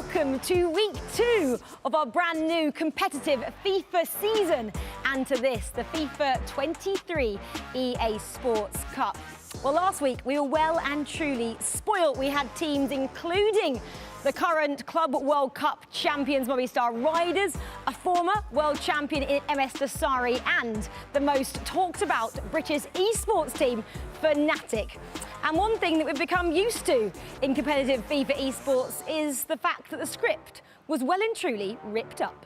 welcome to week 2 of our brand new competitive FIFA season and to this, the FIFA 23 EA Sports Cup. Well, last week we were well and truly spoilt. We had teams including the current Club World Cup champions Movistar Riders, a former world champion in MS Dasari, and the most talked about British esports team, FNATIC. And one thing that we've become used to in competitive FIFA esports is the fact that the script was well and truly ripped up.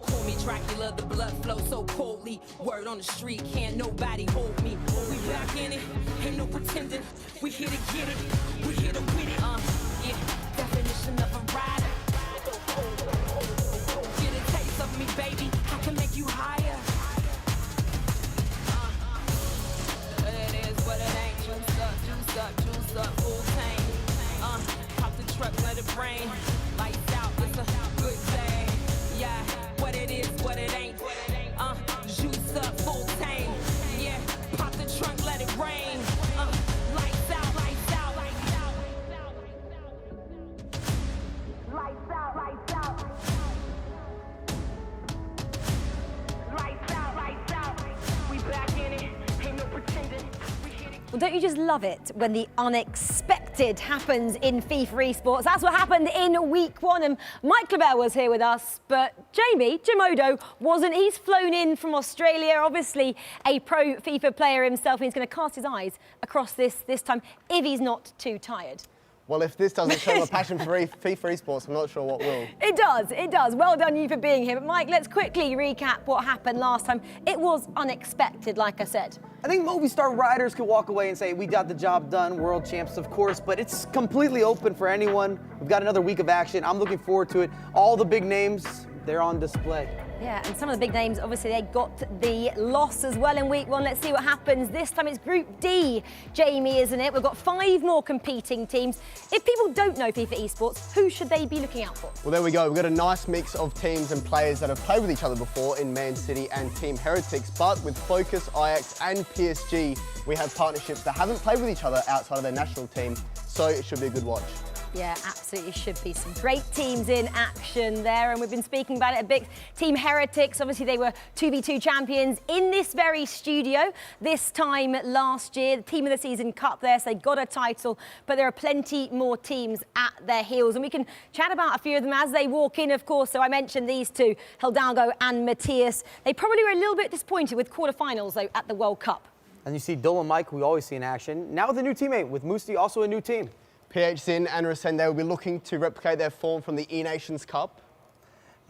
Call me Dracula, the blood flows so coldly. Word on the street, can't nobody hold me. We back in it, ain't no pretending. We here to get it, we here to win it. Yeah, definition of a rider. Get a taste of me, baby. I can make you higher. It is what it ain't. Juice up, full tank. Pop the truck, let it rain. Lights out, it's a good thing. Yeah, what it is, what it ain't. Juice up, full tank. Yeah, pop the trunk, let it rain. Lights out, lights out, lights out. Lights out, lights out. Lights out, lights out. We back in it, ain't no pretending. Well, don't you just love it when the unexpected happens in FIFA esports? That's what happened in week 1, and Mike Clabell was here with us, but Jamie Jimodo wasn't. He's flown in from Australia, obviously a pro FIFA player himself, and he's going to cast his eyes across this time if he's not too tired. Well, if this doesn't show a passion for FIFA esports, I'm not sure what will. It does, it does. Well done you for being here. But Mike, let's quickly recap what happened last time. It was unexpected, like I said. I think Movistar Riders could walk away and say, we got the job done, world champs, of course, but it's completely open for anyone. We've got another week of action. I'm looking forward to it. All the big names, they're on display. Yeah, and some of the big names, obviously, they got the loss as well in week 1. Let's see what happens. This time it's Group D, Jamie, isn't it? We've got 5 more competing teams. If people don't know FIFA esports, who should they be looking out for? Well, there we go. We've got a nice mix of teams and players that have played with each other before in Man City and Team Heretics, but with FOKUS, AJAX and PSG, we have partnerships that haven't played with each other outside of their national team, so it should be a good watch. Yeah, absolutely should be some great teams in action there, and we've been speaking about it a bit. Team Heretics, obviously they were 2v2 champions in this very studio this time last year. The Team of the Season Cup there, so they got a title, but there are plenty more teams at their heels, and we can chat about a few of them as they walk in, of course. So I mentioned these two, Hidalgo and Matthias. They probably were a little bit disappointed with quarterfinals though at the World Cup. And you see DullenMIKE, we always see in action. Now with a new teammate, with Musti, also a new team. PHzin and Resende will be looking to replicate their form from the E-Nations Cup.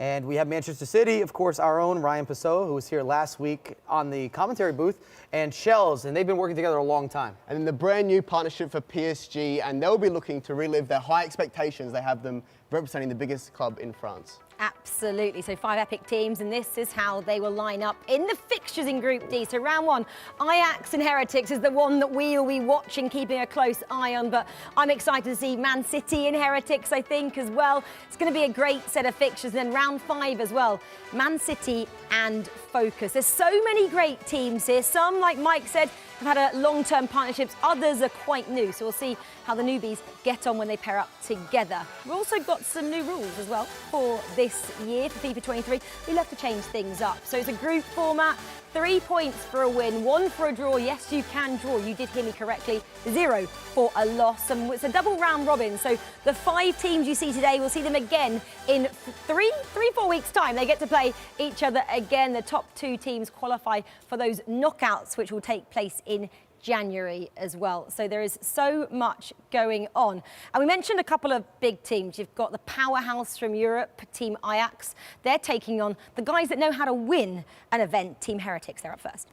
And we have Manchester City, of course, our own Ryan Passot, who was here last week on the commentary booth, and Shellzz, and they've been working together a long time. And then the brand new partnership for PSG, and they'll be looking to relive their high expectations. They have them representing the biggest club in France. Absolutely, so 5 epic teams, and this is how they will line up in the fixtures in Group D. So round 1, AJAX and Heretics is the one that we'll be watching, keeping a close eye on, but I'm excited to see Man City and Heretics, I think, as well. It's going to be a great set of fixtures. And then round 5 as well, Man City and FOKUS. There's so many great teams here. Some, like Mike said, have had long-term partnerships. Others are quite new, so we'll see how the newbies get on when they pair up together. We've also got some new rules as well for this year, for FIFA 23. We love to change things up. So it's a group format, 3 points for a win, 1 for a draw. Yes, you can draw. You did hear me correctly. 0 for a loss. And it's a double round robin. So the 5 teams you see today, we'll see them again in 4 weeks' time. They get to play each other again. The top 2 teams qualify for those knockouts, which will take place in January as well. So there is so much going on. And we mentioned a couple of big teams. You've got the powerhouse from Europe, Team AJAX. They're taking on the guys that know how to win an event, Team Heretics. They're up first.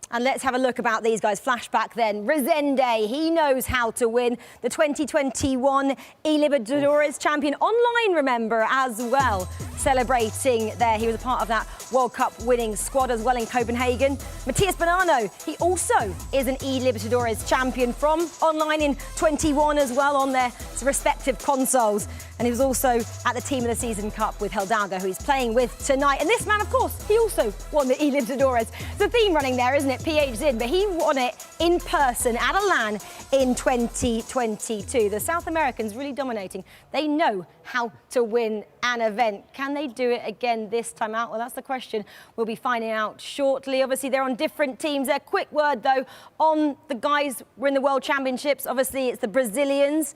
And let's have a look about these guys. Flashback then. Resende, he knows how to win. The 2021 E-Libertadores champion online, remember, as well. Celebrating there. He was a part of that World Cup winning squad as well in Copenhagen. Matthias Bonanno, he also is an E-Libertadores champion from online in 21 as well on their respective consoles. And he was also at the Team of the Season Cup with Hidalgo, who he's playing with tonight. And this man, of course, he also won the E-Libertadores. It's a theme running there, isn't it? PHzin, but he won it in person at a LAN in 2022. The South Americans really dominating. They know how to win an event. Can they do it again this time out? Well, that's the question we'll be finding out shortly. Obviously, they're on different teams. A quick word, though, on the guys who are in the World Championships. Obviously, it's the Brazilians.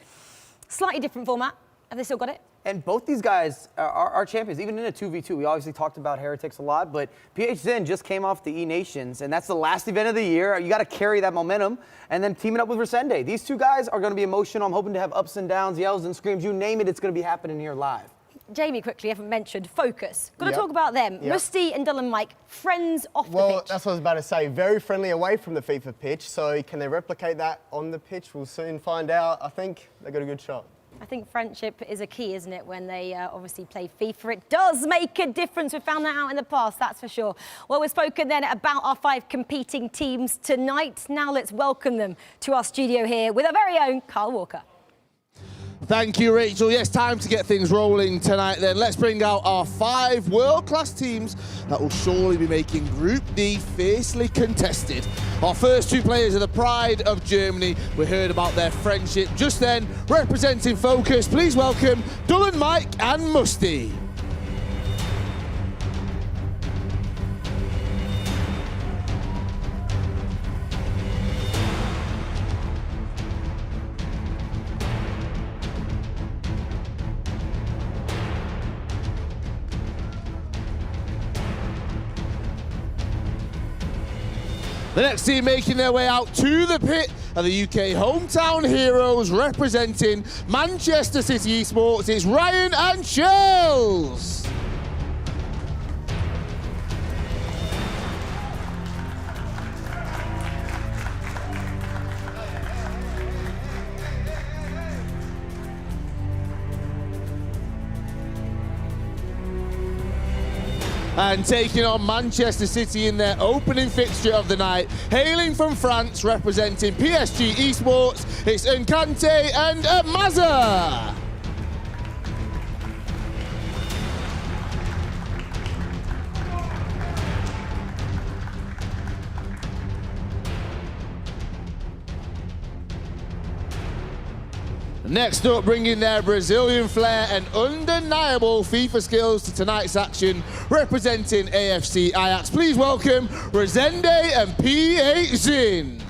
Slightly different format. Have they still got it? And both these guys are champions, even in a 2v2. We obviously talked about Heretics a lot, but PHzin just came off the E-Nations, and that's the last event of the year. You got to carry that momentum, and then teaming up with Resende. These two guys are going to be emotional. I'm hoping to have ups and downs, yells and screams. You name it, it's going to be happening here live. Jamie, quickly, I haven't mentioned FOKUS. Got to talk about them. Musti and DullenMIKE, friends off the pitch. Well, that's what I was about to say. Very friendly away from the FIFA pitch. So can they replicate that on the pitch? We'll soon find out. I think they got a good shot. I think friendship is a key, isn't it, when they obviously play FIFA. It does make a difference. We've found that out in the past, that's for sure. Well, we've spoken then about our 5 competing teams tonight. Now let's welcome them to our studio here with our very own Carl Walker. Thank you, Rachel. Yes, time to get things rolling tonight then. Let's bring out our 5 world-class teams that will surely be making Group D fiercely contested. Our first 2 players are the pride of Germany. We heard about their friendship just then. Representing FOKUS, please welcome DullenMIKE and Musti. The next team making their way out to the pit are the UK hometown heroes representing Manchester City Esports. It's Ryan and Shellzz. And taking on Manchester City in their opening fixture of the night, hailing from France, representing PSG ESPORTS, it's Nkantee and Maza. Next up, bringing their Brazilian flair and undeniable FIFA skills to tonight's action, representing AFC AJAX. Please welcome Resende and PHzin.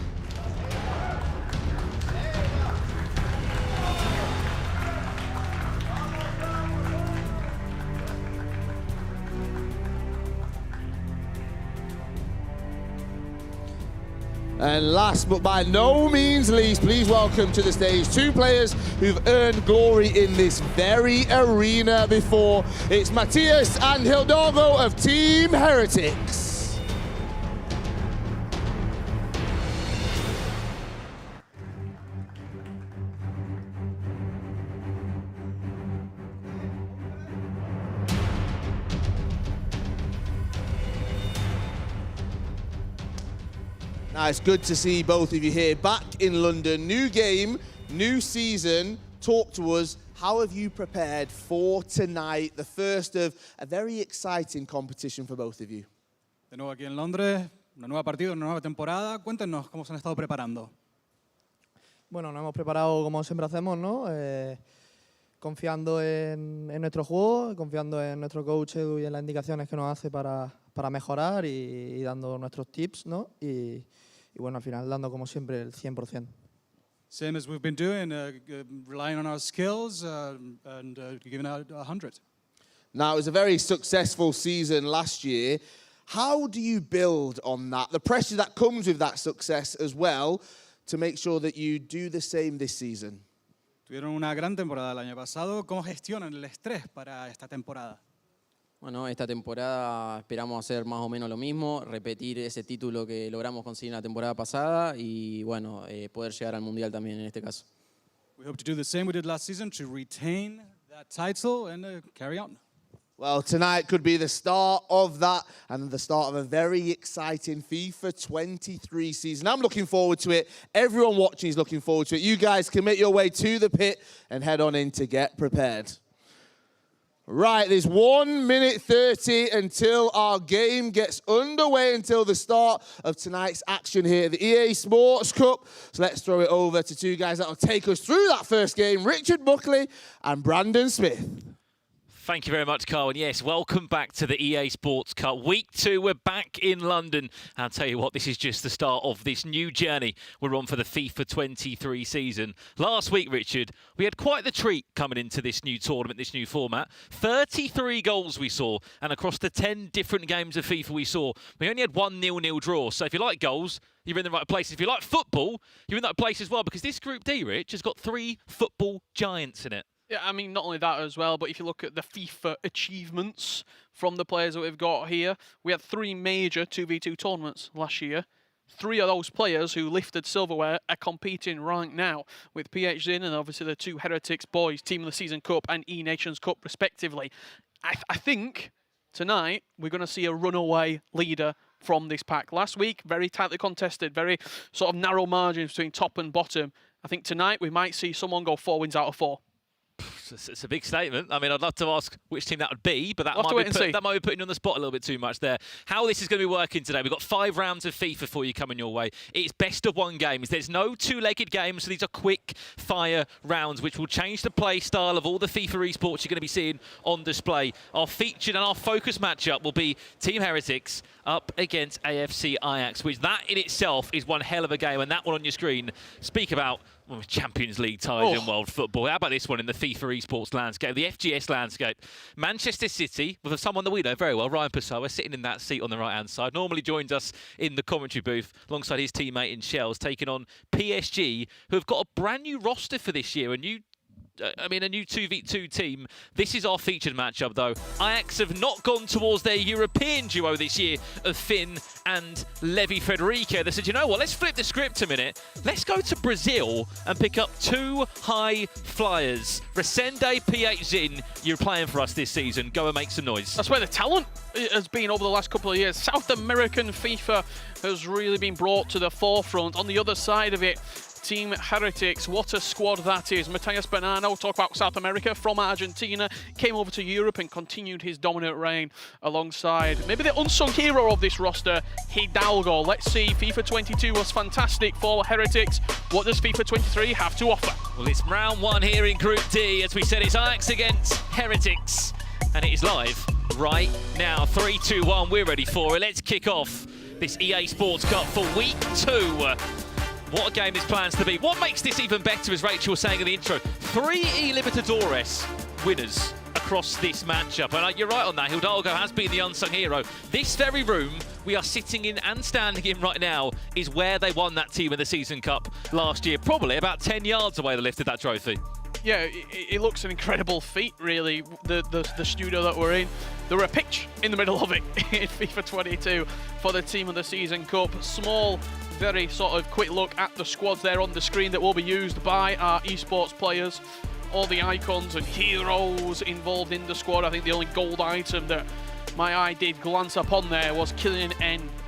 And last but by no means least, please welcome to the stage 2 players who've earned glory in this very arena before. It's Matthias and Hidalgo of Team HERETICS. Now, it's good to see both of you here back in London. New game, new season. Talk to us. How have you prepared for tonight, the first of a very exciting competition for both of you? De nuevo aquí en Londres, una nueva partida, una nueva temporada. Cuéntenos cómo se han estado preparando. Bueno, nos hemos preparado como siempre hacemos, ¿no? Confiando en nuestro juego, confiando en nuestro coach Edu y en las indicaciones que nos hace para mejorar y dando nuestros tips, ¿no? Y bueno, al final dando como siempre el 100%. Same as we've been doing, relying on our skills and giving out 100. Now, it was a very successful season last year. How do you build on that? The pressure that comes with that success as well to make sure that you do the same this season. Tuvieron una gran temporada el año pasado. ¿Cómo gestionan el estrés para esta temporada? Bueno, esta temporada esperamos hacer más o menos lo mismo, repetir ese título que logramos conseguir en la temporada pasada y bueno, poder llegar al Mundial también en este caso. We hope to do the same we did last season to retain that title and carry on. Well, tonight could be the start of that and the start of a very exciting FIFA 23 season. I'm looking forward to it. Everyone watching is looking forward to it. You guys can make your way to the pit and head on in to get prepared. Right, there's 1 minute 30 until our game gets underway, until the start of tonight's action here at the EA Sports Cup. So let's throw it over to two guys that will take us through that first game, Richard Buckley and Brandon Smith. Thank you very much, Carl. And yes, welcome back to the EA Sports Cup. Week 2, we're back in London. I'll tell you what, this is just the start of this new journey we're on for the FIFA 23 season. Last week, Richard, we had quite the treat coming into this new tournament, this new format. 33 goals we saw, and across the 10 different games of FIFA we saw, we only had 1 0-0 draw. So if you like goals, you're in the right place. If you like football, you're in that place as well, because this Group D, Rich, has got 3 football giants in it. Yeah, I mean, not only that as well, but if you look at the FIFA achievements from the players that we've got here, we had 3 major 2v2 tournaments last year. 3 of those players who lifted silverware are competing right now with PHzin and obviously the 2 Heretics boys, Team of the Season Cup and E-Nations Cup respectively. I think tonight we're going to see a runaway leader from this pack. Last week, very tightly contested, very sort of narrow margins between top and bottom. I think tonight we might see someone go 4 wins out of 4. It's a big statement. I mean, I'd love to ask which team that would be, but that might be putting you on the spot a little bit too much there. How this is going to be working today, we've got 5 rounds of FIFA for you coming your way. It's best of 1 games. There's no 2-legged games, so these are quick fire rounds, which will change the play style of all the FIFA esports you're going to be seeing on display. Our featured and our focus matchup will be Team Heretics up against AFC AJAX, which that in itself is one hell of a game, and that one on your screen, speak about Champions League ties in world football. How about this one in the FIFA esports landscape, the FGS landscape? Manchester City, with someone that we know very well, Ryan Pessoa, sitting in that seat on the right-hand side, normally joins us in the commentary booth alongside his teammate in Shellzz, taking on PSG, who have got a brand new roster for this year, a new 2v2 team. This is our featured matchup, though. Ajax have not gone towards their European duo this year of Finn and Levi Federica. They said, you know what, let's flip the script a minute. Let's go to Brazil and pick up 2 high flyers. Resende, PHzin, you're playing for us this season. Go and make some noise. That's where the talent has been over the last couple of years. South American FIFA has really been brought to the forefront. On the other side of it, Team Heretics, what a squad that is. Matías Benano, talk about South America, from Argentina, came over to Europe and continued his dominant reign alongside maybe the unsung hero of this roster, Hidalgo. Let's see, FIFA 22 was fantastic for Heretics. What does FIFA 23 have to offer? Well, it's round 1 here in Group D. As we said, it's Ajax against Heretics, and it is live right now. 3, 2, 1, we're ready for it. Let's kick off this EA Sports Cup for week 2. What a game this plans to be. What makes this even better, as Rachel was saying in the intro, 3 E Libertadores winners across this matchup. And you're right on that, Hidalgo has been the unsung hero. This very room we are sitting in and standing in right now is where they won that Team of the Season Cup last year. Probably about 10 yards away they lifted that trophy. Yeah, it looks an incredible feat, really, the studio that we're in. There were a pitch in the middle of it in FIFA 22 for the Team of the Season Cup. Small, very sort of quick look at the squads there on the screen that will be used by our esports players. All the icons and heroes involved in the squad. I think the only gold item that my eye did glance upon there was Kylian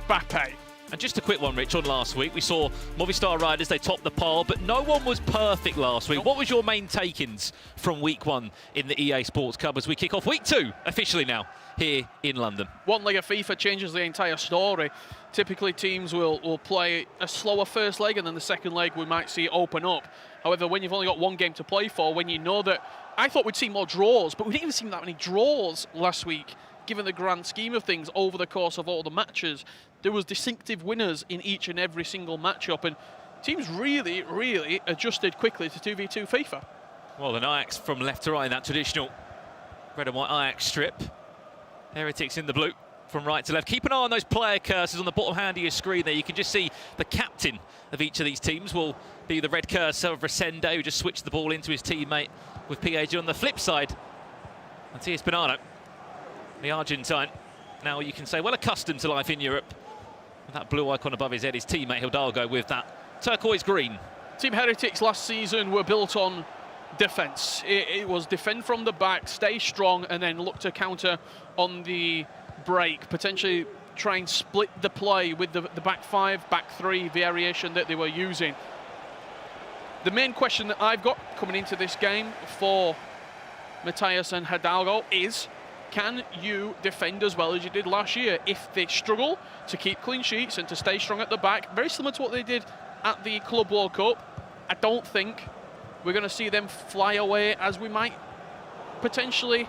Mbappe. And just a quick one, Rich, on last week. We saw Movistar Riders, they topped the pile, but no one was perfect last week. What was your main take-ins from week 1 in the EA Sports Cup as we kick off week 2, officially now, here in London? One leg of FIFA changes the entire story. Typically, teams will play a slower first leg, and then the second leg we might see it open up. However, when you've only got 1 game to play for, when you know that... I thought we'd see more draws, but we didn't even see that many draws last week, given the grand scheme of things over the course of all the matches. There was distinctive winners in each and every single matchup, and teams really, really adjusted quickly to 2v2 FIFA. Well, an Ajax from left to right in that traditional red and white Ajax strip. Heretics in the blue from right to left. Keep an eye on those player cursors on the bottom hand of your screen there. You can just see the captain of each of these teams will be the red cursor of Resende, who just switched the ball into his teammate with PHzin. On the flip side, Matías Benano, the Argentine, now you can say well accustomed to life in Europe. With that blue icon above his head, his teammate Hidalgo with that turquoise green. Team Heretics last season were built on defence. It was defend from the back, stay strong, and then look to counter on the break, potentially try and split the play with the back 5, back 3 variation that they were using. The main question that I've got coming into this game for Matthias and Hidalgo is, can you defend as well as you did last year? If they struggle to keep clean sheets and to stay strong at the back, very similar to what they did at the Club World Cup, I don't think we're going to see them fly away as we might potentially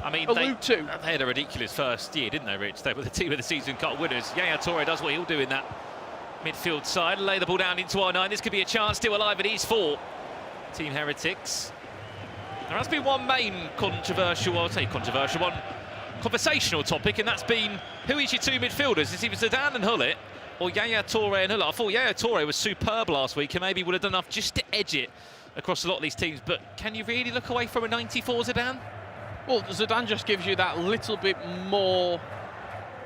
allude to. They had a ridiculous first year, didn't they, Rich? They were the team of the season cup winners. Yaya Toure does what he'll do in that midfield side, lay the ball down into R9. This could be a chance, still alive, it is for Team Heretics. There has been one main controversial, I'll say controversial, one conversational topic, and that's been who is your two midfielders? Is it Zidane and Hullet, or Yaya Toure and Hullet? I thought Yaya Toure was superb last week and maybe would have done enough just to edge it across a lot of these teams, but can you really look away from a 94 Zidane? Well, Zidane just gives you that little bit more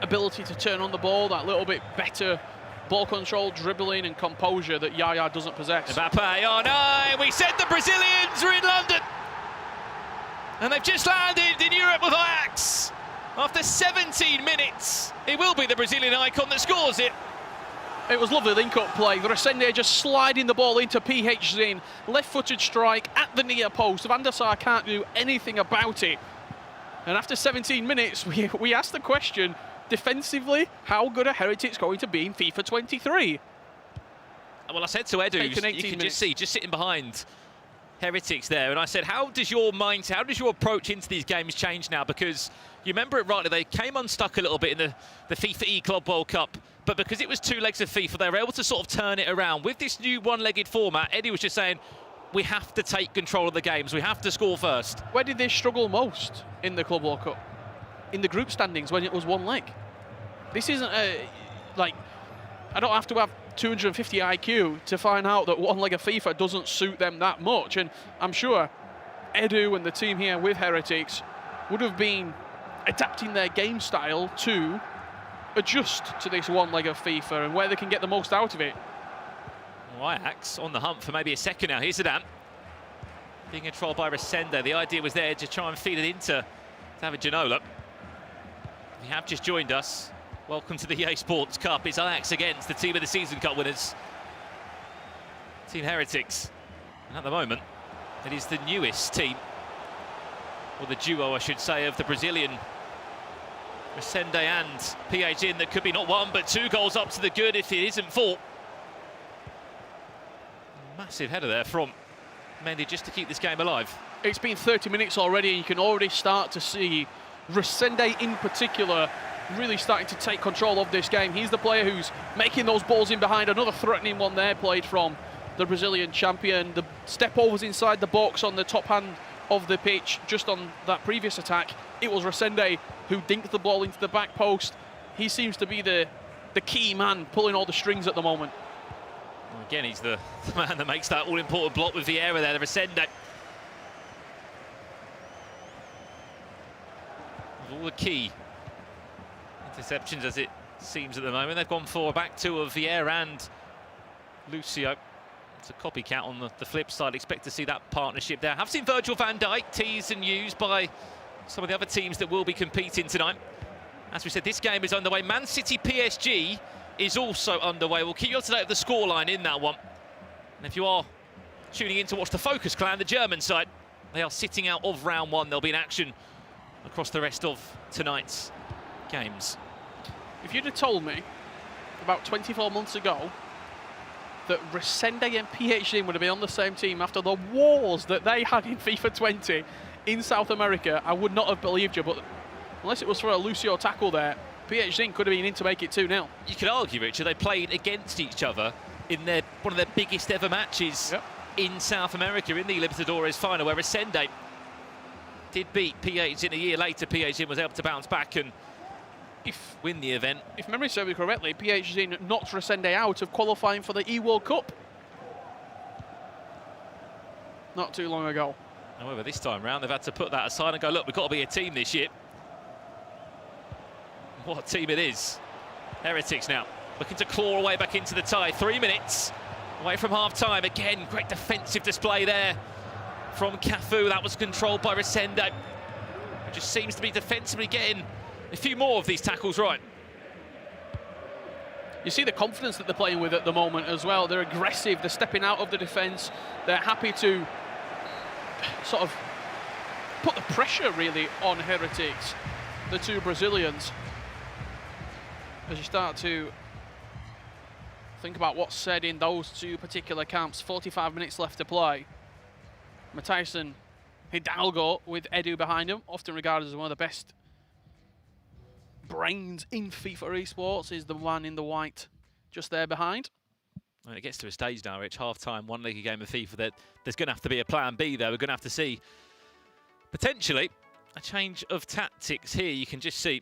ability to turn on the ball, that little bit better ball control, dribbling and composure that Yaya doesn't possess. Mbappe, oh no, we said the Brazilians are in London. And they've just landed in Europe with AJAX. After 17 minutes, it will be the Brazilian icon that scores it. It was lovely link-up play. Resende just sliding the ball into PHzin. Left-footed strike at the near post. Van der Sar can't do anything about it. And after 17 minutes, we asked the question, defensively, how good are Heretics going to be in FIFA 23? Well, I said to Edu, you can just see, just sitting behind Heretics there, and I said, how does your approach into these games change now? Because you remember it rightly, they came unstuck a little bit in the FIFA E Club World Cup, but because it was two legs of FIFA, they were able to sort of turn it around. With this new one-legged format, Eddie was just saying, we have to take control of the games, we have to score first. Where did they struggle most in the Club World Cup? In the group standings when it was one leg. This isn't like, I don't have to have 250 IQ to find out that one leg of FIFA doesn't suit them that much. And I'm sure Edu and the team here with Heretics would have been adapting their game style to adjust to this one leg of FIFA and where they can get the most out of it. AJAX on the hunt for maybe a second now. Here's Zidane. Being controlled by Resende. The idea was there to try and feed it into David Ginola. If you have just joined us, welcome to the EA Sports Cup. It's AJAX against the team of the season cup winners, Team Heretics. And at the moment, it is the newest team, or the duo, I should say, of the Brazilian Resende and PHzin that could be not one, but two goals up to the good if it isn't for. Massive header there from Mendy just to keep this game alive. It's been 30 minutes already, and you can already start to see Resende in particular really starting to take control of this game. He's the player who's making those balls in behind. Another threatening one there played from the Brazilian champion. The step overs inside the box on the top hand of the pitch just on that previous attack. It was Resende who dinked the ball into the back post. He seems to be the key man pulling all the strings at the moment. Again, he's the man that makes that all-important block with Vieira there, the Resende. With all the key interceptions as it seems at the moment. They've gone for a back two of Vieira and Lucio. It's a copycat on the flip side. Expect to see that partnership there. I've seen Virgil van Dijk teased and used by some of the other teams that will be competing tonight. As we said, this game is underway. Man City PSG is also underway. We'll keep you up to date with the scoreline in that one. And if you are tuning in to watch the FOKUS clan, the German side, they are sitting out of round one. They'll be in action across the rest of tonight's games. If you'd have told me about 24 months ago that Resende and PHzin would have been on the same team after the wars that they had in FIFA 20 in South America, I would not have believed you. But unless it was for a Lucio tackle there, PHzin could have been in to make it 2-0. You could argue, Richard, they played against each other in one of their biggest ever matches in South America in the Libertadores final, where Resende did beat PHzin a year later. PHzin was able to bounce back and win the event. If memory serves me correctly, PHzin knocked Resende out of qualifying for the E-World Cup not too long ago. However, this time round, they've had to put that aside and go, look, we've got to be a team this year. What a team it is. Heretics now looking to claw away back into the tie. 3 minutes away from half-time. Again, great defensive display there from Cafu. That was controlled by Resende. It just seems to be defensively getting a few more of these tackles right. You see the confidence that they're playing with at the moment as well. They're aggressive, they're stepping out of the defence. They're happy to sort of put the pressure really on Heretics, the two Brazilians. As you start to think about what's said in those two particular camps, 45 minutes left to play. Matthijs Hidalgo with Edu behind him, often regarded as one of the best brains in FIFA esports, is the one in the white just there behind. When it gets to a stage now, Rich, half-time, one-legged game of FIFA, that there's going to have to be a plan B there. We're going to have to see potentially a change of tactics here. You can just see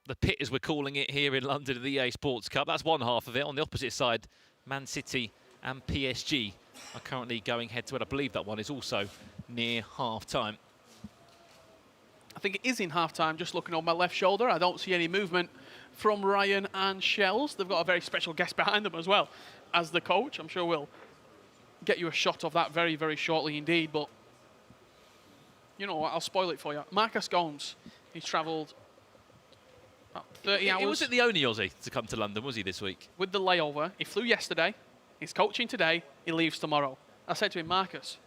the pit, as we're calling it here in London at the EA Sports Cup. That's one half of it. On the opposite side, Man City and PSG are currently going head-to-head. I believe that one is also near half-time. I think it is in half-time, just looking on my left shoulder. I don't see any movement from Ryan and Shellzz. They've got a very special guest behind them as well as the coach. I'm sure we'll get you a shot of that very, very shortly indeed. But you know what, I'll spoil it for you. Marcus Gomes, he's travelled about 30 hours. He wasn't the only Aussie to come to London, was he, this week? With the layover. He flew yesterday. He's coaching today. He leaves tomorrow. I said to him, Marcus,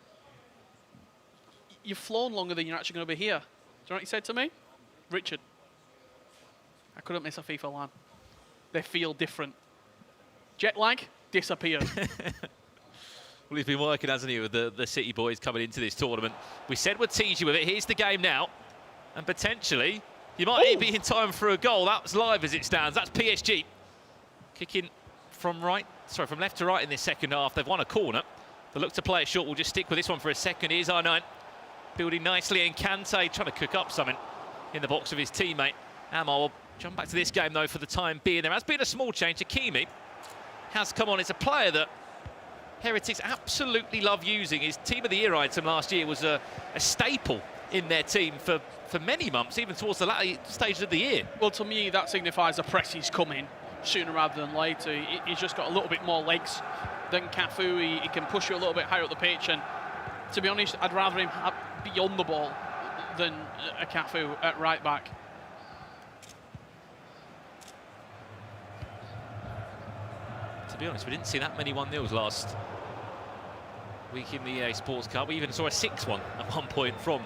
you've flown longer than you're actually going to be here. Do you know what he said to me? Richard, I couldn't miss a FIFA LAN. They feel different. Jet lag disappeared. Well, he's been working, hasn't he, with the City boys coming into this tournament. We said we'd tease you with it. Here's the game now. And potentially, you might be in time for a goal. That's live as it stands. That's PSG. Kicking from left to right in this second half. They've won a corner. They look to play it short. We'll just stick with this one for a second. Here's R9. Building nicely. Nkantee trying to cook up something in the box of his teammate. Amar will jump back to this game, though, for the time being. There has been a small change. Hakimi has come on. It's a player that Heretics absolutely love using. His Team of the Year item last year was a staple in their team for many months, even towards the latter stages of the year. Well, to me, that signifies the press is coming sooner rather than later. He's just got a little bit more legs than Cafu. He can push you a little bit higher up the pitch, and to be honest, I'd rather him be on the ball than a Cafu at right back. To be honest, we didn't see that many 1-0s last week in the EA Sports Cup. We even saw a 6-1 at one point from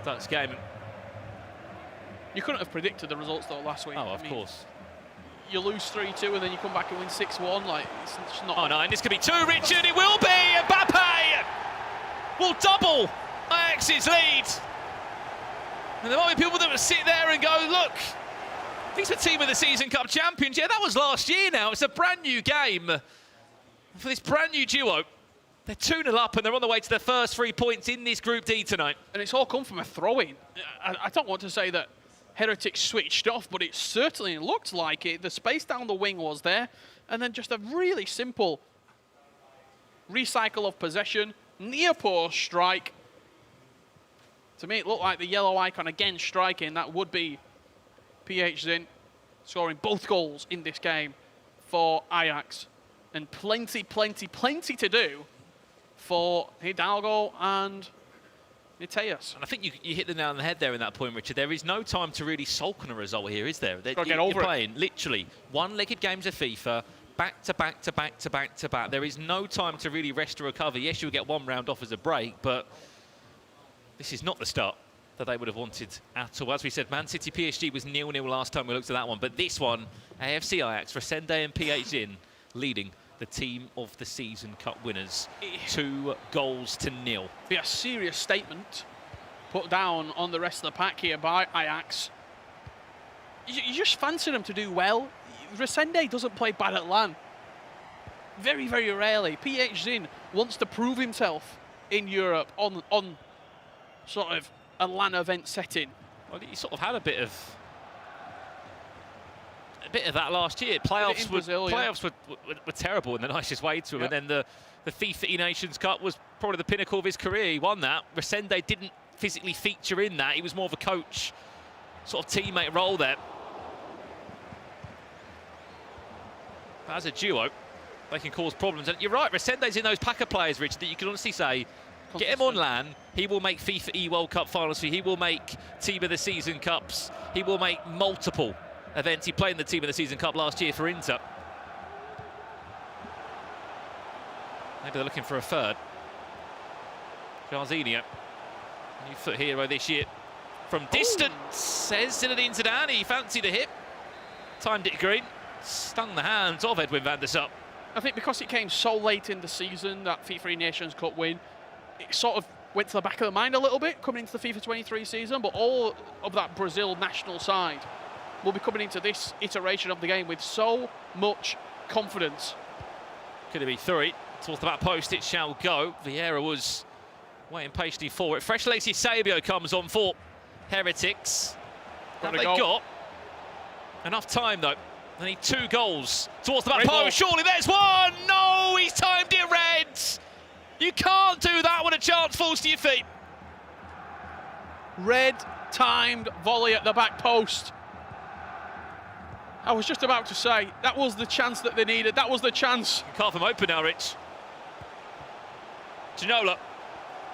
that game. You couldn't have predicted the results, though, last week. Oh, of course. You lose 3-2 and then you come back and win 6-1. Like, it's not... Oh, no, and this could be two, Richard. It will be. Mbappe will double AJAX's lead. And there might be people that will sit there and go, look, these are Team of the Season Cup champions. Yeah, that was last year now. It's a brand new game for this brand new duo. They're 2-0 up and they're on the way to their first 3 points in this Group D tonight. And it's all come from a throw-in. I don't want to say that Heretics switched off, but it certainly looked like it. The space down the wing was there. And then just a really simple recycle of possession, near post strike. To me, it looked like the yellow icon again striking. That would be PHzin scoring both goals in this game for AJAX. And plenty to do for Hidalgo and Matthijs. And I think you hit the nail on the head there in that point, Richard. There is no time to really sulk on a result here, is there? You're playing literally one-legged games of FIFA, back to back to back to back to back. There is no time to really rest or recover. Yes, you'll get one round off as a break, but this is not the start that they would have wanted at all. As we said, Man City PSG was 0-0 last time we looked at that one, but this one, AFC AJAX, Resende and PHzin leading the Team of the Season Cup winners, 2-0. Be a serious statement put down on the rest of the pack here by AJAX. You just fancy them to do well. Resende doesn't play bad at LAN. Very, very rarely. PHzin wants to prove himself in Europe on sort of a LAN event setting. Well, he sort of had a bit of that last year. Playoffs were terrible in the nicest way to him, and then the FIFA E-Nations Cup was probably the pinnacle of his career. He won that. Resende didn't physically feature in that. He was more of a coach, sort of teammate role there. But as a duo, they can cause problems. And you're right, Resende's in those pack of players, Richard, that you can honestly say, get him on LAN, he will make FIFA E-World Cup finals for you. He will make Team of the Season Cups. He will make multiple events. He played in the Team of the Season Cup last year for Inter. Maybe they're looking for a third. Jarzinho. New foot hero this year. From distance, says Zinedine Zidane. He fancied a hit. Timed it green. Stung the hands of Edwin van der Sar. I think because it came so late in the season, that FIFA Nations Cup win, it sort of went to the back of the mind a little bit coming into the FIFA 23 season, but all of that Brazil national side will be coming into this iteration of the game with so much confidence. Could it be 3? Towards the back post, it shall go. Vieira was waiting patiently for it. Fresh Lacy Sabio comes on for Heretics. Have they got enough time, though? They need 2 goals towards the back post. Surely there's one! No, he's timed it red! You can't do that when a chance falls to your feet. Red timed volley at the back post. I was just about to say, that was the chance that they needed. That was the chance. You carve them open now, Rich. Ginola.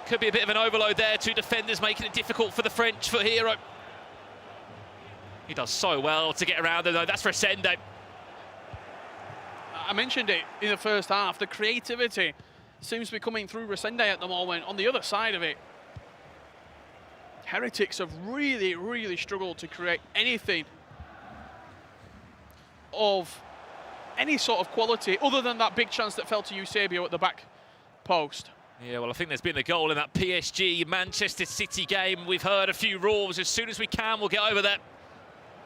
Could be a bit of an overload there. 2 defenders making it difficult for the French, for Hero. He does so well to get around them, though. That's Resende. I mentioned it in the first half. The creativity seems to be coming through Resende at the moment. On the other side of it, Heretics have really, really struggled to create anything of any sort of quality other than that big chance that fell to Eusebio at the back post. Yeah, well, I think there's been a goal in that PSG Manchester City game. We've heard a few roars. As soon as we can, we'll get over there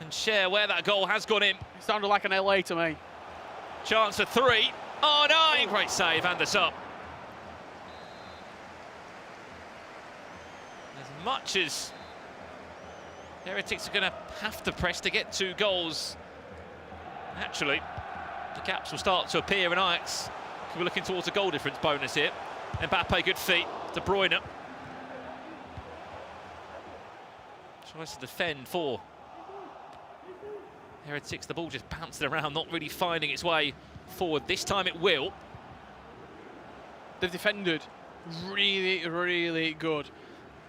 and share where that goal has gone in. It sounded like an LA to me. Chance for 3. Oh, no! Great save, van der Sar. As much as Heretics are going to have to press to get 2 goals, naturally, the gaps will start to appear in Ajax. We're looking towards a goal difference bonus here. Mbappe, good feet. De Bruyne tries to defend for Heretics. The ball just bouncing around, not really finding its way forward. This time it will. They've defended really, really good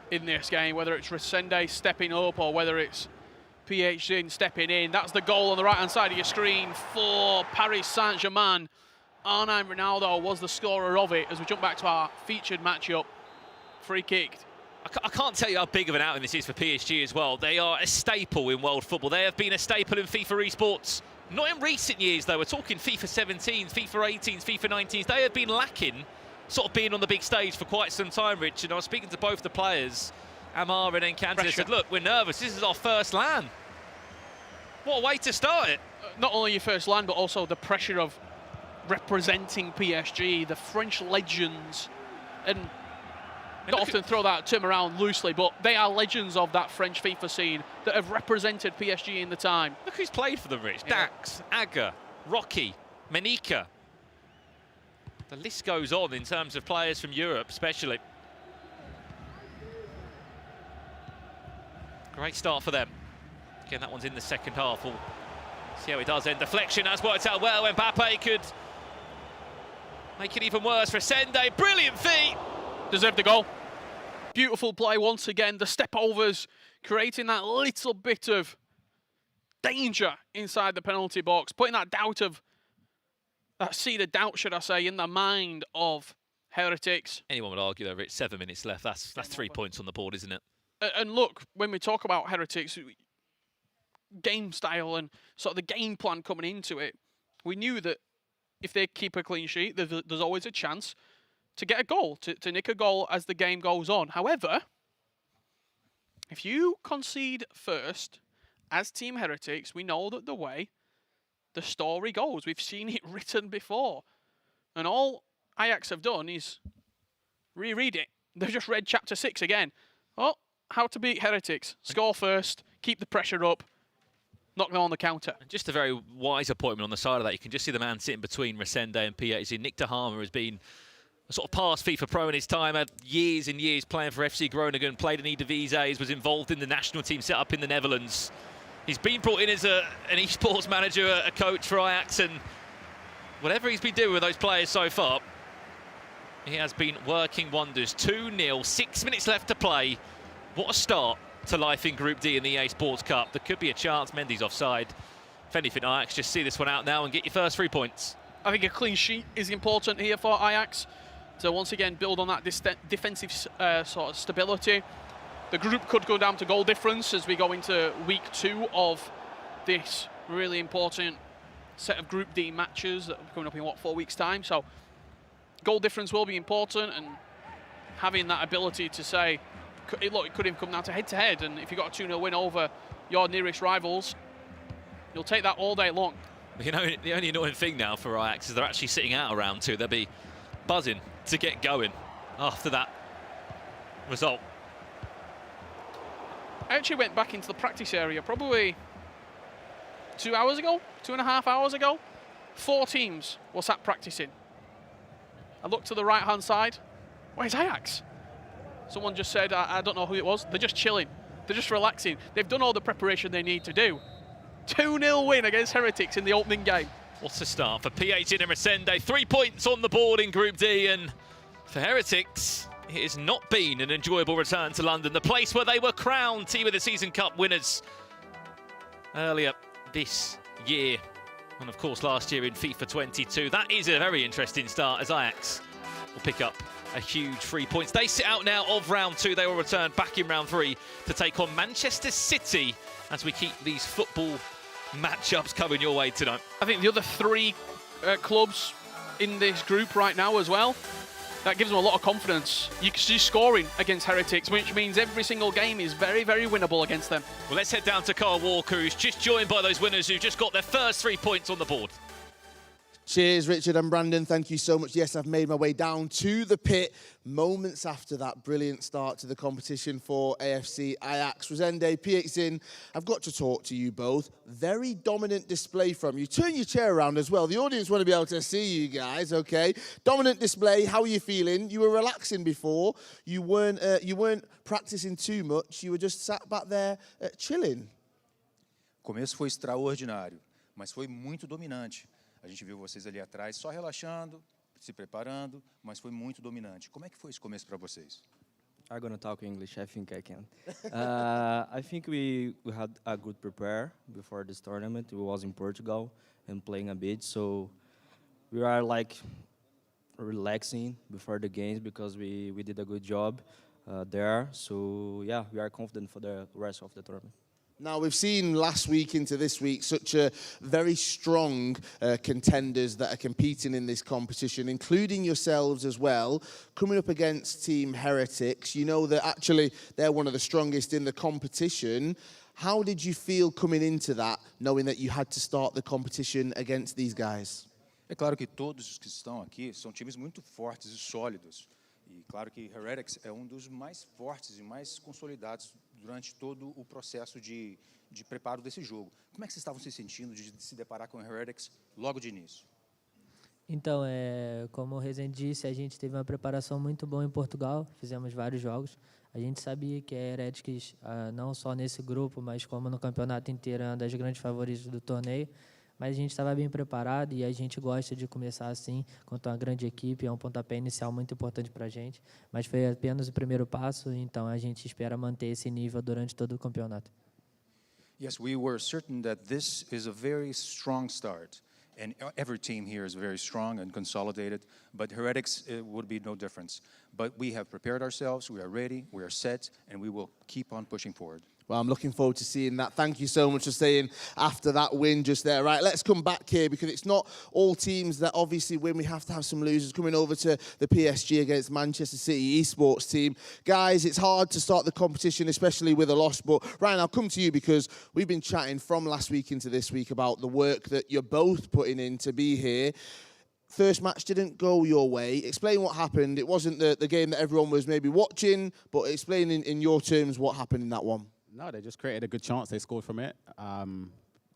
in this game, whether it's Resende stepping up or whether it's PHzin stepping in. That's the goal on the right-hand side of your screen for Paris Saint-Germain. Arnhem Ronaldo was the scorer of it as we jump back to our featured matchup. Free kicked. I can't tell you how big of an outing this is for PSG as well. They are a staple in world football. They have been a staple in FIFA eSports. Not in recent years, though. We're talking FIFA 17s, FIFA 18s, FIFA 19s. They have been lacking sort of being on the big stage for quite some time, Rich. And I was speaking to both the players, Amar and Nkantee. I said, look, we're nervous. This is our first LAN. What a way to start it. Not only your first LAN, but also the pressure of representing PSG, the French legends, and not often throw that term around loosely, but they are legends of that French FIFA scene that have represented PSG in the time. Look who's played for them, Rich. Yeah. Dax, Aga, Rocky, Menika. The list goes on in terms of players from Europe, especially. Great start for them. Again, that one's in the second half. We'll see how it does end. Deflection has worked out well. Mbappe could make it even worse. Resende, brilliant feet. Deserved the goal. Beautiful play once again. The step overs creating that little bit of danger inside the penalty box, putting that seed of doubt, should I say, in the mind of Heretics. Anyone would argue though, Rich, 7 minutes left. That's 3 points on the board, isn't it? And look, when we talk about Heretics, game style and sort of the game plan coming into it, we knew that if they keep a clean sheet, there's always a chance to get a goal, to nick a goal as the game goes on. However, if you concede first, as Team Heretics, we know that the way the story goes. We've seen it written before. And all Ajax have done is reread it. They've just read chapter 6 again. Oh, how to beat Heretics. Score first, keep the pressure up, knock them on the counter. And just a very wise appointment on the side of that. You can just see the man sitting between Resende and PHzin. Nick de Hamer has been a sort of past FIFA pro in his time, had years and years playing for FC Groningen, played in Eredivisie, was involved in the national team set up in the Netherlands. He's been brought in as an esports manager, a coach for Ajax, and whatever he's been doing with those players so far, he has been working wonders. 2-0, 6 minutes left to play. What a start to life in Group D in the EA Sports Cup. There could be a chance. Mendy's offside. If anything, Ajax just see this one out now and get your first 3 points. I think a clean sheet is important here for Ajax to once again build on that defensive sort of stability. The group could go down to goal difference as we go into week 2 of this really important set of Group D matches that are coming up in, 4 weeks' time. So goal difference will be important, and having that ability to say, look, it could even come down to head-to-head, and if you've got a 2-0 win over your nearest rivals, you'll take that all day long. You know, the only annoying thing now for AJAX is they're actually sitting out around 2. They'll be buzzing to get going after that result. I actually went back into the practice area probably 2 hours ago, 2.5 hours ago. 4 teams were sat practicing. I looked to the right-hand side. Where's AJAX? Someone just said, I don't know who it was. They're just chilling. They're just relaxing. They've done all the preparation they need to do. 2-0 win against Heretics in the opening game. What a start for PHzin and Resende. 3 points on the board in Group D, and for Heretics, it has not been an enjoyable return to London, the place where they were crowned Team of the Season Cup winners earlier this year. And of course, last year in FIFA 22. That is a very interesting start, as AJAX will pick up a huge 3 points. They sit out now of round 2. They will return back in round 3 to take on Manchester City as we keep these football matchups coming your way tonight. I think the other 3 clubs in this group right now as well, that gives them a lot of confidence. You can see scoring against Heretics, which means every single game is very, very winnable against them. Well, let's head down to Carl Walker, who's just joined by those winners who just got their first 3 points on the board. Cheers, Richard and Brandon. Thank you so much. Yes, I've made my way down to the pit moments after that brilliant start to the competition for AFC AJAX. Resende, PHzin, I've got to talk to you both. Very dominant display from you. Turn your chair around as well. The audience want to be able to see you guys, okay? Dominant display. How are you feeling? You were relaxing before. You weren't practicing too much. You were just sat back there chilling. O começo foi extraordinário, mas foi muito dominante. A gente viu vocês ali atrás só relaxando, se preparando, mas foi muito dominante. Como é que foi esse começo para vocês? I'm gonna talk English. I think I can. I think we had a good prepare before this tournament. We was in Portugal and playing a bit, so we are like relaxing before the games because we did a good job there. So yeah, we are confident for the rest of the tournament. Now, we've seen last week into this week such a very strong contenders that are competing in this competition, including yourselves as well, coming up against Team Heretics. You know that actually they're one of the strongest in the competition. How did you feel coming into that, knowing that you had to start the competition against these guys? É claro que todos os que estão aqui são times muito fortes e sólidos. E claro que Heretics é dos mais fortes e mais consolidados durante todo o processo de preparo desse jogo. Como é que vocês estavam se sentindo de se deparar com Heretics logo de início? Então, como o Resende disse, a gente teve uma preparação muito boa em Portugal, fizemos vários jogos. A gente sabia que a Heretics, não só nesse grupo, mas como no campeonato inteiro, é uma das grandes favoritas do torneio. Mas a gente estava bem preparado e a gente gosta de começar assim, contra uma grande equipe, é um pontapé inicial muito importante para a gente. Mas foi apenas o primeiro passo, então a gente espera manter esse nível durante todo o campeonato. Yes, we were certain that this is a very strong start. And every team here is very strong and consolidated, but Heretics would be no difference. But we have prepared ourselves, we are ready, we are set, and we will keep on pushing forward. Well, I'm looking forward to seeing that. Thank you so much for saying after that win just there. Right, let's come back here because it's not all teams that obviously win. We have to have some losers. Coming over to the PSG against Manchester City eSports team. Guys, it's hard to start the competition, especially with a loss. But Ryan, I'll come to you because we've been chatting from last week into this week about the work that you're both putting in to be here. First match didn't go your way. Explain what happened. It wasn't the game that everyone was maybe watching, but explain in your terms what happened in that one. No, they just created a good chance. They scored from it.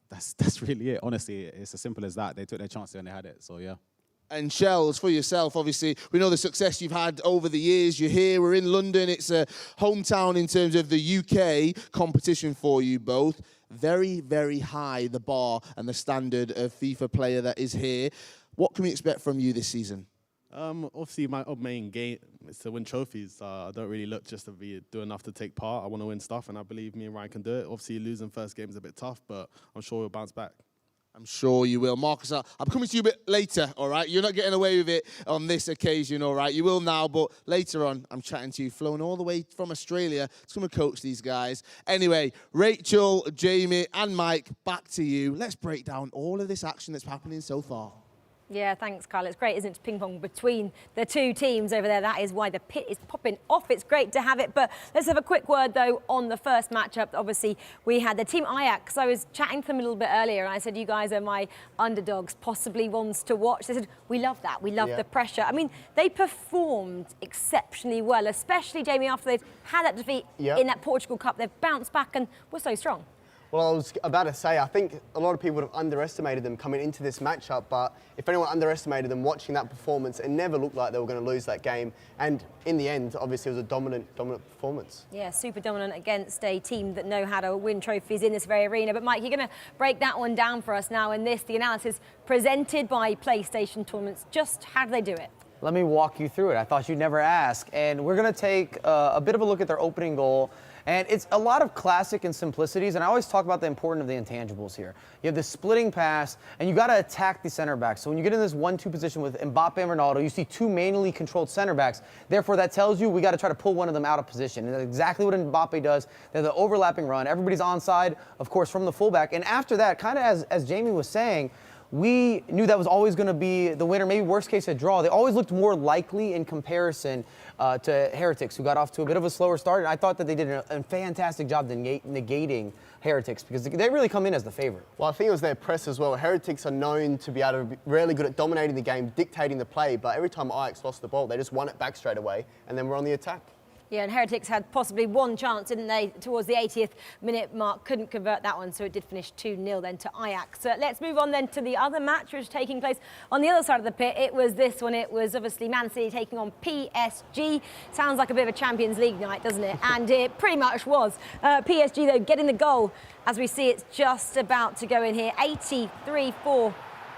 That's really it. Honestly, it's as simple as that. They took their chance and they had it. So, yeah. And Shellzz, for yourself, obviously, we know the success you've had over the years. You're here, we're in London. It's a hometown in terms of the UK competition for you both. Very, very high, the bar and the standard of FIFA player that is here. What can we expect from you this season? Obviously, my main game is to win trophies. I don't really look just to do enough to take part. I want to win stuff, and I believe me and Ryan can do it. Obviously, losing first game is a bit tough, but I'm sure we'll bounce back. I'm sure you will. Marcus, I'm coming to you a bit later, all right? You're not getting away with it on this occasion, all right? You will now, but later on, I'm chatting to you, flown all the way from Australia to come and coach these guys. Anyway, Rachel, Jamie, and Mike, back to you. Let's break down all of this action that's happening so far. Yeah, thanks, Kyle. It's great, isn't it, to ping pong between the two teams over there. That is why the pit is popping off. It's great to have it. But let's have a quick word, though, on the first matchup. Obviously, we had the team AJAX. I was chatting to them a little bit earlier, and I said, you guys are my underdogs, possibly ones to watch. They said, we love that. We love the pressure. I mean, they performed exceptionally well, especially, Jamie, after they've had that defeat in that Portugal Cup. They've bounced back and were so strong. Well, I was about to say, I think a lot of people would have underestimated them coming into this matchup, but if anyone underestimated them watching that performance, it never looked like they were going to lose that game. And in the end, obviously, it was a dominant performance. Yeah, super dominant against a team that know how to win trophies in this very arena. But Mike, you're going to break that one down for us now in this, the analysis presented by PlayStation Tournaments. Just how do they do it? Let me walk you through it. I thought you'd never ask. And we're going to take a bit of a look at their opening goal. And it's a lot of classic and simplicities, and I always talk about the importance of the intangibles here. You have the splitting pass, and you got to attack the center back. So when you get in this 1-2 position with Mbappe and Ronaldo, you see two manually controlled center backs. Therefore, that tells you we got to try to pull one of them out of position. And that's exactly what Mbappe does. They're the overlapping run. Everybody's onside, of course, from the fullback. And after that, kind of as Jamie was saying, we knew that was always going to be the winner, maybe worst case a draw. They always looked more likely in comparison to Heretics, who got off to a bit of a slower start. And I thought that they did a fantastic job negating Heretics because they really come in as the favorite. Well, I think it was their press as well. Heretics are known to be able to be really good at dominating the game, dictating the play, but every time Ajax lost the ball, they just won it back straight away, and then we're on the attack. Yeah, and Heretics had possibly one chance, didn't they, towards the 80th minute mark. Couldn't convert that one, so it did finish 2-0 then to Ajax. Let's move on then to the other match, which was taking place on the other side of the pit. It was this one. It was obviously Man City taking on PSG. Sounds like a bit of a Champions League night, doesn't it? And it pretty much was. PSG, though, getting the goal. As we see, it's just about to go in here. 83-4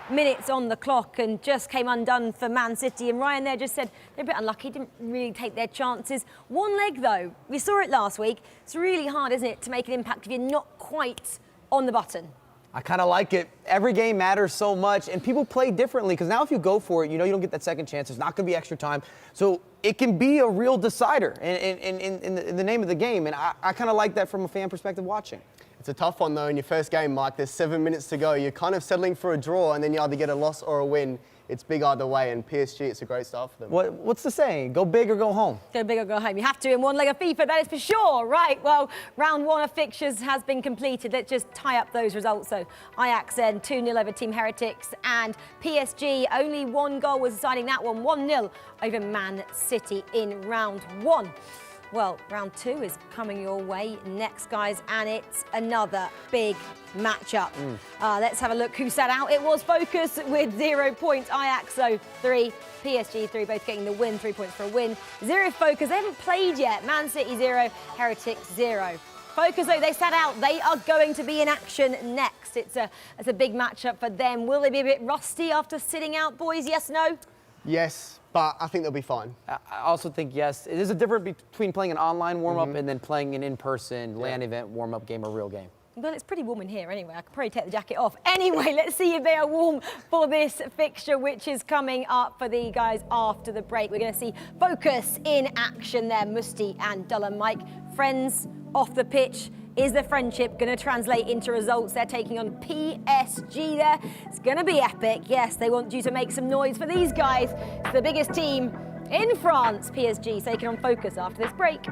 minutes on the clock and just came undone for Man City. And Ryan there just said they're a bit unlucky, didn't really take their chances. One leg though, we saw it last week. It's really hard, isn't it, to make an impact if you're not quite on the button. I kind of like it. Every game matters so much, and people play differently because now if you go for it, you know you don't get that second chance. There's not going to be extra time. So it can be a real decider in the name of the game, and I kind of like that from a fan perspective watching. It's a tough one, though, in your first game, Mike. There's 7 minutes to go. You're kind of settling for a draw, and then you either get a loss or a win. It's big either way, and PSG, it's a great start for them. What's the saying? Go big or go home? Go big or go home. You have to in one leg of FIFA, that is for sure. Right, well, round one of fixtures has been completed. Let's just tie up those results. So Ajax then 2-0 over Team Heretics, and PSG, only one goal was deciding that one, 1-0 over Man City in round one. Well, round two is coming your way next, guys, and it's another big matchup. Let's have a look who sat out. It was FOKUS with 0 points. Ajax, so 3. PSG 3, both getting the win, 3 points for a win. 0 FOKUS, they haven't played yet. Man City 0, Heretics 0. FOKUS, though, they sat out. They are going to be in action next. It's a big matchup for them. Will they be a bit rusty after sitting out, boys? Yes, no? Yes, but I think they'll be fine. I also think yes. There's a difference between playing an online warm-up and then playing an in-person LAN event warm-up game or real game. Well, it's pretty warm in here anyway. I could probably take the jacket off. Anyway, let's see if they are warm for this fixture, which is coming up for the guys after the break. We're going to see FOKUS in action there, Musti and DullenMIKE. Friends off the pitch. Is the friendship going to translate into results? They're taking on PSG there. It's going to be epic. Yes, they want you to make some noise for these guys. It's the biggest team in France. PSG taking on FOKUS after this break.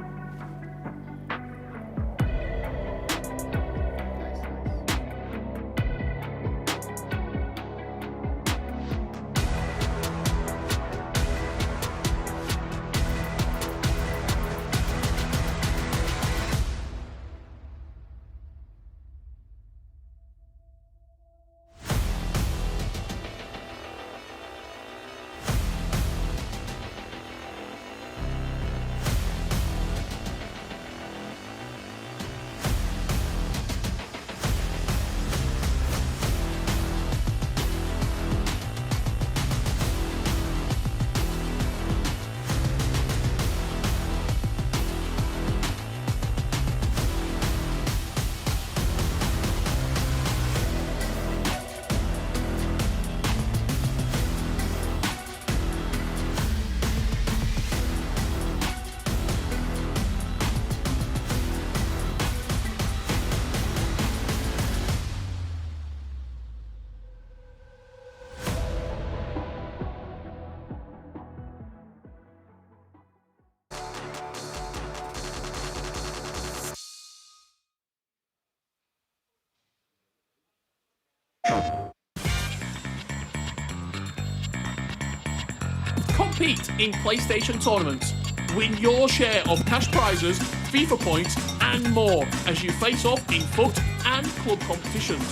Compete in PlayStation tournaments. Win your share of cash prizes, FIFA points, and more as you face off in FUT and club competitions.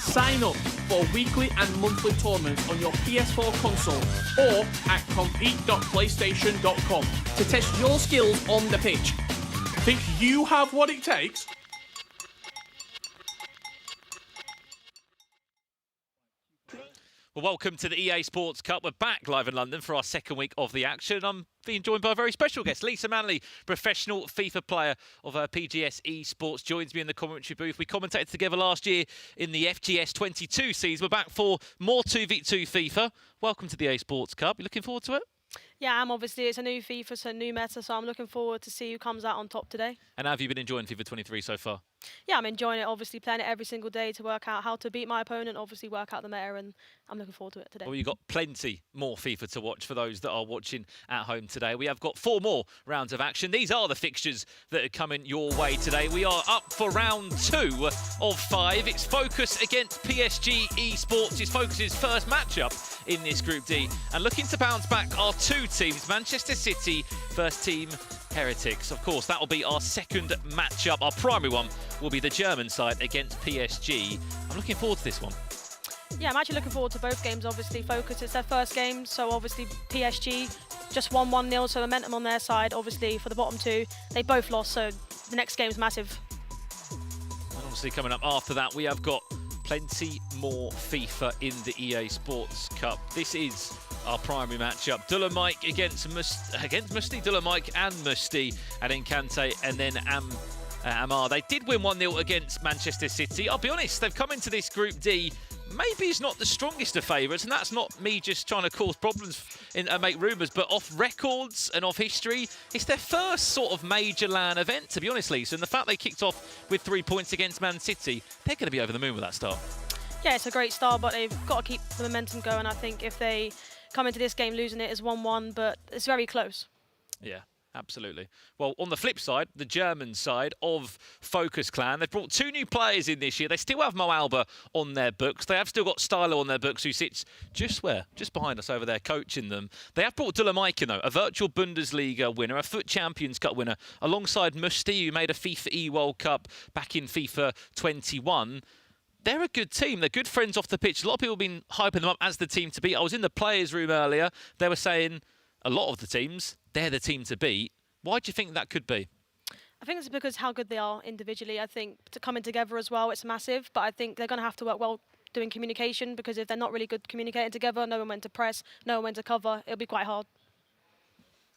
Sign up for weekly and monthly tournaments on your PS4 console or at compete.playstation.com to test your skills on the pitch. Think you have what it takes? Well, welcome to the EA Sports Cup. We're back live in London for our second week of the action. I'm being joined by a very special guest. Lisa Manley, professional FIFA player of PGS ESPORTS, joins me in the commentary booth. We commentated together last year in the FGS 22 season. We're back for more 2v2 FIFA. Welcome to the EA Sports Cup. You looking forward to it? Yeah, obviously. It's a new FIFA, so new meta, so I'm looking forward to see who comes out on top today. And how have you been enjoying FIFA 23 so far? Yeah, I'm enjoying it, obviously playing it every single day to work out how to beat my opponent, obviously work out the meta, and I'm looking forward to it today. Well, you've got plenty more FIFA to watch for those that are watching at home today. We have got 4 more rounds of action. These are the fixtures that are coming your way today. We are up for round 2 of 5. It's FOKUS against PSG ESPORTS. It's FOKUS's first matchup in this Group D. And looking to bounce back are 2 teams, Manchester City versus Team HERETICS. Of course, that will be our second matchup. Our primary one will be the German side against PSG. I'm looking forward to this one. Yeah, I'm actually looking forward to both games, obviously. FOKUS, it's their first game, so obviously PSG just won 1-0, so momentum on their side. Obviously, for the bottom 2, they both lost, so the next game's massive. And obviously, coming up after that, we have got plenty more FIFA in the EA Sports Cup. This is our primary matchup. DullenMIKE against Musty, DullenMIKE and Musty, and Nkantee, and then Amar. They did win 1-0 against Manchester City. I'll be honest, they've come into this Group D. Maybe it's not the strongest of favourites, and that's not me just trying to cause problems and make rumours, but off records and off history, it's their first sort of major LAN event, to be honest, Lisa. And the fact they kicked off with 3 points against Man City, they're going to be over the moon with that start. Yeah, it's a great start, but they've got to keep the momentum going. I think if they come into this game losing it is 1-1, but it's very close. Yeah. Absolutely. Well, on the flip side, the German side of FOKUS Clan, they've brought 2 new players in this year. They still have Mo Alba on their books. They have still got Stylo on their books, who sits just behind us over there, coaching them. They have brought DullenMIKE in, though, a virtual Bundesliga winner, a FUT Champions Cup winner, alongside Musty, who made a FIFA E World Cup back in FIFA 21. They're a good team. They're good friends off the pitch. A lot of people have been hyping them up as the team to beat. I was in the players' room earlier. They were saying a lot of the teams, they're the team to beat. Why do you think that could be? I think it's because how good they are individually. I think to coming together as well, it's massive. But I think they're going to have to work well doing communication, because if they're not really good communicating together, knowing when to press, knowing when to cover, it'll be quite hard.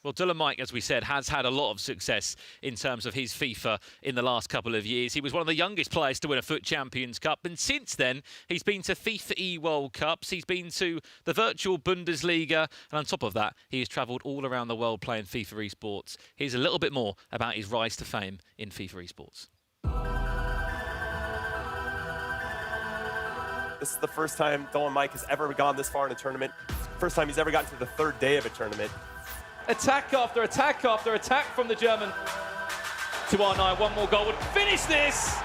Well, DullenMIKE, as we said, has had a lot of success in terms of his FIFA in the last couple of years. He was one of the youngest players to win a FUT Champions Cup, and since then, he's been to FIFA E World Cups, he's been to the virtual Bundesliga, and on top of that, he has travelled all around the world playing FIFA eSports. Here's a little bit more about his rise to fame in FIFA eSports. This is the first time DullenMIKE has ever gone this far in a tournament. First time he's ever gotten to the 3rd day of a tournament. Attack after attack after attack from the German to R9. One more goal would finish this.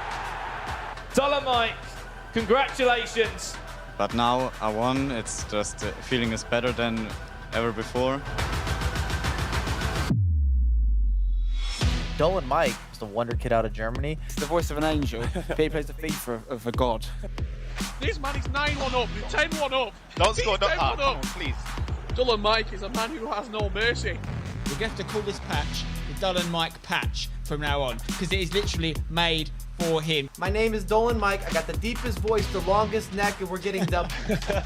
DullenMIKE, congratulations. But now I won. It's just feeling is better than ever before. DullenMIKE is the wonder kid out of Germany. It's the voice of an angel. He plays the FIFA of a god. This man is 9-1 up, 10-1 up. Don't score, don't come on, please. DullenMIKE is a man who has no mercy. We're going to have to call this patch the DullenMIKE patch from now on, because it is literally made for him. My name is DullenMIKE. I got the deepest voice, the longest neck, and we're getting the...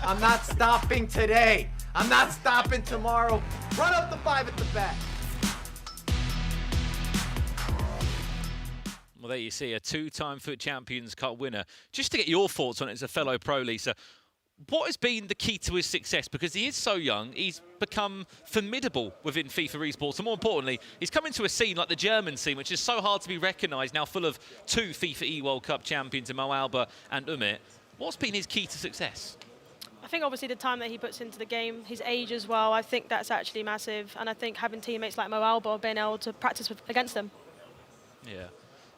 I'm not stopping today. I'm not stopping tomorrow. Run up the 5 at the back. Well, there you see, a 2-time FUT Champions Cup winner. Just to get your thoughts on it as a fellow pro, Lisa, what has been the key to his success? Because he is so young, he's become formidable within FIFA eSports. And more importantly, he's come into a scene like the German scene, which is so hard to be recognised, now full of 2 FIFA E World Cup champions, Mo Alba and Umit. What's been his key to success? I think obviously the time that he puts into the game, his age as well, I think that's actually massive. And I think having teammates like Mo Alba being able to practice against them. Yeah.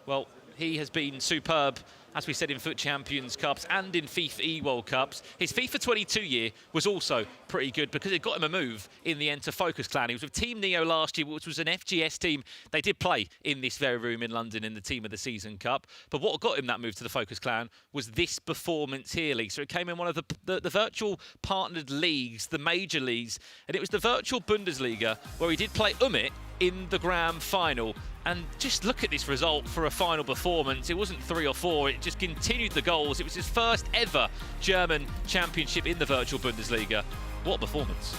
Well, he has been superb as we said, in FUT Champions Cups and in FIFA E-World Cups. His FIFA 22 year was also pretty good because it got him a move in the end to FOKUS Clan. He was with Team Neo last year, which was an FGS team. They did play in this very room in London in the Team of the Season Cup. But what got him that move to the FOKUS Clan was this performance here, Lee. So it came in one of the virtual partnered leagues, the major leagues, and it was the virtual Bundesliga where he did play Umit in the grand final. And just look at this result for a final performance. It wasn't 3 or 4, it just continued the goals. It was his first ever German championship in the virtual Bundesliga. What a performance.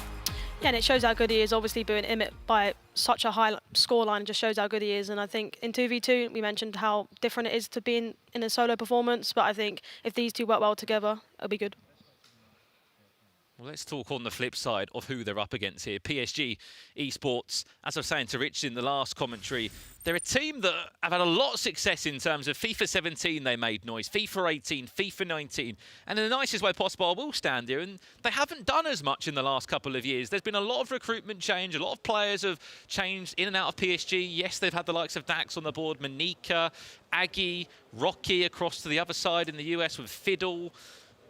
Yeah, and it shows how good he is. Obviously, being Umit by such a high scoreline just shows how good he is. And I think in 2v2, we mentioned how different it is to being in a solo performance. But I think if these two work well together, it'll be good. Well, let's talk on the flip side of who they're up against here. PSG ESPORTS, as I was saying to Rich in the last commentary, they're a team that have had a lot of success in terms of FIFA 17, they made noise, FIFA 18, FIFA 19. And in the nicest way possible, I will stand here, and they haven't done as much in the last couple of years. There's been a lot of recruitment change, a lot of players have changed in and out of PSG. Yes, they've had the likes of Dax on the board, Manika, Aggie, Rocky across to the other side in the US with Fiddle.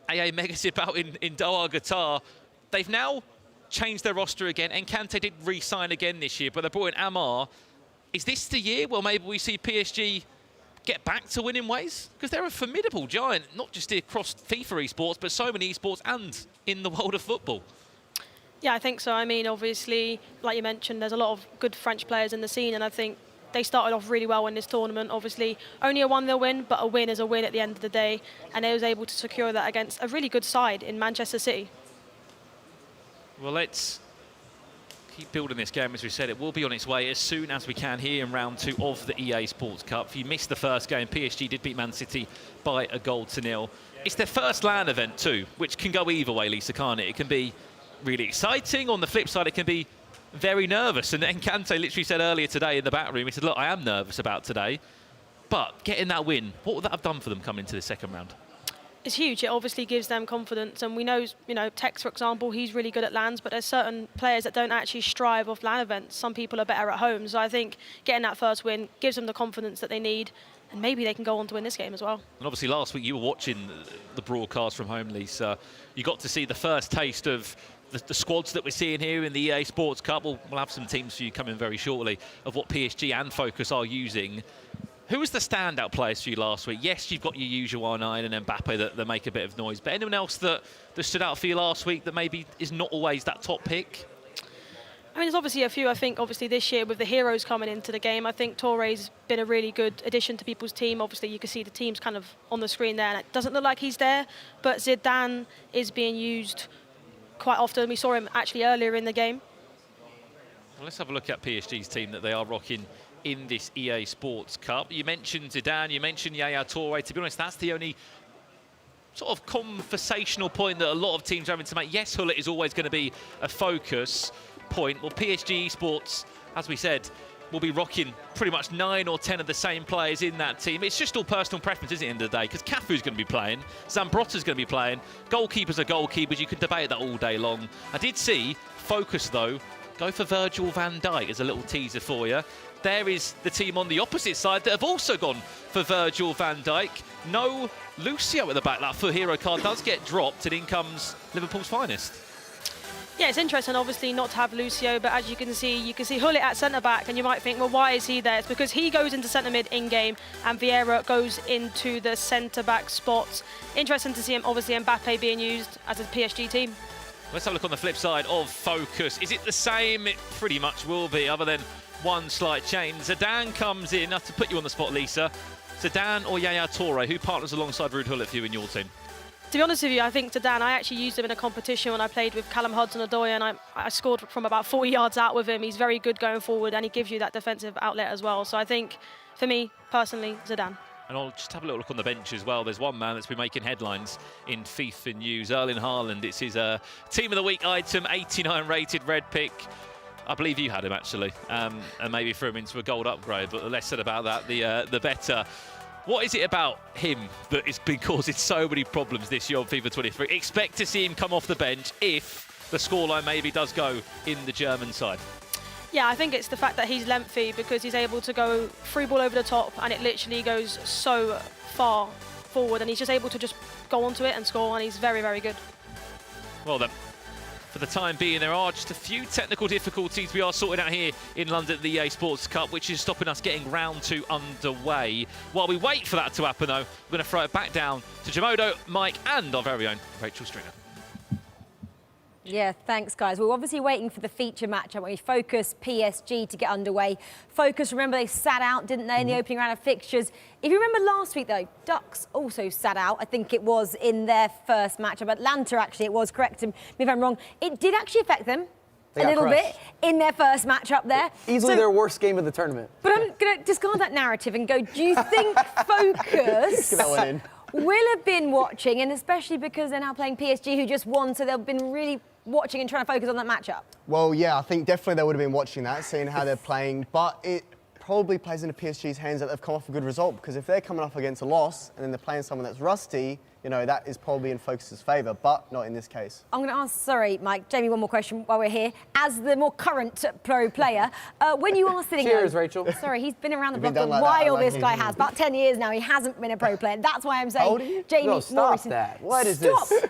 AA Megasip out in Doha, Qatar. They've now changed their roster again. Nkantee did re-sign again this year, but they brought in Amar. Is this the year where maybe we see PSG get back to winning ways? Because they're a formidable giant, not just across FIFA esports, but so many esports and in the world of football. Yeah, I think so. I mean, obviously, like you mentioned, there's a lot of good French players in the scene, and I think they started off really well in this tournament. Obviously, only a 1-0 win, but a win is a win at the end of the day. And they was able to secure that against a really good side in Manchester City. Well, let's keep building this game. As we said, it will be on its way as soon as we can here in round 2 of the EA Sports Cup. If you missed the first game, PSG did beat Man City by a 1-0. It's their first LAN event too, which can go either way, Lisa, can't it? It can be really exciting. On the flip side, it can be very nervous. And Nkantee literally said earlier today in the back room, he said, look, I am nervous about today, but getting that win, what would that have done for them coming into the second round? It's huge. It obviously gives them confidence. And we know, Tex, for example, he's really good at LANs, but there's certain players that don't actually strive off LAN events. Some people are better at home. So I think getting that first win gives them the confidence that they need, and maybe they can go on to win this game as well. And obviously last week you were watching the broadcast from home, Lisa. You got to see the first taste of the squads that we're seeing here in the EA Sports Cup. We'll have some teams for you coming very shortly of what PSG and FOKUS are using. Who was the standout players for you last week? Yes, you've got your usual R9 and Mbappe that make a bit of noise, but anyone else that stood out for you last week that maybe is not always that top pick? I mean, there's obviously a few. I think obviously this year with the heroes coming into the game, I think Touré's been a really good addition to people's team. Obviously you can see the team's kind of on the screen there, and it doesn't look like he's there, but Zidane is being used quite often. We saw him actually earlier in the game. Well, let's have a look at PSG's team that they are rocking in this EA Sports Cup. You mentioned Zidane, you mentioned Yaya Touré. To be honest, that's the only sort of conversational point that a lot of teams are having to make. Yes, Hullet is always going to be a focus point. Well, PSG ESPORTS, as we said, will be rocking pretty much 9 or 10 of the same players in that team. It's just all personal preference, isn't it, at the end of the day? Because Cafu's going to be playing, Zambrotta's going to be playing, goalkeepers are goalkeepers. You can debate that all day long. I did see FOKUS, though, go for Virgil van Dijk as a little teaser for you. There is the team on the opposite side that have also gone for Virgil van Dijk. No Lucio at the back. That for hero card does get dropped, and in comes Liverpool's finest. Yeah, it's interesting, obviously, not to have Lucio, but as you can see Hullet at centre-back, and you might think, well, why is he there? It's because he goes into centre-mid in-game, and Vieira goes into the centre-back spot. Interesting to see him, obviously, Mbappe being used as a PSG team. Let's have a look on the flip side of FOKUS. Is it the same? It pretty much will be, other than one slight change. Zidane comes in. Now, to put you on the spot, Lisa, Zidane or Yaya Touré, who partners alongside Ruud Hullet for you in your team? To be honest with you, I think Zidane, I actually used him in a competition when I played with Callum Hudson-Odoi, and I scored from about 40 yards out with him. He's very good going forward, and he gives you that defensive outlet as well. So I think, for me, personally, Zidane. And I'll just have a little look on the bench as well. There's one man that's been making headlines in FIFA news, Erling Haaland. It's his Team of the Week item, 89 rated red pick. I believe you had him, actually, and maybe threw him into a gold upgrade, but the less said about that, the better. What is it about him that has been causing so many problems this year on FIFA 23? Expect to see him come off the bench if the scoreline maybe does go in the German side. Yeah, I think it's the fact that he's lengthy, because he's able to go free ball over the top, and it literally goes so far forward, and he's just able to just go onto it and score, and he's very, very good. Well then, for the time being, there are just a few technical difficulties we are sorting out here in London at the EA Sports Cup, which is stopping us getting round 2 underway. While we wait for that to happen, though, we're going to throw it back down to Jamodo, Mike, and our very own Rachel Stringer. Yeah, thanks, guys. We're obviously waiting for the feature match, aren't we? FOKUS, PSG to get underway. FOKUS, remember, they sat out, didn't they, in the opening round of fixtures? If you remember last week, though, Ducks also sat out. I think it was in their first matchup. Atlanta, actually, it was. Correct me if I'm wrong. It did actually affect them a little bit in their first matchup there. Easily their worst game of the tournament. But I'm going to discard that narrative and go, do you think FOKUS will have been watching, and especially because they're now playing PSG, who just won, so they've been really watching and trying to focus on that matchup? Well, yeah, I think definitely they would have been watching that, seeing how they're playing, but it probably plays into PSG's hands that they've come off a good result, because if they're coming up against a loss and then they're playing someone that's rusty, you know, that is probably in FOKUS's favour, but not in this case. I'm going to ask, sorry, Mike, Jamie, one more question while we're here. As the more current pro player, when you are sitting Cheers, Rachel. Sorry, he's been around the block a while, this guy has. About 10 years now, he hasn't been a pro player. That's why I'm saying, How old are you? Jamie No, stop Morrison. that. What is this?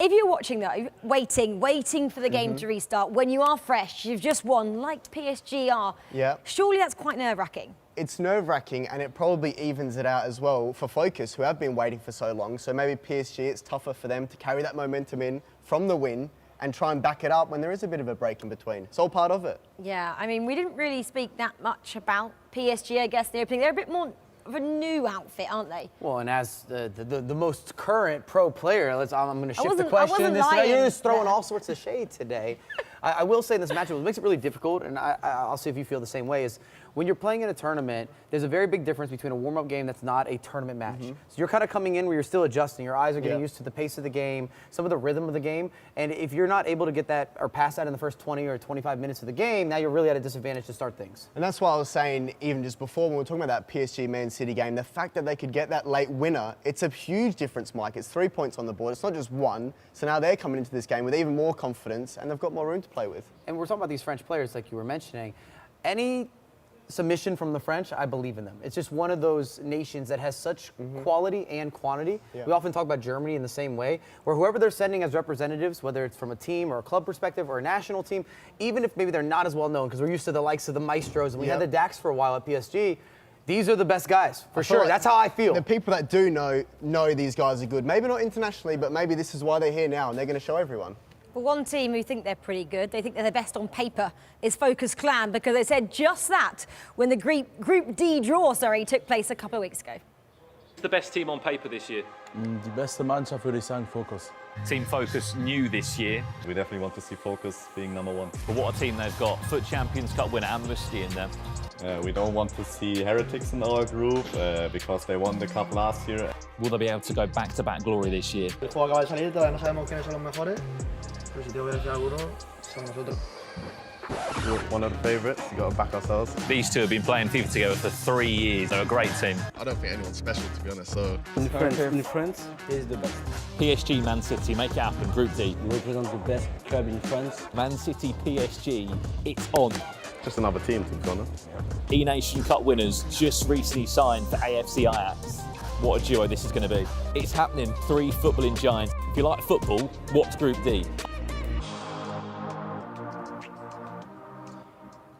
If you're watching, though, waiting for the game to restart, when you are fresh, you've just won, like PSG are, surely that's quite nerve-wracking. It's nerve-wracking, and it probably evens it out as well for FOKUS, who have been waiting for so long. So maybe PSG, it's tougher for them to carry that momentum in from the win and try and back it up when there is a bit of a break in between. It's all part of it. Yeah, I mean, we didn't really speak that much about PSG, I guess, in the opening. They're a bit more of a new outfit, aren't they? Well, and as the most current pro player, I'm going to shift the I question. wasn't lying. You're just throwing all sorts of shade today. I will say in this matchup, what makes it really difficult, and I'll see if you feel the same way, is when you're playing in a tournament, there's a very big difference between a warm-up game that's not a tournament match. So you're kind of coming in where you're still adjusting. Your eyes are getting used to the pace of the game, some of the rhythm of the game, and if you're not able to get that or pass that in the first 20 or 25 minutes of the game, now you're really at a disadvantage to start things. And that's why I was saying, even just before, when we were talking about that PSG Man City game, the fact that they could get that late winner, it's a huge difference, Mike. It's 3 points on the board. It's not just one. So now they're coming into this game with even more confidence, and they've got more room to play with. And we're talking about these French players, like you were mentioning. Any submission from the French, I believe in them. It's just one of those nations that has such quality and quantity. We often talk about Germany in the same way, where whoever they're sending as representatives, whether it's from a team or a club perspective or a national team, even if maybe they're not as well known, because we're used to the likes of the Maestros, and we had the DAX for a while at PSG, these are the best guys, for sure. That's how I feel. The people that do know these guys are good. Maybe not internationally, but maybe this is why they're here now, and they're going to show everyone. But one team who think they're pretty good, they think they're the best on paper, is FOKUS Clan, because they said just that when the Group D draw, took place a couple of weeks ago. Who's the best team on paper this year? Die beste Mannschaft würde ich sagen FOKUS. Team FOKUS new this year. We definitely want to see FOKUS being #1. But what a team they've got. FUT Champions Cup winner and Musti in them. We don't want to see HERETICS in our group because they won the cup last year. Will they be able to go back-to-back glory this year? El juego acaba de salir, todavía no sabemos quiénes son los mejores, pero si tengo que decir alguno, son nosotros. We're one of the favourites, we've got to back ourselves. These two have been playing FIFA together for 3 years. They're a great team. I don't think anyone's special, to be honest, so... In France is the best. PSG, Man City, make it happen, Group D. We represent the best club in France. Man City, PSG, it's on. Just another team, to be honest. E-Nation Cup winners just recently signed for AFC AJAX. What a duo this is going to be. It's happening, 3 footballing giants. If you like football, what's Group D?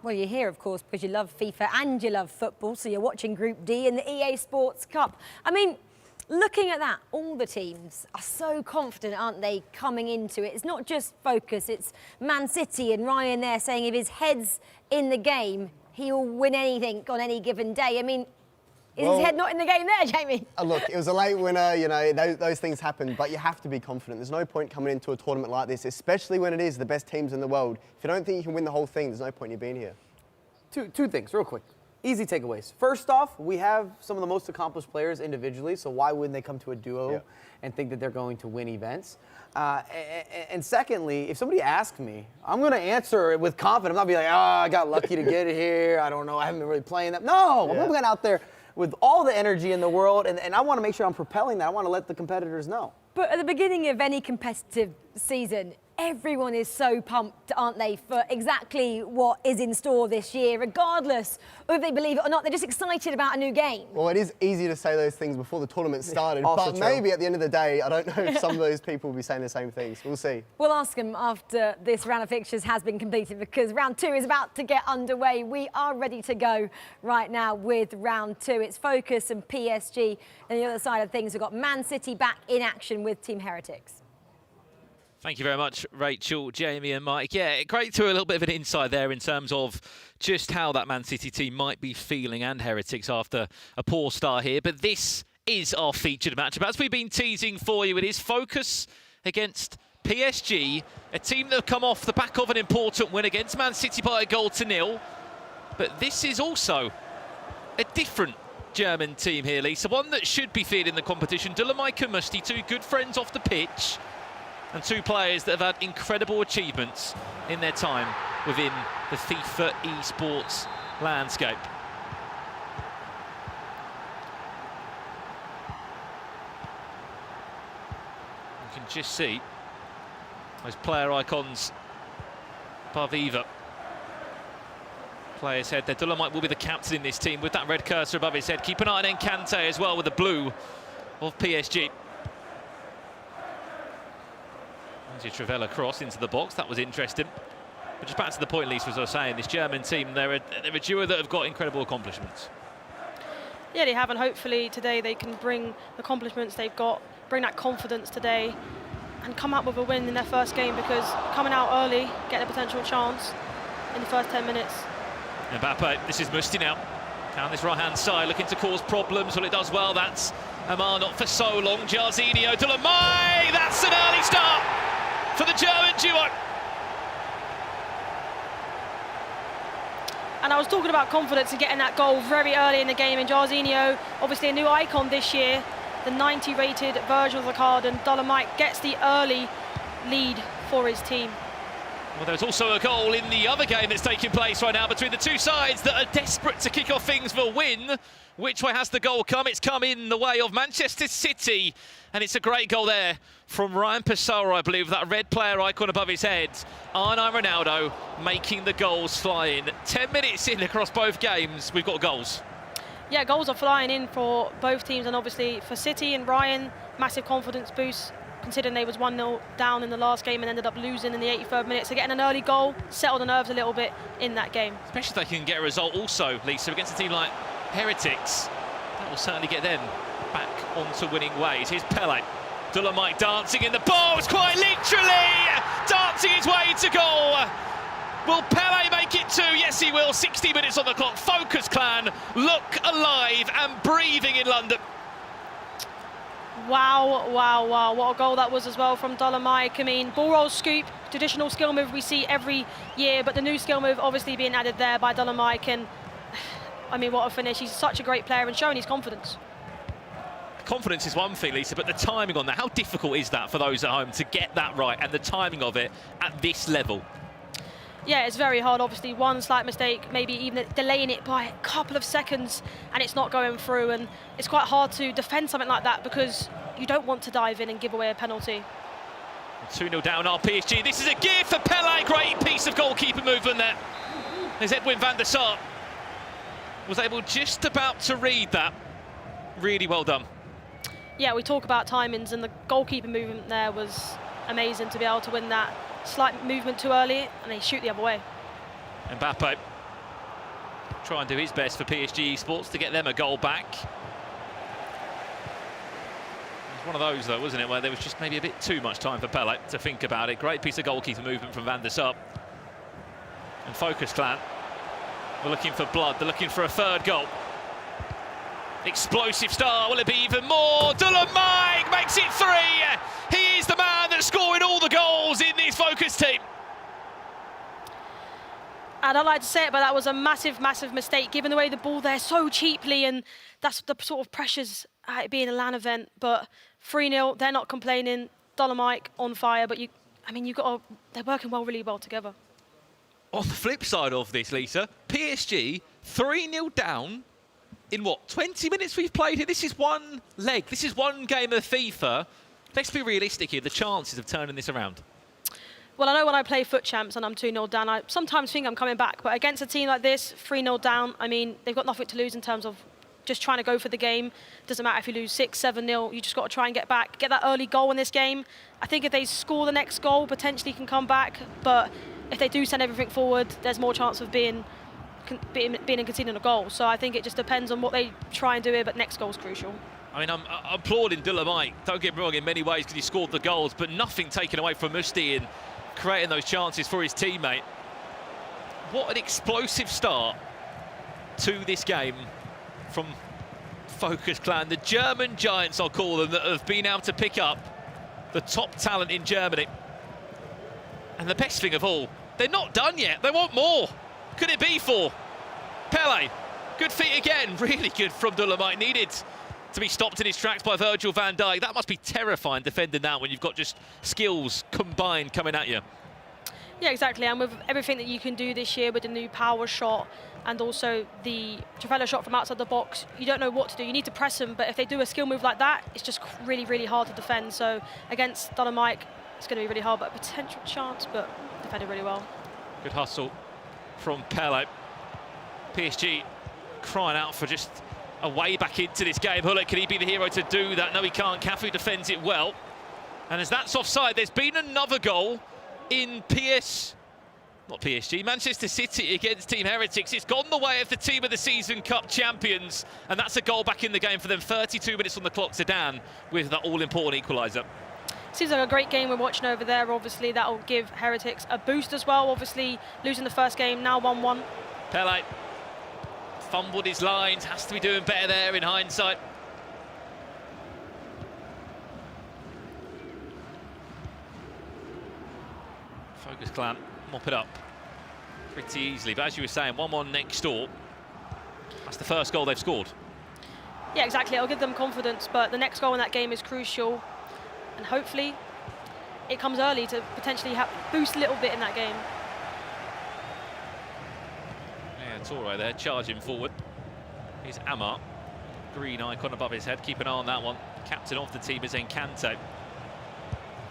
Well, you're here, of course, because you love FIFA and you love football, so you're watching Group D in the EA Sports Cup. I mean, looking at that, all the teams are so confident, aren't they, coming into it? It's not just FOKUS, it's Man City and Ryan there saying if his head's in the game, he'll win anything on any given day. I mean, is his head not in the game there, Jamie? Look, it was a late winner, you know, those things happen, but you have to be confident. There's no point coming into a tournament like this, especially when it is the best teams in the world. If you don't think you can win the whole thing, there's no point in you being here. Two things, real quick. Easy takeaways. First off, we have some of the most accomplished players individually, so why wouldn't they come to a duo and think that they're going to win events? And secondly, if somebody asks me, I'm going to answer it with confidence. I'm not be like, I got lucky to get it here. I don't know. I haven't been really playing that. No, I'm going out there with all the energy in the world, and I want to make sure I'm propelling that. I want to let the competitors know. But at the beginning of any competitive season, everyone is so pumped, aren't they, for exactly what is in store this year, regardless of if they believe it or not. They're just excited about a new game. Well, it is easy to say those things before the tournament started, Also but true. maybe at the end of the day, I don't know if some of those people will be saying the same things. We'll see. We'll ask them after this round of fixtures has been completed, because round 2 is about to get underway. We are ready to go right now with round 2. It's FOKUS and PSG. And the other side of things, we've got Man City back in action with Team HERETICS. Thank you very much, Rachel, Jamie and Mike. Yeah, great to a little bit of an insight there in terms of just how that Man City team might be feeling, and HERETICS after a poor start here. But this is our featured matchup. As we've been teasing for you, it is FOKUS against PSG, a team that have come off the back of an important win against Man City by 1-0. But this is also a different German team here, Lisa. One that should be feeling the competition. DullenMIKE and Musty, two good friends off the pitch, and two players that have had incredible achievements in their time within the FIFA eSports landscape. You can just see those player icons above Eva. Player's head there. DullenMIKE will be the captain in this team with that red cursor above his head. Keep an eye on Nkantee as well with the blue of PSG. Travella cross into the box. That was interesting. But just back to the point, Lisa, as I was saying, this German team, they're a duo that have got incredible accomplishments. Yeah, they have, and hopefully today they can bring the accomplishments they've got, bring that confidence today, and come out with a win in their first game, because coming out early, get a potential chance in the first 10 minutes. Mbappe, this is Musty now. Down this right-hand side, looking to cause problems. Well, it does well. That's Amar, not for so long. Jarzinho, DullenMIKE, that's an early start for the German duo. And I was talking about confidence and getting that goal very early in the game, and Jarzinho, obviously a new icon this year, the 90 rated version of the card, and DullenMIKE gets the early lead for his team. Well, there's also a goal in the other game that's taking place right now between the two sides that are desperate to kick off things for a win. Which way has the goal come? It's come in the way of Manchester City, and it's a great goal there from Ryan Pissarro, I believe, that red player icon above his head. Arnau Ronaldo making the goals fly in. 10 minutes in across both games, we've got goals. Yeah, goals are flying in for both teams, and obviously for City and Ryan, massive confidence boost, considering they was 1-0 down in the last game and ended up losing in the 83rd minute. So getting an early goal settled the nerves a little bit in that game. Especially if they can get a result also, Lisa, against a team like HERETICS. That will certainly get them back onto winning ways. Here's Pele. DullenMIKE dancing in the box, quite literally dancing his way to goal. Will Pele make it two? Yes, he will. 60 minutes on the clock. FOKUS clan look alive and breathing in London. Wow, wow, wow. What a goal that was as well from DullenMIKE. I mean, ball roll scoop, traditional skill move we see every year, but the new skill move obviously being added there by DullenMIKE, and I mean, what a finish. He's such a great player and showing his confidence. Confidence is one thing, Lisa, but the timing on that, how difficult is that for those at home to get that right, and the timing of it at this level? Yeah, it's very hard. Obviously, one slight mistake, maybe even delaying it by a couple of seconds, and it's not going through. And it's quite hard to defend something like that, because you don't want to dive in and give away a penalty. 2-0 down our PSG. This is a gift for Pele. Great piece of goalkeeper movement there. There's Edwin van der Sar. Was able just about to read that. Really well done. Yeah, we talk about timings, and the goalkeeper movement there was amazing to be able to win that. Slight movement too early, and they shoot the other way. Mbappe try and do his best for PSG eSports to get them a goal back. It was one of those, though, wasn't it, where there was just maybe a bit too much time for Pele to think about it. Great piece of goalkeeper movement from van der Sar. And FOKUS clan, we're looking for blood. They're looking for a third goal. Explosive start, will it be even more? DullenMIKE makes it 3. He is the man that's scoring all the goals in this FOKUS team. I don't like to say it, but that was a massive, massive mistake, giving away the ball there so cheaply, and that's the sort of pressures at it being a LAN event. But 3-0, they're not complaining. DullenMIKE on fire, but they're working really well together. On the flip side of this, Lisa, PSG 3-0 down. In what, 20 minutes we've played here? This is one leg. This is one game of FIFA. Let's be realistic here. The chances of turning this around. Well, I know when I play FUT Champs and I'm 2-0 down, I sometimes think I'm coming back. But against a team like this, 3-0 down, I mean, they've got nothing to lose in terms of just trying to go for the game. Doesn't matter if you lose 6, 7-0, you just got to try and get back. Get that early goal in this game. I think if they score the next goal, potentially can come back. But if they do send everything forward, there's more chance of being and conceding a goal. So I think it just depends on what they try and do here, but next goal's crucial. I mean, I'm applauding DullenMIKE, don't get me wrong, in many ways, because he scored the goals, but nothing taken away from Musti in creating those chances for his teammate. What an explosive start to this game from FOKUS Clan. The German giants, I'll call them, that have been able to pick up the top talent in Germany. And the best thing of all, they're not done yet. They want more. Could it be for Pele? Good feet again. Really good from DullenMIKE. Needed to be stopped in his tracks by Virgil van Dijk. That must be terrifying defending that when you've got just skills combined coming at you. Yeah, exactly. And with everything that you can do this year with the new power shot and also the Trivela shot from outside the box, you don't know what to do. You need to press them, but if they do a skill move like that, it's just really, really hard to defend. So against DullenMIKE, it's going to be really hard, but a potential chance, but defended really well. Good hustle from Pele. PSG crying out for just a way back into this game. Hullet, can he be the hero to do that? No, he can't. Cafu defends it well. And as that's offside, there's been another goal in Manchester City against Team Heretics. It's gone the way of the Team of the Season Cup champions, and that's a goal back in the game for them. 32 minutes on the clock. Zidane with that all-important equaliser. Seems like a great game we're watching over there. Obviously, that'll give Heretics a boost as well. Obviously, losing the first game, now 1-1. Pele fumbled his lines, has to be doing better there in hindsight. FOKUS Clan mop it up pretty easily, but as you were saying, 1-1 next door. That's the first goal they've scored. Yeah, exactly. It'll give them confidence, but the next goal in that game is crucial, and hopefully it comes early to potentially boost a little bit in that game. Yeah, Torre there, charging forward. Here's Amar, green icon above his head. Keep an eye on that one. Captain of the team is Nkantee.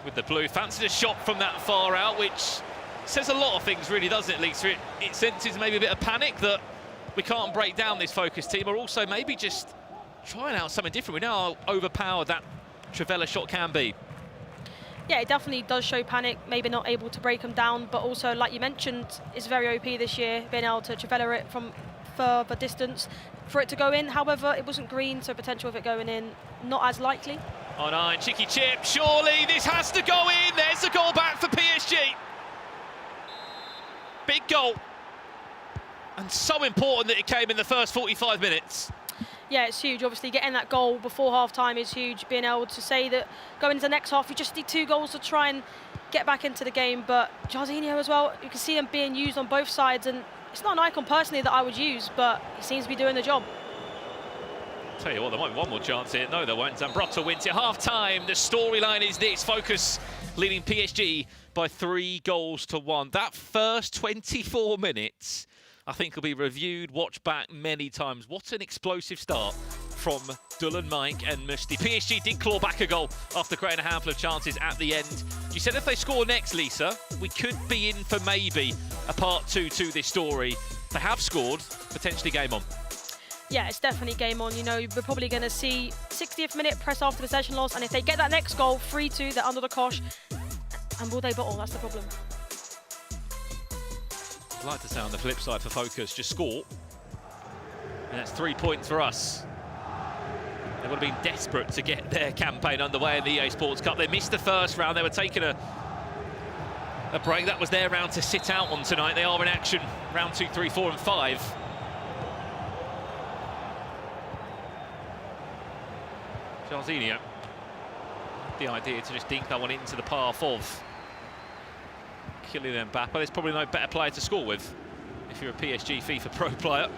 With the blue, fancied a shot from that far out, which says a lot of things, really, doesn't it, Lisa? It senses maybe a bit of panic that we can't break down this FOKUS team, or also maybe just trying out something different. We know how overpowered that Trivela shot can be. Yeah, it definitely does show panic, maybe not able to break them down, but also, like you mentioned, it's very OP this year, being able to Trivela it from further distance for it to go in. However, it wasn't green, so potential of it going in, not as likely. Oh no, cheeky chip, surely this has to go in. There's a goal back for PSG. Big goal. And so important that it came in the first 45 minutes. Yeah, it's huge. Obviously, getting that goal before half-time is huge. Being able to say that going into the next half, you just need 2 goals to try and get back into the game. But Jarzinho as well, you can see him being used on both sides. And it's not an icon personally that I would use, but he seems to be doing the job. Tell you what, there might be one more chance here. No, there won't. Zambrotta wins at half-time. The storyline is this: FOKUS leading PSG by 3-1. That first 24 minutes, I think, will be reviewed, watched back many times. What an explosive start from DullenMIKE and Musti. PSG did claw back a goal after creating a handful of chances at the end. You said if they score next, Lisa, we could be in for maybe a part 2 to this story. They have scored, potentially game on. Yeah, it's definitely game on. You know, we're probably going to see 60th minute press after the possession loss, and if they get that next goal, 3-2, they're under the cosh. And will they bottle? That's the problem. I'd like to say on the flip side for FOKUS, just score. And that's 3 points for us. They would have been desperate to get their campaign underway in the EA Sports Cup. They missed the first round. They were taking a break. That was their round to sit out on tonight. They are in action. Round 2, 3, 4 and 5. Jarzinho. The idea to just dink that one into the path of Kylian Mbappe. There's probably no better player to score with if you're a PSG FIFA Pro player.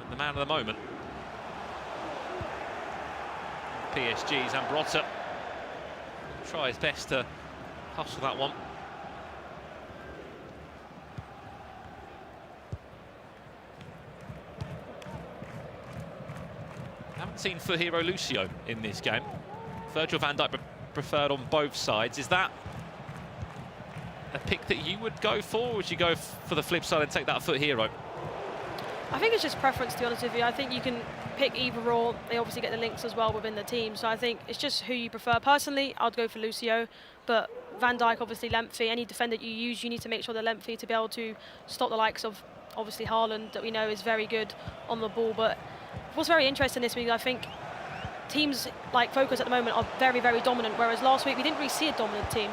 And the man of the moment. PSG's Zambrotta try his best to hustle that one. Haven't seen for hero Lucio in this game. Virgil van Dijk preferred on both sides. Is that a pick that you would go for, or would you go for the flip side and take that foot hero? I think it's just preference, to be honest with you. I think you can pick either or. They obviously get the links as well within the team. So I think it's just who you prefer. Personally, I'd go for Lucio, but Van Dijk, obviously lengthy. Any defender you use, you need to make sure they're lengthy to be able to stop the likes of, obviously, Haaland, that we know is very good on the ball. But what's very interesting this week, I think teams like FOKUS at the moment are very, very dominant, whereas last week we didn't really see a dominant team.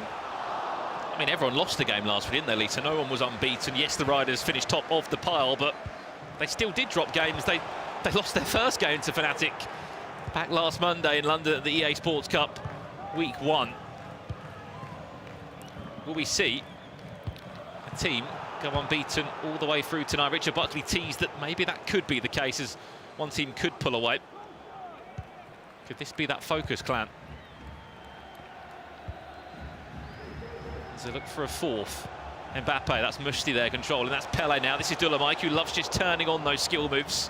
I mean, everyone lost the game last week, didn't they, Lisa? No one was unbeaten. Yes, the Riders finished top of the pile, but they still did drop games. They lost their first game to Fnatic back last Monday in London at the EA Sports Cup, week 1. Will we see a team go unbeaten all the way through tonight? Richard Buckley teased that maybe that could be the case, as one team could pull away. Could this be that FOKUS clan? As they look for a fourth. Mbappe, that's Mushti there controlling, that's Pele now. This is DullenMIKE, who loves just turning on those skill moves.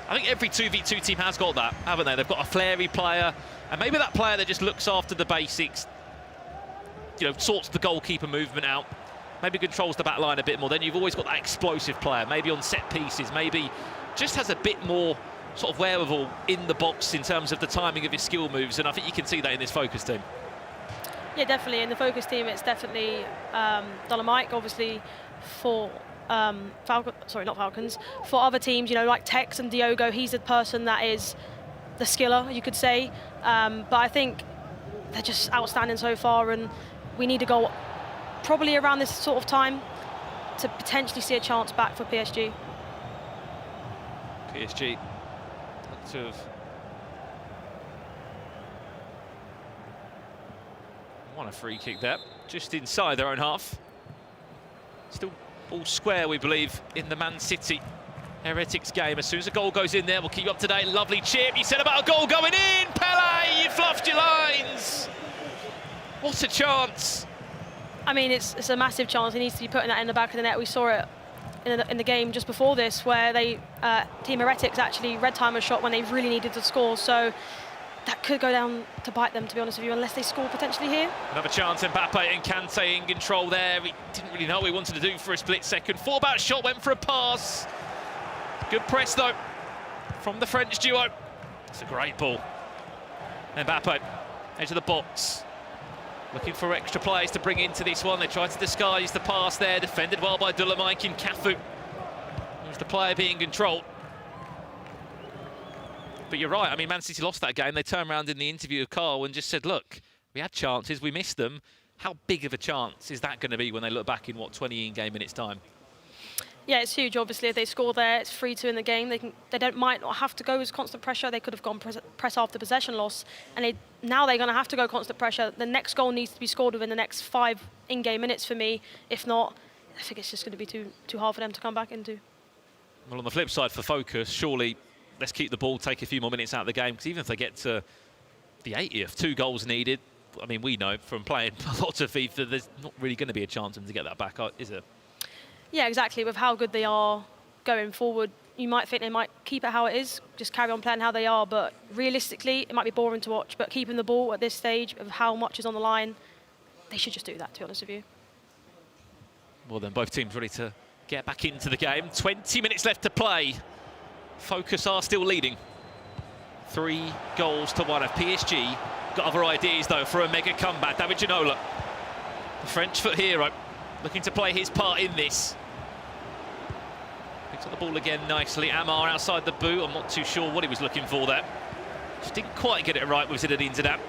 I think every 2v2 team has got that, haven't they? They've got a flary player, and maybe that player that just looks after the basics, you know, sorts the goalkeeper movement out, maybe controls the back line a bit more. Then you've always got that explosive player, maybe on set pieces, maybe just has a bit more sort of wherewithal in the box in terms of the timing of his skill moves, and I think you can see that in this FOKUS team. Yeah, definitely. In the FOKUS team, it's definitely DullenMIKE, obviously, for Falcons. For other teams, you know, like Tex and Diogo, he's the person that is the skiller, you could say. But I think they're just outstanding so far, and we need to go probably around this sort of time to potentially see a chance back for PSG. PSG look to have won a free kick there, just inside their own half. Still all square, we believe, in the Man City Heretics game. As soon as a goal goes in there, we'll keep you up to date. Lovely chip. You said about a goal going in. Pele, you fluffed your lines. What a chance. I mean, it's a massive chance. He needs to be putting that in the back of the net. We saw it in the game just before this, where they Team Heretics actually red time a shot when they really needed to score. So that could go down to bite them, to be honest with you, unless they score potentially here. Another chance, Mbappe and Nkantee in control there. He didn't really know what he wanted to do for a split second. Thought about a shot, went for a pass. Good press, though, from the French duo. It's a great ball. Mbappe, edge of the box. Looking for extra players to bring into this one. They tried to disguise the pass there, defended well by DullenMIKE and Cafu. Who's the player being controlled. But you're right, I mean, Man City lost that game. They turned around in the interview with Carl and just said, look, we had chances, we missed them. How big of a chance is that going to be when they look back in, what, 20 in-game minutes time? Yeah, it's huge, obviously. If they score there, it's 3-2 in the game. Might not have to go as constant pressure. They could have gone press after possession loss. And now they're going to have to go constant pressure. The next goal needs to be scored within the next 5 in-game minutes for me. If not, I think it's just going to be too hard for them to come back into. Well, on the flip side for FOKUS, surely let's keep the ball, take a few more minutes out of the game, because even if they get to the 80th, 2 goals needed, I mean, we know from playing lots of FIFA, there's not really going to be a chance for them to get that back, is there? Yeah, exactly. With how good they are going forward, you might think they might keep it how it is, just carry on playing how they are, but realistically, it might be boring to watch, but keeping the ball at this stage of how much is on the line, they should just do that, to be honest with you. Well, then both teams ready to get back into the game. 20 minutes left to play. FOKUS are still leading. 3 goals to 1 of PSG. Got other ideas, though, for a mega comeback. David Ginola, the French foot hero, looking to play his part in this. Picks up the ball again nicely. Amar outside the boot. I'm not too sure what he was looking for there. Just didn't quite get it right with Zinedine Zidane.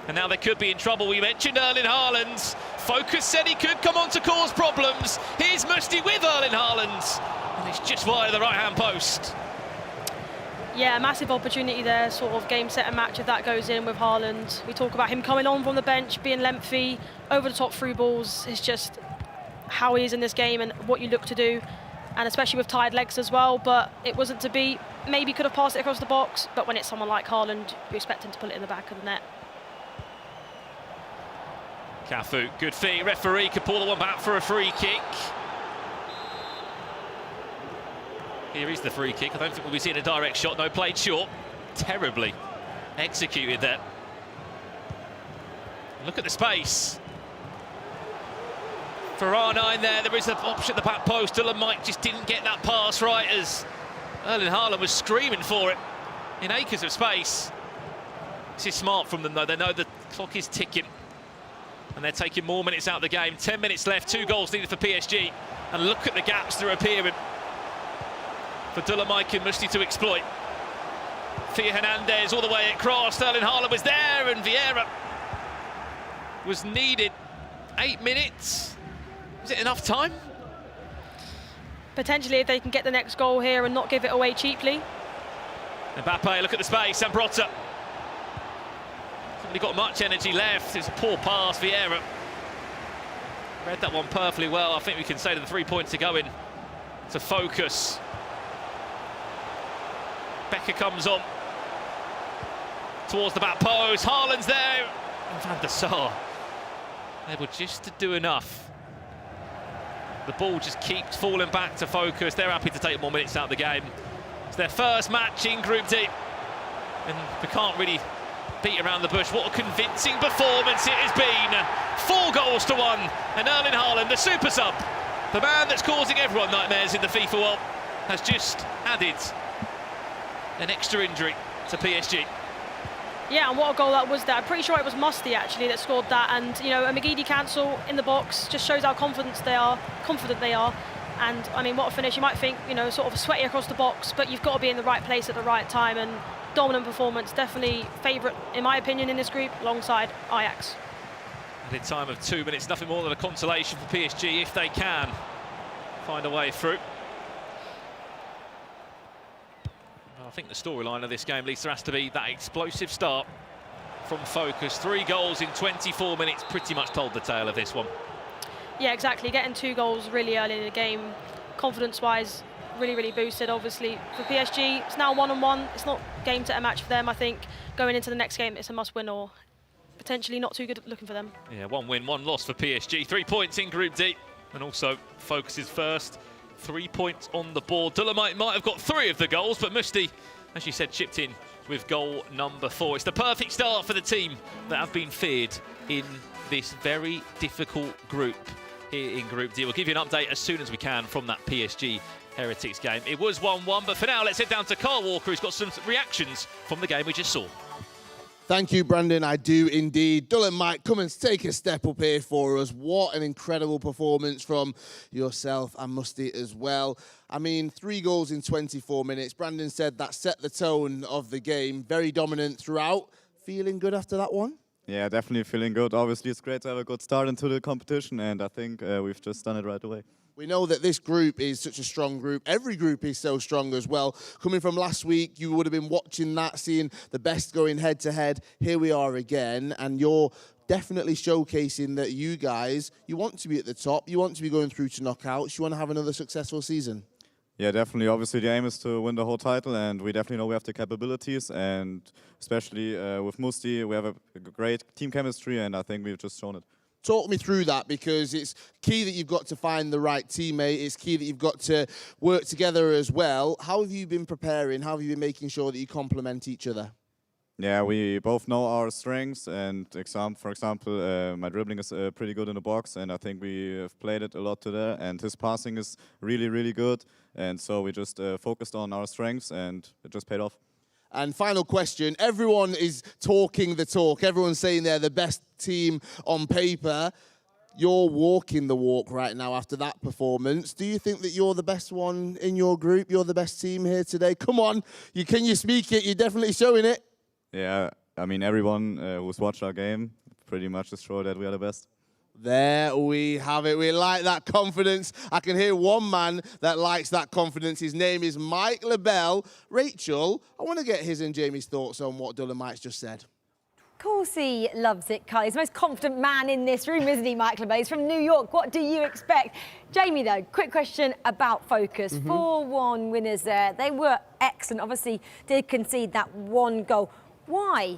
And now they could be in trouble. We mentioned Erling Haaland. FOKUS said he could come on to cause problems. Here's Mushti with Erling Haaland. And it's just wide of the right-hand post. Yeah, massive opportunity there, sort of game, set and match if that goes in with Haaland. We talk about him coming on from the bench, being lengthy, over the top through balls. It's just how he is in this game and what you look to do, and especially with tired legs as well, but it wasn't to be. Maybe could have passed it across the box, but when it's someone like Haaland, you expect him to put it in the back of the net. Cafu, good feet. Referee could pull the one back for a free kick. Here is the free kick. I don't think we'll be seeing a direct shot. No, played short. Terribly executed there. Look at the space. For R9 there is an option at the back post. DullenMIKE just didn't get that pass right as Erling Haaland was screaming for it in acres of space. This is smart from them though. They know the clock is ticking and they're taking more minutes out of the game. 10 minutes left, 2 goals needed for PSG. And look at the gaps that are appearing for DullenMIKE and Musti to exploit. Theo Hernandez all the way across. Erling Haaland was there and Vieira was needed. 8 minutes. Is it enough time? Potentially, if they can get the next goal here and not give it away cheaply. Mbappe, look at the space. Ambrota. Hasn't really got much energy left. It's a poor pass. Vieira read that one perfectly well. I think we can say that the 3 points are going to FOKUS. Becker comes on towards the back post. Haaland's there. And Van der Sar able just to do enough. The ball just keeps falling back to FOKUS. They're happy to take more minutes out of the game. It's their first match in Group D. And we can't really beat around the bush. What a convincing performance it has been. 4 goals to 1. And Erling Haaland, the super sub, the man that's causing everyone nightmares in the FIFA world, has just added an extra injury to PSG. Yeah, and what a goal that was there. I'm pretty sure it was Musti actually that scored that, and you know, a McGeady cancel in the box just shows how confident they are. And I mean, what a finish. You might think, you know, sort of sweaty across the box, but you've got to be in the right place at the right time, and dominant performance, definitely favourite in my opinion in this group alongside AJAX. And in time of 2 minutes, nothing more than a consolation for PSG if they can find a way through. I think the storyline of this game, Lisa, has to be that explosive start from FOKUS. 3 goals in 24 minutes pretty much told the tale of this one. Yeah, exactly. Getting 2 goals really early in the game, confidence-wise, really boosted, obviously. For PSG, it's now 1-1. It's not game to a match for them, I think. Going into the next game, it's a must-win or potentially not too good looking for them. Yeah, 1 win, 1 loss for PSG. 3 points in Group D, and also FOKUS's first 3 points on the board. DullenMIKE might have got 3 of the goals, but Musti, as you said, chipped in with goal number 4. It's the perfect start for the team that have been feared in this very difficult group here in Group D. We'll give you an update as soon as we can from that PSG Heretics game. It was 1-1, but for now, let's head down to Carl Walker, who's got some reactions from the game we just saw. Thank you, Brandon. I do indeed. DullenMIKE, come and take a step up here for us. What an incredible performance from yourself and Musti as well. I mean, 3 goals in 24 minutes. Brandon said that set the tone of the game. Very dominant throughout. Feeling good after that one? Yeah, definitely feeling good. Obviously, it's great to have a good start into the competition, and I think we've just done it right away. We know that this group is such a strong group. Every group is so strong as well. Coming from last week, you would have been watching that, seeing the best going head-to-head. Here we are again, and you're definitely showcasing that you guys, you want to be at the top, you want to be going through to knockouts, you want to have another successful season. Yeah, definitely. Obviously, the aim is to win the whole title, and we definitely know we have the capabilities, and especially with Musti, we have a great team chemistry, and I think we've just shown it. Talk me through that, because it's key that you've got to find the right teammate. It's key that you've got to work together as well. How have you been preparing? How have you been making sure that you complement each other? Yeah, we both know our strengths, and for example, my dribbling is pretty good in the box, and I think we have played it a lot today, and his passing is really good, and so we just focused on our strengths, and it just paid off. And final question, everyone is talking the talk, everyone's saying they're the best team on paper. You're walking the walk right now after that performance. Do you think that you're the best one in your group? You're the best team here today? Come on, can you speak it? You're definitely showing it. Yeah, I mean, everyone who's watched our game pretty much is sure that we are the best. There we have it. We like that confidence. I can hear one man that likes that confidence. His name is Mike LaBelle. Rachel, I want to get his and Jamie's thoughts on what DullenMIKE's just said. Of course he loves it, Carl. He's the most confident man in this room, isn't he, Mike LaBelle? He's from New York. What do you expect? Jamie, though, quick question about FOKUS. 4-1 winners there. They were excellent. Obviously, did concede that 1 goal. Why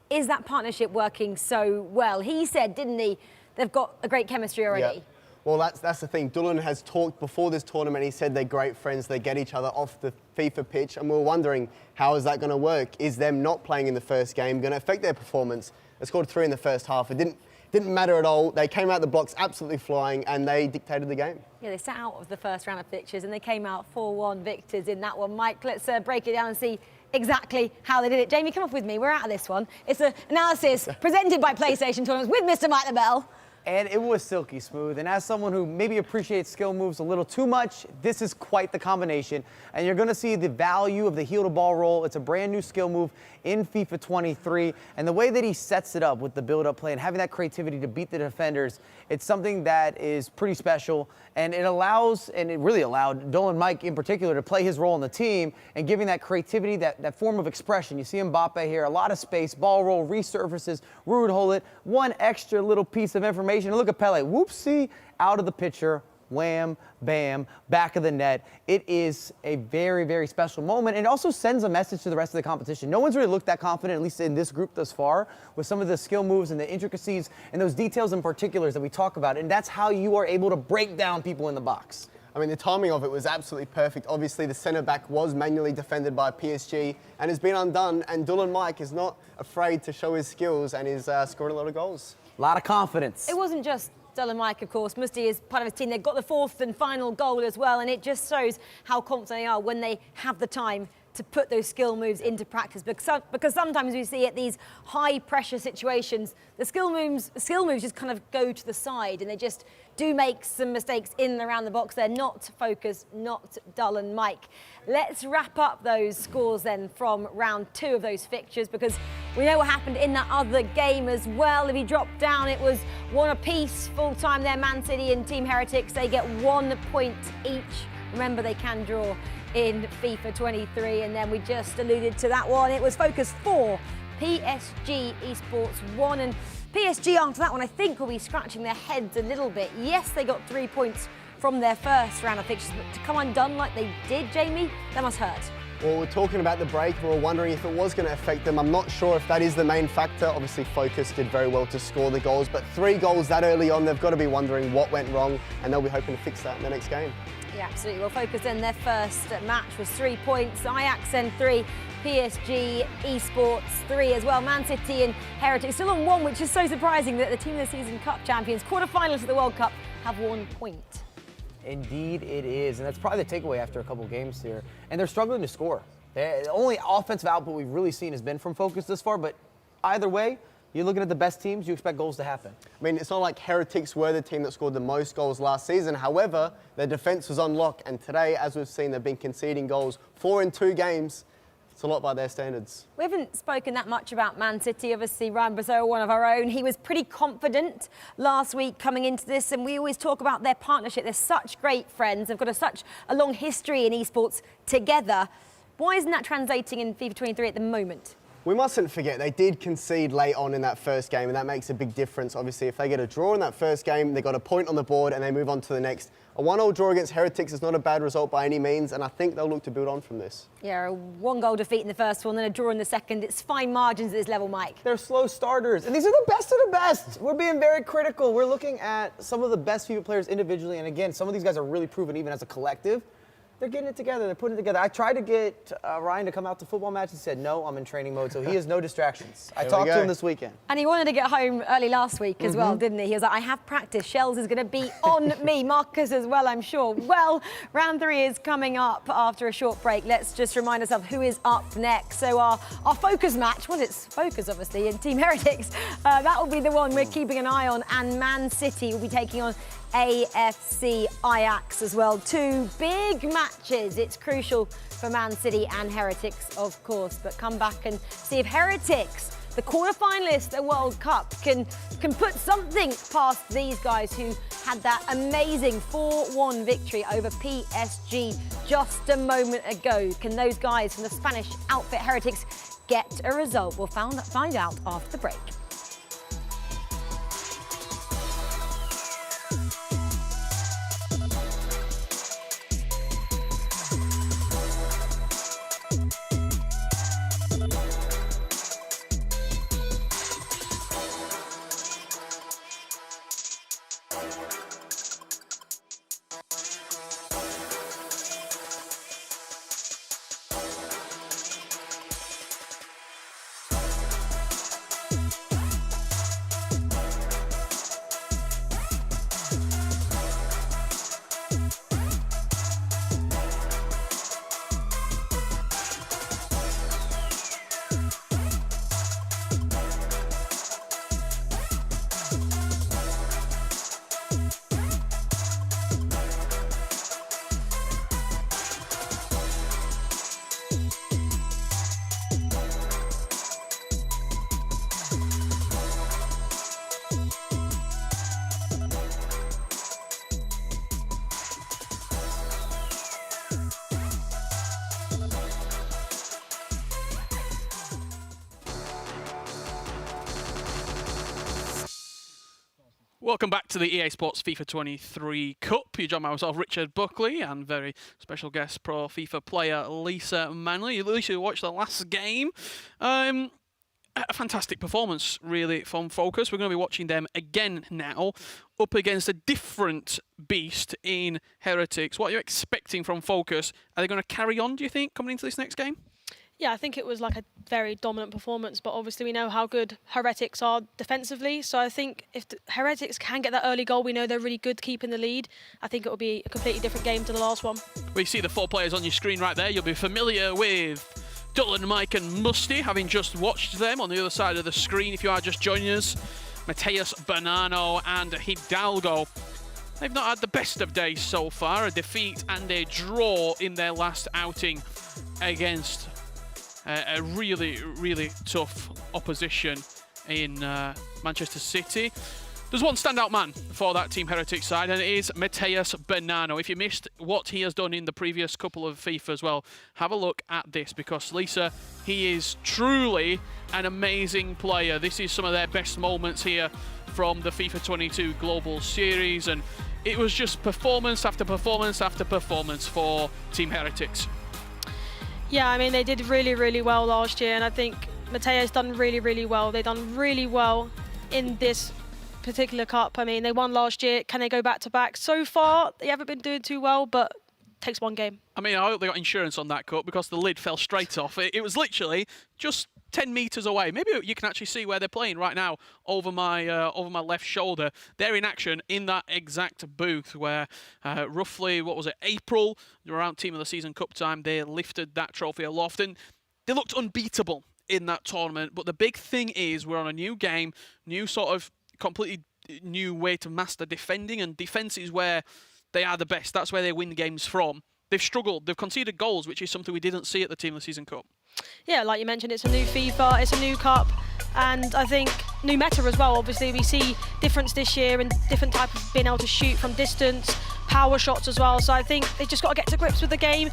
is that partnership working so well? He said, didn't he, they've got a great chemistry already. Yeah. Well, that's the thing. Dullen has talked before this tournament. He said they're great friends. They get each other off the FIFA pitch. And we're wondering, how is that going to work? Is them not playing in the first game going to affect their performance? They scored 3 in the first half. It didn't matter at all. They came out the blocks absolutely flying and they dictated the game. Yeah, they sat out of the first round of fixtures and they came out 4-1 victors in that one. Mike, let's break it down and see exactly how they did it. Jamie, come up with me. We're out of this one. It's an analysis presented by PlayStation Tournaments with Mr. Mike LaBelle. And it was silky smooth. And as someone who maybe appreciates skill moves a little too much, this is quite the combination. And you're going to see the value of the heel to ball roll. It's a brand new skill move in FIFA 23. And the way that he sets it up with the build-up play and having that creativity to beat the defenders, it's something that is pretty special. And it allows, and it really allowed DullenMIKE in particular to play his role in the team and giving that creativity, that form of expression. You see Mbappe here, a lot of space, ball roll, resurfaces, Ruud Gullit, one extra little piece of information. And look at Pele, whoopsie, out of the picture, wham, bam, back of the net. It is a very, very special moment. And it also sends a message to the rest of the competition. No one's really looked that confident, at least in this group thus far, with some of the skill moves and the intricacies and those details and particulars that we talk about. And that's how you are able to break down people in the box. I mean, the timing of it was absolutely perfect. Obviously, the centre-back was manually defended by PSG and has been undone, and DullenMIKE is not afraid to show his skills and is scoring a lot of goals. A lot of confidence. It wasn't just DullenMIKE, of course. Musti is part of his team. They've got the fourth and final goal as well, and it just shows how confident they are when they have the time to put those skill moves into practice, because sometimes we see at these high pressure situations, the skill moves just kind of go to the side and they just do make some mistakes in and around the box. They're not focused, not DullenMIKE. Let's wrap up those scores then from round 2 of those fixtures, because we know what happened in that other game as well. If you drop down, it was 1 apiece full time there. Man City and Team Heretics, they get 1 point each. Remember, they can draw in FIFA 23, and then we just alluded to that one. It was FOKUS 4, PSG ESPORTS 1, and PSG after that one I think will be scratching their heads a little bit. Yes, they got 3 points from their first round of fixtures, but to come undone like they did, Jamie, that must hurt. Well, we're talking about the break, we were wondering if it was going to affect them. I'm not sure if that is the main factor. Obviously, FOKUS did very well to score the goals, but 3 goals that early on, they've got to be wondering what went wrong, and they'll be hoping to fix that in the next game. Yeah, absolutely. Well, FOKUS then, their first match was 3 points. AJAX then 3, PSG ESPORTS 3 as well. Man City and Heretics still on 1, which is so surprising that the Team of the Season Cup champions, quarter-finalists of the World Cup, have 1 point. Indeed it is, and that's probably the takeaway after a couple games here. And they're struggling to score. The only offensive output we've really seen has been from FOKUS this far, but either way, you're looking at the best teams, you expect goals to happen. I mean, it's not like Heretics were the team that scored the most goals last season. However, their defence was on lock, and today, as we've seen, they've been conceding goals 4 in 2 games. It's a lot by their standards. We haven't spoken that much about Man City. Obviously, Ryan Brazoa, one of our own, he was pretty confident last week coming into this, and we always talk about their partnership. They're such great friends. They've got such a long history in esports together. Why isn't that translating in FIFA 23 at the moment? We mustn't forget, they did concede late on in that first game, and that makes a big difference. Obviously, if they get a draw in that first game, they got a point on the board and they move on to the next. A 1-1 draw against Heretics is not a bad result by any means, and I think they'll look to build on from this. Yeah, a 1-goal defeat in the first one, then a draw in the second. It's fine margins at this level, Mike. They're slow starters, and these are the best of the best. We're being very critical. We're looking at some of the best FIFA players individually, and again, some of these guys are really proven even as a collective. They're getting it together. They're putting it together. I tried to get Ryan to come out to football match. He said, no, I'm in training mode, so he has no distractions. I talked to him this weekend. And he wanted to get home early last week as well, didn't he? He was like, I have practice. Shellzz is going to be on me. Marcus as well, I'm sure. Well, round 3 is coming up after a short break. Let's just remind ourselves who is up next. So our FOKUS match, well, it's FOKUS, obviously, in Team Heretics. That will be the one we're keeping an eye on. And Man City will be taking on AFC AJAX as well. 2 big matches. It's crucial for Man City and Heretics, of course, but come back and see if Heretics, the quarter-finalists at the World Cup, can put something past these guys who had that amazing 4-1 victory over PSG just a moment ago. Can those guys from the Spanish outfit Heretics get a result? We'll find out after the break. Welcome back to the EA Sports FIFA 23 Cup. You join myself, Richard Buckley, and very special guest pro FIFA player Lisa Manley. Lisa, you watched the last game. A fantastic performance, really, from FOKUS. We're going to be watching them again now, up against a different beast in HERETICS. What are you expecting from FOKUS? Are they going to carry on, do you think, coming into this next game? Yeah, I think it was like a very dominant performance, but obviously we know how good HERETICS are defensively. So I think if HERETICS can get that early goal, we know they're really good keeping the lead. I think it will be a completely different game to the last one. We see the 4 players on your screen right there. You'll be familiar with DullenMIKE and Musty, having just watched them on the other side of the screen. If you are just joining us, Mateus Banano and Hidalgo. They've not had the best of days so far. A defeat and a draw in their last outing against a really, really tough opposition in Manchester City. There's one standout man for that Team HERETICS side, and it is Mateus Banano. If you missed what he has done in the previous couple of FIFA as well, have a look at this, because Lisa, he is truly an amazing player. This is some of their best moments here from the FIFA 22 Global Series, and it was just performance after performance after performance for Team HERETICS. Yeah, I mean, they did really, really well last year, and I think Mateus done really, really well. They've done really well in this particular cup. I mean, they won last year. Can they go back-to-back? So far, they haven't been doing too well, but it takes one game. I mean, I hope they got insurance on that cup, because the lid fell straight off. It was literally just 10 metres away. Maybe you can actually see where they're playing right now over my left shoulder. They're in action in that exact booth where roughly, what was it, April, around Team of the Season Cup time, they lifted that trophy aloft, and they looked unbeatable in that tournament. But the big thing is we're on a new game, new sort of completely new way to master defending, and defence is where they are the best. That's where they win games from. They've struggled. They've conceded goals, which is something we didn't see at the Team of the Season Cup. Yeah, like you mentioned, it's a new FIFA, it's a new cup, and I think new meta as well. Obviously, we see difference this year and different type of being able to shoot from distance, power shots as well. So I think they've just got to get to grips with the game,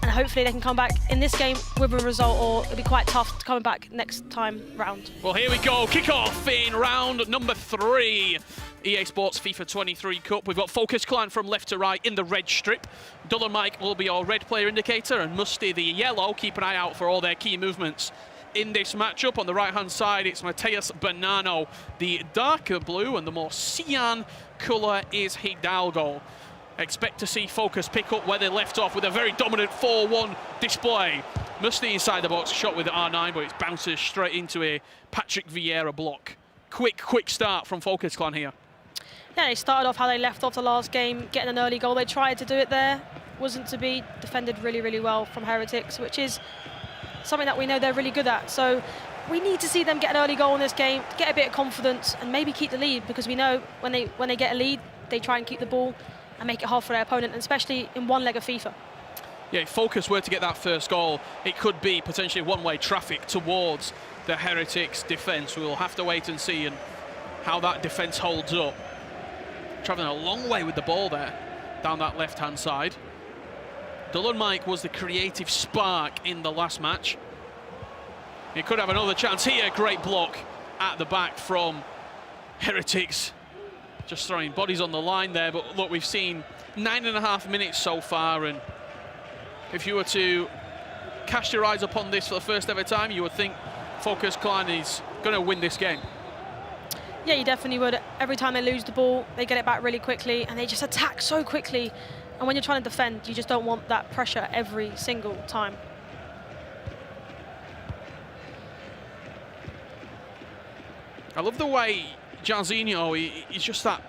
and hopefully they can come back in this game with a result, or it'll be quite tough to come back next time round. Well, here we go. Kick-off in round number 3. EA Sports FIFA 23 Cup. We've got FOKUS Clan from left to right in the red strip. DullenMIKE will be your red player indicator, and Musty the yellow. Keep an eye out for all their key movements in this matchup. On the right-hand side, it's Mateus Banano. The darker blue and the more cyan colour is Hidalgo. Expect to see FOKUS pick up where they left off with a very dominant 4-1 display. Musty inside the box, shot with R9, but it bounces straight into a Patrick Vieira block. Quick start from FOKUS Clan here. Yeah, they started off how they left off the last game, getting an early goal. They tried to do it there, wasn't to be. Defended really, really well from HERETICS, which is something that we know they're really good at. So we need to see them get an early goal in this game, get a bit of confidence, and maybe keep the lead, because we know when they get a lead, they try and keep the ball and make it hard for their opponent, and especially in one leg of FIFA. Yeah, if FOKUS were to get that first goal, it could be potentially one-way traffic towards the HERETICS defence. We'll have to wait and see and how that defence holds up. Travelling a long way with the ball there, down that left-hand side. DullenMIKE was the creative spark in the last match. He could have another chance here. Great block at the back from HERETICS. Just throwing bodies on the line there, but look, we've seen 9.5 minutes so far, and if you were to cast your eyes upon this for the first ever time, you would think FOKUS Clan is going to win this game. Yeah, you definitely would. Every time they lose the ball, they get it back really quickly, and they just attack so quickly. And when you're trying to defend, you just don't want that pressure every single time. I love the way Jarzinho, he's just that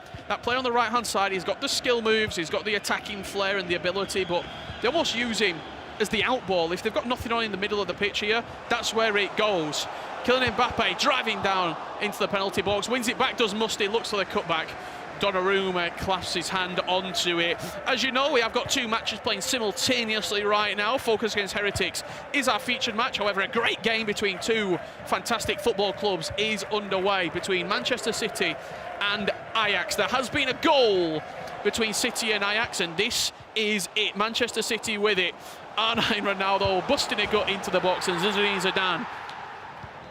player on the right-hand side. He's got the skill moves, he's got the attacking flair and the ability, but they almost use him as the out ball. If they've got nothing on in the middle of the pitch here, that's where it goes. Kylian Mbappe driving down into the penalty box, wins it back, does Musty, looks for the cutback. Donnarumma clasps his hand onto it. As you know, we have got 2 matches playing simultaneously right now. FOKUS against HERETICS is our featured match. However, a great game between 2 fantastic football clubs is underway between Manchester City and Ajax. There has been a goal between City and Ajax, and this is it. Manchester City with it. R9 Ronaldo busting a gut into the box, and Zinedine Zidane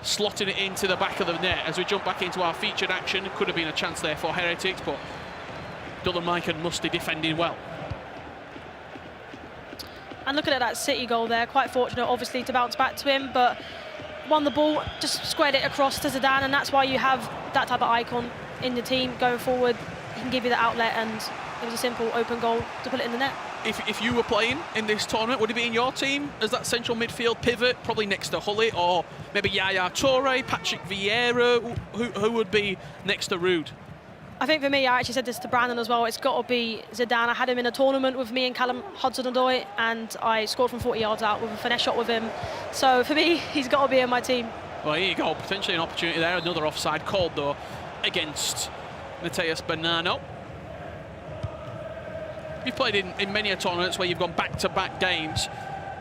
slotting it into the back of the net. As we jump back into our featured action, could have been a chance there for Heretics, but DullenMIKE and Musty defending well. And looking at that City goal there, quite fortunate obviously to bounce back to him, but won the ball, just squared it across to Zidane, and that's why you have that type of icon in the team going forward. He can give you the outlet, and it was a simple open goal to put it in the net. If you were playing in this tournament, would it be in your team as that central midfield pivot, probably next to Hullet, or maybe Yaya Toure, Patrick Vieira? Who would be next to Ruud? I think for me, I actually said this to Brandon as well, it's got to be Zidane. I had him in a tournament with me and Callum Hudson-Odoi, and I scored from 40 yards out with a finesse shot with him. So for me, he's got to be in my team. Well, here you go, potentially an opportunity there. Another offside called, though, against Matheus Banano. You've played in many tournaments where you've gone back-to-back games.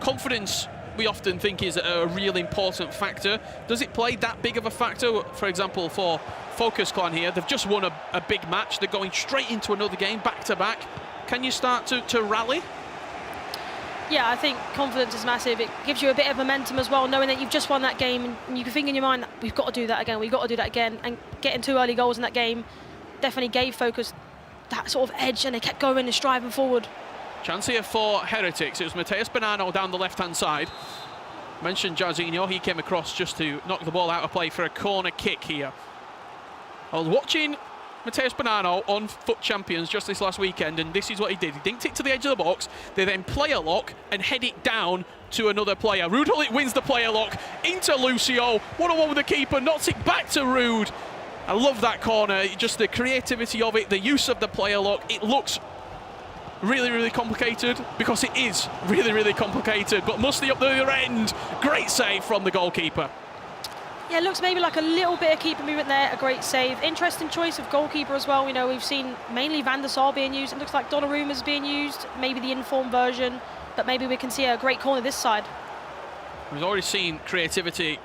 Confidence, we often think, is a really important factor. Does it play that big of a factor? For example, for FOKUS clan here, they've just won a big match. They're going straight into another game, back-to-back. Can you start to rally? Yeah, I think confidence is massive. It gives you a bit of momentum as well, knowing that you've just won that game, and you can think in your mind, we've got to do that again, we've got to do that again. And getting 2 early goals in that game definitely gave FOKUS that sort of edge, and they kept going and striving forward. Chance here for Heretics. It was Matheus Banano down the left-hand side. Mentioned Jarzinho, he came across just to knock the ball out of play for a corner kick here. I was watching Matheus Banano on Foot Champions just this last weekend, and this is what he did. He dinked it to the edge of the box, they then player lock and head it down to another player. Ruud Hullet wins the player lock into Lucio. 1-on-1 with the keeper, knocks it back to Ruud. I love that corner, just the creativity of it, the use of the player lock. It looks really, really complicated, because it is really, really complicated. But Musty up the other end, great save from the goalkeeper. Yeah, it looks maybe like a little bit of keeper movement there, a great save. Interesting choice of goalkeeper as well. You know, we've seen mainly Van der Sar being used. It looks like Donnarumma's being used, maybe the informed version, but maybe we can see a great corner this side. We've already seen creativity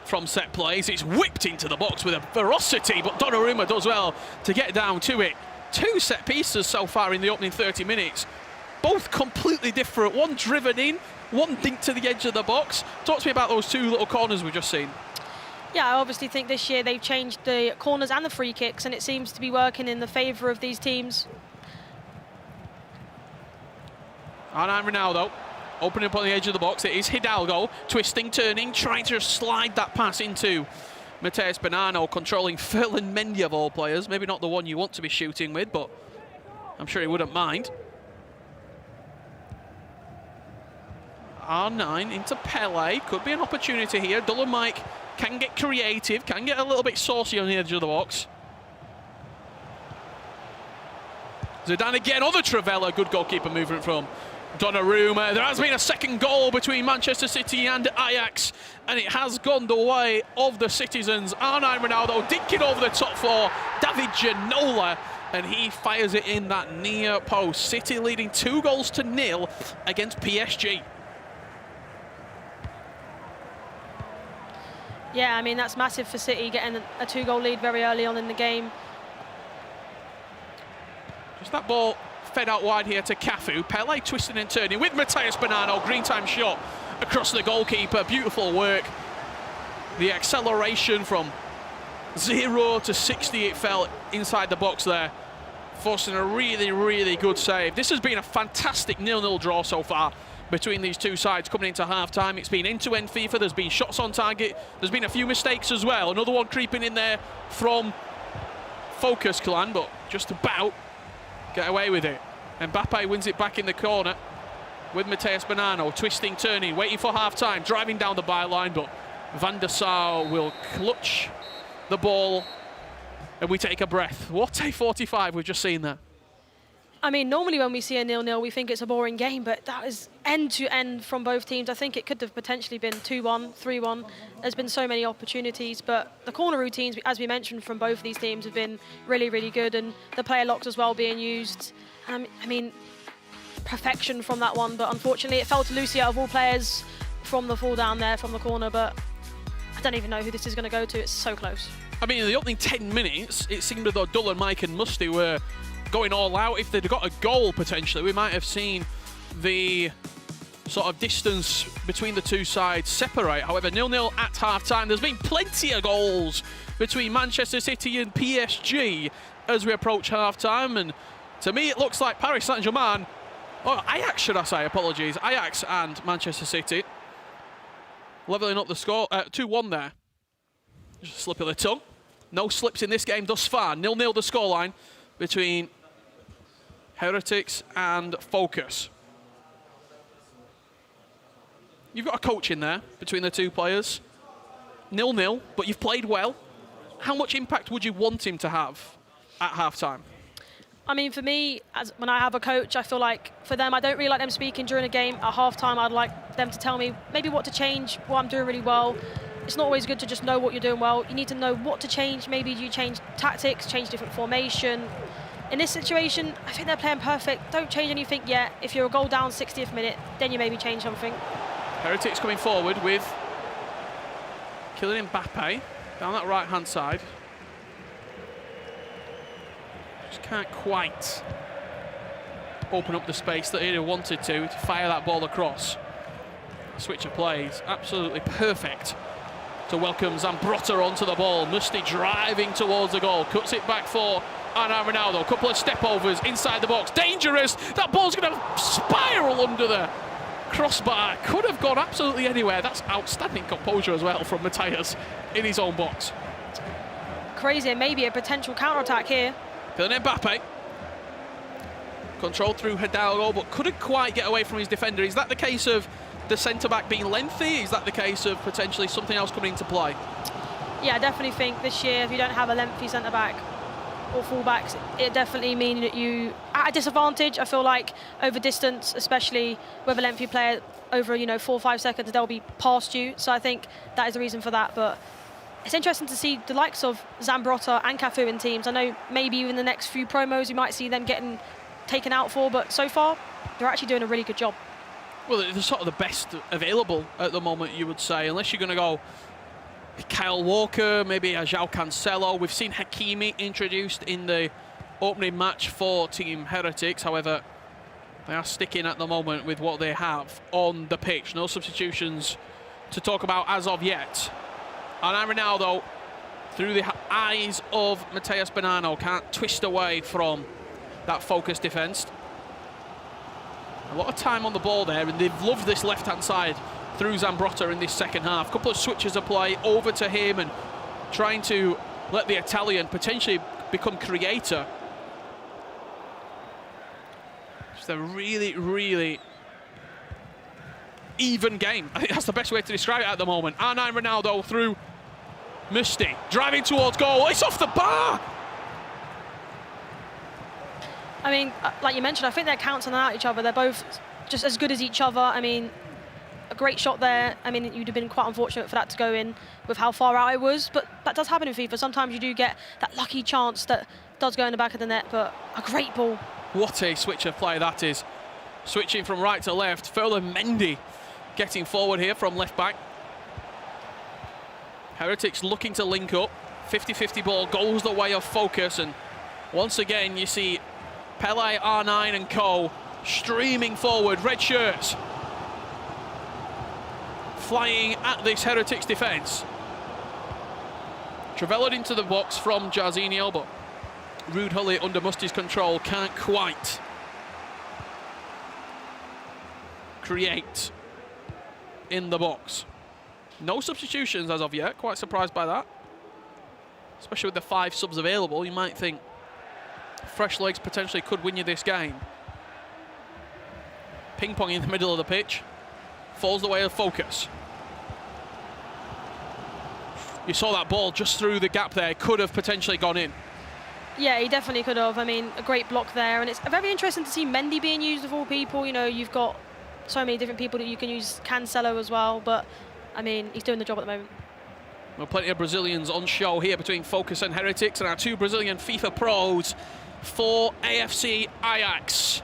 from set plays. It's whipped into the box with a ferocity, but Donnarumma does well to get down to it. 2 set pieces so far in the opening 30 minutes, both completely different. One driven in, one dinked to the edge of the box. Talk to me about those 2 little corners we've just seen. Yeah, I obviously think this year they've changed the corners and the free kicks, and it seems to be working in the favour of these teams. And Ronaldo opening up on the edge of the box. It is Hidalgo, twisting, turning, trying to slide that pass into Matheus Banano, controlling Ferland Mendy of all players. Maybe not the one you want to be shooting with, but I'm sure he wouldn't mind. R9 into Pele. Could be an opportunity here. DullenMIKE can get creative, can get a little bit saucy on the edge of the box. Zidane again on the Travella. Good goalkeeper movement from Donnarumma. There has been a second goal between Manchester City and Ajax, and it has gone the way of the citizens. R9 Ronaldo dinking over the top for David Ginola, and he fires it in that near post. City leading 2-0 against PSG. Yeah, I mean, that's massive for City, getting a 2-goal lead very early on in the game. Just that ball fed out wide here to Cafu. Pele twisting and turning with Matheus Banano. Green time shot across the goalkeeper. Beautiful work. The acceleration from 0 to 60, it fell inside the box there, forcing a really, really good save. This has been a fantastic 0-0 draw so far between these 2 sides coming into half-time. It's been end-to-end FIFA. There's been shots on target. There's been a few mistakes as well. Another one creeping in there from FOKUS clan, but just about get away with it. Mbappe wins it back in the corner with Matheus Banano, twisting, turning, waiting for half-time, driving down the byline, but Van der Sar will clutch the ball, and we take a breath. What a 45 we've just seen there. I mean, normally when we see a 0-0, we think it's a boring game, but that is end-to-end from both teams. I think it could have potentially been 2-1, 3-1. There's been so many opportunities, but the corner routines, as we mentioned, from both of these teams have been really, really good, and the player locks as well being used. I mean, perfection from that one, but unfortunately it fell to Lucia of all players from the fall down there from the corner, but I don't even know who this is going to go to. It's so close. I mean, in the opening 10 minutes, it seemed as though DullenMIKE and Musty were going all out. If they'd got a goal, potentially, we might have seen the sort of distance between the two sides separate. However, 0-0 at half-time. There's been plenty of goals between Manchester City and PSG as we approach half-time, and to me it looks like Paris Saint-Germain, or Ajax should I say, apologies, Ajax and Manchester City levelling up the score, 2-1 there. Just a slip of the tongue. No slips in this game thus far. 0-0 the scoreline between Heretics and FOKUS. You've got a coach in there between the two players. 0-0, but you've played well. How much impact would you want him to have at half-time? I mean, for me, when I have a coach, I feel like for them, I don't really like them speaking during a game. At half-time, I'd like them to tell me maybe what to change, what I'm doing really well. It's not always good to just know what you're doing well. You need to know what to change. Maybe you change tactics, change different formation. In this situation, I think they're playing perfect. Don't change anything yet. If you're a goal down 60th minute, then you maybe change something. Heretics coming forward with Kylian Mbappe down that right-hand side. Just can't quite open up the space that he wanted to fire that ball across. Switch of plays, absolutely perfect to welcome Zambrotta onto the ball. Musti driving towards the goal, cuts it back for Ronaldo. Couple of step-overs inside the box, dangerous. That ball's going to spiral under the crossbar. Could have gone absolutely anywhere. That's outstanding composure as well from Matthias in his own box. Crazy, maybe a potential counter-attack here. Kylian Mbappe. Controlled through Hidalgo, but couldn't quite get away from his defender. Is that the case of the centre-back being lengthy? Is that the case of potentially something else coming into play? Yeah, I definitely think this year, if you don't have a lengthy centre-back or full-backs, it definitely means that you at a disadvantage. I feel like over distance, especially with a lengthy player, over 4 or 5 seconds, they'll be past you. So I think that is the reason for that. But it's interesting to see the likes of Zambrotta and Cafu in teams. I know maybe even the next few promos you might see them getting taken out for, but so far they're actually doing a really good job. Well, they're sort of the best available at the moment, you would say, unless you're going to go Kyle Walker, maybe a João Cancelo. We've seen Hakimi introduced in the opening match for Team Heretics. However, they are sticking at the moment with what they have on the pitch. No substitutions to talk about as of yet. And Ronaldo, through the eyes of Matheus Bonano, can't twist away from that focused defence. A lot of time on the ball there, and they've loved this left-hand side through Zambrotta in this second half. Couple of switches of play over to him and trying to let the Italian potentially become creator. Just a really, really even game. I think that's the best way to describe it at the moment. R9 Ronaldo through Musti, driving towards goal. It's off the bar! I mean, like you mentioned, I think they're cancelling out each other. They're both just as good as each other. I mean, a great shot there. I mean, you'd have been quite unfortunate for that to go in with how far out it was, but that does happen in FIFA. Sometimes you do get that lucky chance that does go in the back of the net, but a great ball. What a switch of play that is. Switching from right to left. Ferland Mendy getting forward here from left back. Heretics looking to link up. 50-50 ball goes the way of FOKUS, and once again you see Pele, R9 and co streaming forward, red shirts flying at this Heretics defence. Traveled into the box from Jarzinho, but Ruud Gullit under Musti's control can't quite create in the box. No substitutions as of yet, quite surprised by that. Especially with the 5 subs available, you might think fresh legs potentially could win you this game. Ping pong in the middle of the pitch. Falls the way of FOKUS. You saw that ball just through the gap there. Could have potentially gone in. Yeah, he definitely could have. I mean, a great block there. And it's very interesting to see Mendy being used of all people. You know, you've got so many different people that you can use. Cancelo as well. But, I mean, he's doing the job at the moment. Well, plenty of Brazilians on show here between FOKUS and Heretics, and our 2 Brazilian FIFA pros for AFC AJAX.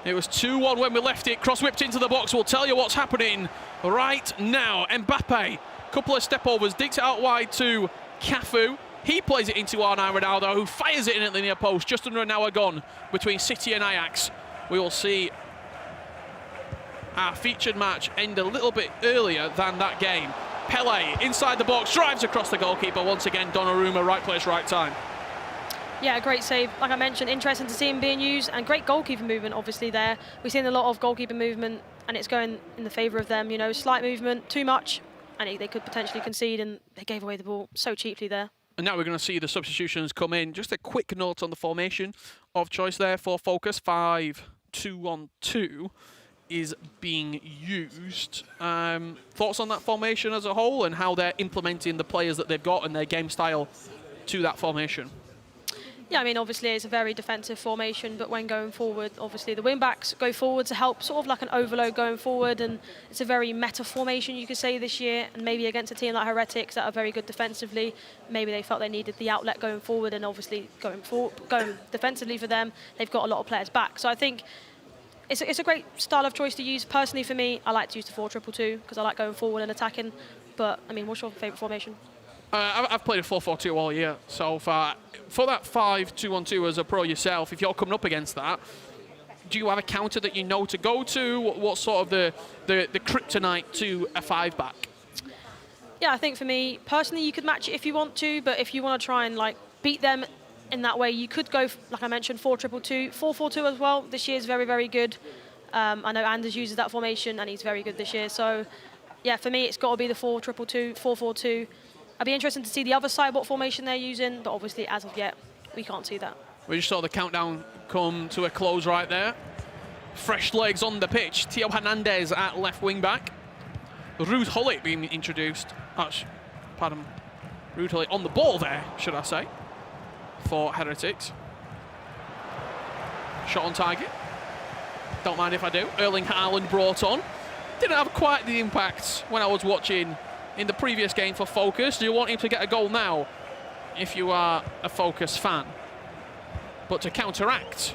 It was 2-1 when we left it. Cross-whipped into the box. We'll tell you what's happening right now. Mbappe, couple of step-overs, digs it out wide to Cafu. He plays it into R9 Ronaldo, who fires it in at the near post. Just under an hour gone between City and Ajax. We will see our featured match end a little bit earlier than that game. Pele inside the box, drives across the goalkeeper. Once again, Donnarumma, right place, right time. Yeah, great save. Like I mentioned, interesting to see him being used, and great goalkeeper movement, obviously, there. We've seen a lot of goalkeeper movement, and it's going in the favour of them. You know, slight movement, too much, and they could potentially concede, and they gave away the ball so cheaply there. And now we're going to see the substitutions come in. Just a quick note on the formation of choice there for Focus. 5-2-1-2 is being used. Thoughts on that formation as a whole and how they're implementing the players that they've got and their game style to that formation? Yeah, I mean, obviously it's a very defensive formation, but when going forward, obviously the wing-backs go forward to help, sort of like an overload going forward, and it's a very meta formation, you could say, this year, and maybe against a team like Heretics that are very good defensively, maybe they felt they needed the outlet going forward, and obviously going defensively for them, they've got a lot of players back. So I think it's a great style of choice to use. Personally, for me, I like to use the 4-2-2 because I like going forward and attacking, but, I mean, what's your favourite formation? I've played a 4-4-2 all year so far. For that 5-2-1-2 as a pro yourself, if you're coming up against that, do you have a counter that you know to go to? What's sort of the kryptonite to a 5-back? Yeah, I think for me, personally, you could match it if you want to, but if you want to try and like beat them in that way, you could go, like I mentioned, 4-2-2, 4-4-2 as well. This year is very, very good. I know Anders uses that formation, and he's very good this year. So, yeah, for me, it's got to be the 4-2-2, 4-4-2. I'd be interested to see the other side what formation they're using, but obviously, as of yet, we can't see that. We just saw the countdown come to a close right there. Fresh legs on the pitch. Theo Hernandez at left wing back. Ruud Gullit being introduced. Pardon. Ruud Gullit on the ball there, should I say, for Heretics. Shot on target. Don't mind if I do. Erling Haaland brought on. Didn't have quite the impact when I was watching in the previous game for Focus. Do you want him to get a goal now if you are a Focus fan? But to counteract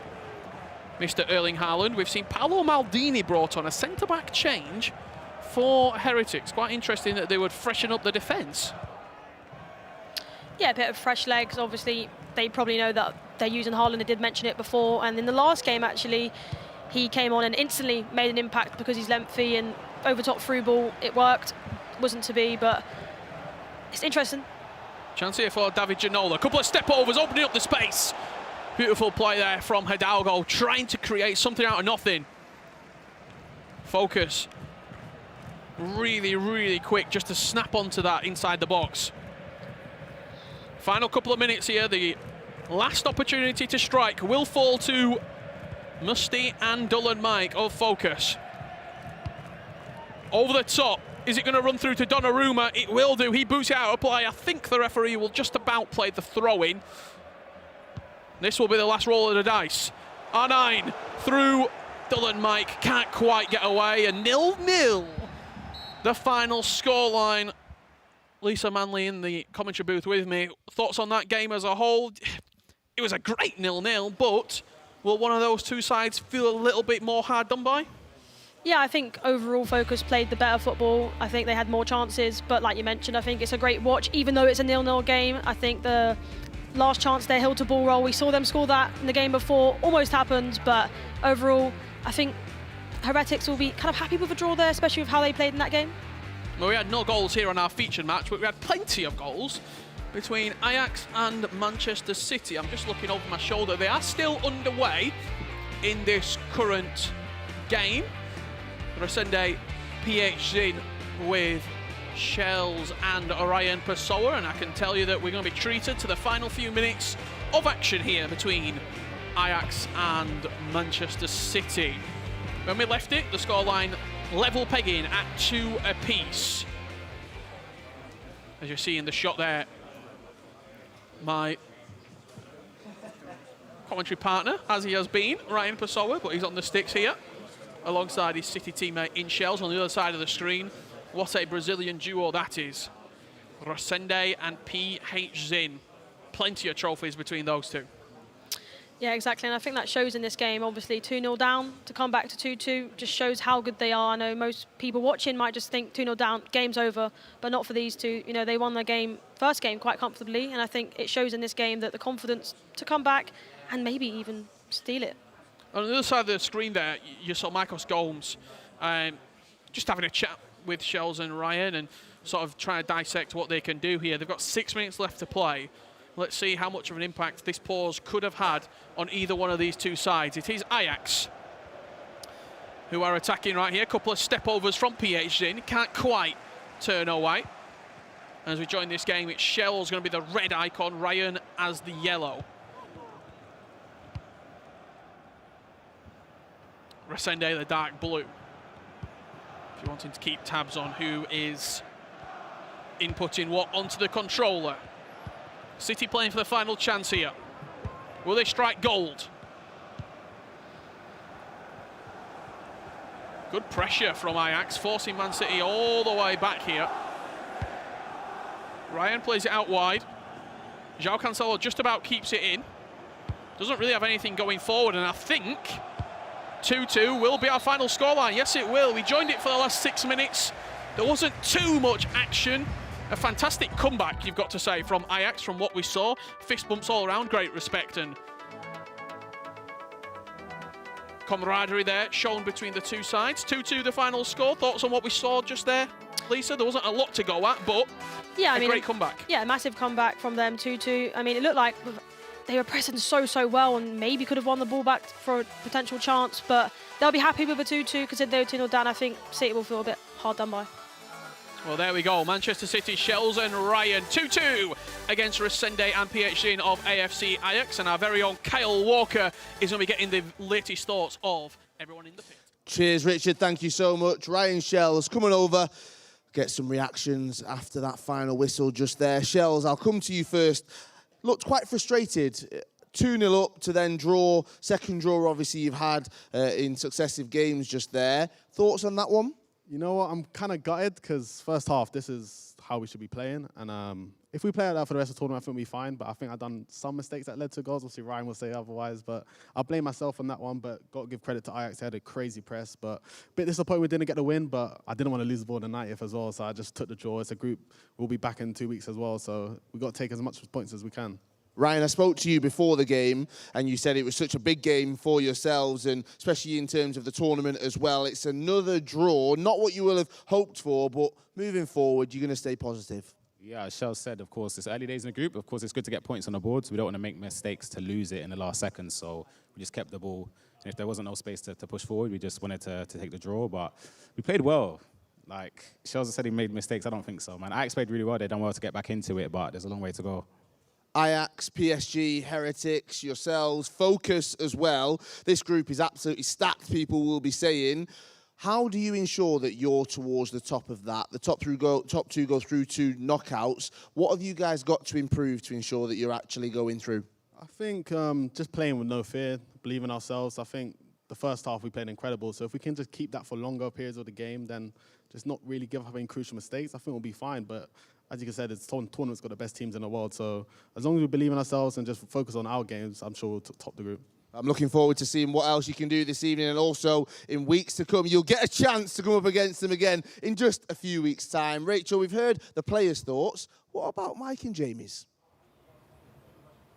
Mr. Erling Haaland, we've seen Paolo Maldini brought on, a centre-back change for Heretics. Quite interesting that they would freshen up the defence. Yeah, a bit of fresh legs. Obviously, they probably know that they're using Haaland. They did mention it before. And in the last game, actually, he came on and instantly made an impact because he's lengthy and over-top through ball. It worked. Wasn't to be, but it's interesting. Chance here for David Ginola. A couple of step-overs, opening up the space. Beautiful play there from Hidalgo, trying to create something out of nothing. Focus. Really, really quick just to snap onto that inside the box. Final couple of minutes here. The last opportunity to strike will fall to Musty and DullenMIKE of Focus. Over the top. Is it going to run through to Donnarumma? It will do. He boots it out of play. I think the referee will just about play the throw-in. This will be the last roll of the dice. R9 through DullenMIKE. Can't quite get away. A 0-0. The final scoreline. Lisa Manley in the commentary booth with me. Thoughts on that game as a whole? It was a great 0-0, but will one of those two sides feel a little bit more hard done by? Yeah, I think overall Focus played the better football. I think they had more chances, but like you mentioned, I think it's a great watch. Even though it's a 0-0 game, I think the last chance there, Hill to ball roll, we saw them score that in the game before, almost happened, but overall, I think Heretics will be kind of happy with a draw there, especially with how they played in that game. Well, we had no goals here on our featured match, but we had plenty of goals between Ajax and Manchester City. I'm just looking over my shoulder. They are still underway in this current game. Resende, PHzin with Shellzz and Ryan Pessoa, and I can tell you that we're going to be treated to the final few minutes of action here between Ajax and Manchester City. When we left it, the scoreline level pegging at 2 apiece. As you see in the shot there, my commentary partner, as he has been, Ryan Pessoa, but he's on the sticks here, alongside his City teammate in Shellzz on the other side of the screen. What a Brazilian duo that is. Resende and PHzin. Plenty of trophies between those two. Yeah, exactly, and I think that shows in this game. Obviously, 2-0 down, to come back to 2-2 just shows how good they are. I know most people watching might just think 2-0 down, game's over, but not for these two. You know, they won the first game quite comfortably, and I think it shows in this game that the confidence to come back and maybe even steal it. On the other side of the screen there, you saw Marcos Gomes just having a chat with Shellzz and Ryan and sort of trying to dissect what they can do here. They've got 6 minutes left to play. Let's see how much of an impact this pause could have had on either one of these two sides. It is AJAX who are attacking right here. A couple of step-overs from PHzin. Can't quite turn away. As we join this game, it's Shellzz going to be the red icon, Ryan as the yellow. Resende, the dark blue. If you're wanting to keep tabs on who is inputting what onto the controller. City playing for the final chance here. Will they strike gold? Good pressure from AJAX, forcing Man City all the way back here. Ryan plays it out wide. João Cancelo just about keeps it in. Doesn't really have anything going forward, and I think 2-2 will be our final scoreline. Yes, it will. We joined it for the last 6 minutes. There wasn't too much action. A fantastic comeback, you've got to say, from AJAX from what we saw. Fist bumps all around, great respect and camaraderie there shown between the two sides. 2-2 the final score. Thoughts on what we saw just there, Lisa? There wasn't a lot to go at, but yeah, a great comeback. Yeah, massive comeback from them, 2-2. I mean, it looked like they were pressing so well and maybe could have won the ball back for a potential chance, but they'll be happy with a 2-2 because if they were 2-0 down, I think City will feel a bit hard done by. Well, there we go. Manchester City, Shellzz and Ryan, 2-2 against Resende and PHzin of AFC AJAX. And our very own Kyle Walker is going to be getting the latest thoughts of everyone in the pit. Cheers, Richard. Thank you so much. Ryan Shellzz coming over. Get some reactions after that final whistle just there. Shellzz, I'll come to you first. Looked quite frustrated. 2-0 up to then draw. Second draw, obviously, you've had in successive games just there. Thoughts on that one? You know what, I'm kind of gutted because first half, this is how we should be playing. And if we play like that for the rest of the tournament, I think we'll be fine. But I think I've done some mistakes that led to goals. Obviously, Ryan will say otherwise. But I'll blame myself on that one. But got to give credit to AJAX. They had a crazy press. But a bit disappointed we didn't get the win. But I didn't want to lose the ball in the 90th as well. So I just took the draw. It's a group. We'll be back in 2 weeks as well. So we've got to take as much points as we can. Ryan, I spoke to you before the game and you said it was such a big game for yourselves and especially in terms of the tournament as well. It's another draw, not what you will have hoped for, but moving forward, you're going to stay positive. Yeah, as Shellzz said, of course, it's early days in the group. Of course, it's good to get points on the board. So we don't want to make mistakes to lose it in the last seconds. So we just kept the ball. And if there wasn't no space to push forward, we just wanted to take the draw. But we played well. Like Shellzz said, he made mistakes. I don't think so, man. AJAX played really well. They've done well to get back into it, but there's a long way to go. AJAX, PSG, HERETICS, yourselves, FOKUS as well. This group is absolutely stacked, people will be saying. How do you ensure that you're towards the top of that? The top two go through to knockouts. What have you guys got to improve to ensure that you're actually going through? I think just playing with no fear, believe in ourselves. I think the first half we played incredible. So if we can just keep that for longer periods of the game, then just not really give up any crucial mistakes, I think we'll be fine. But as you said, it's tournament's got the best teams in the world. So as long as we believe in ourselves and just focus on our games, I'm sure we'll top the group. I'm looking forward to seeing what else you can do this evening, and also in weeks to come, you'll get a chance to come up against them again in just a few weeks' time. Rachel, we've heard the players' thoughts. What about Mike and Jamie's?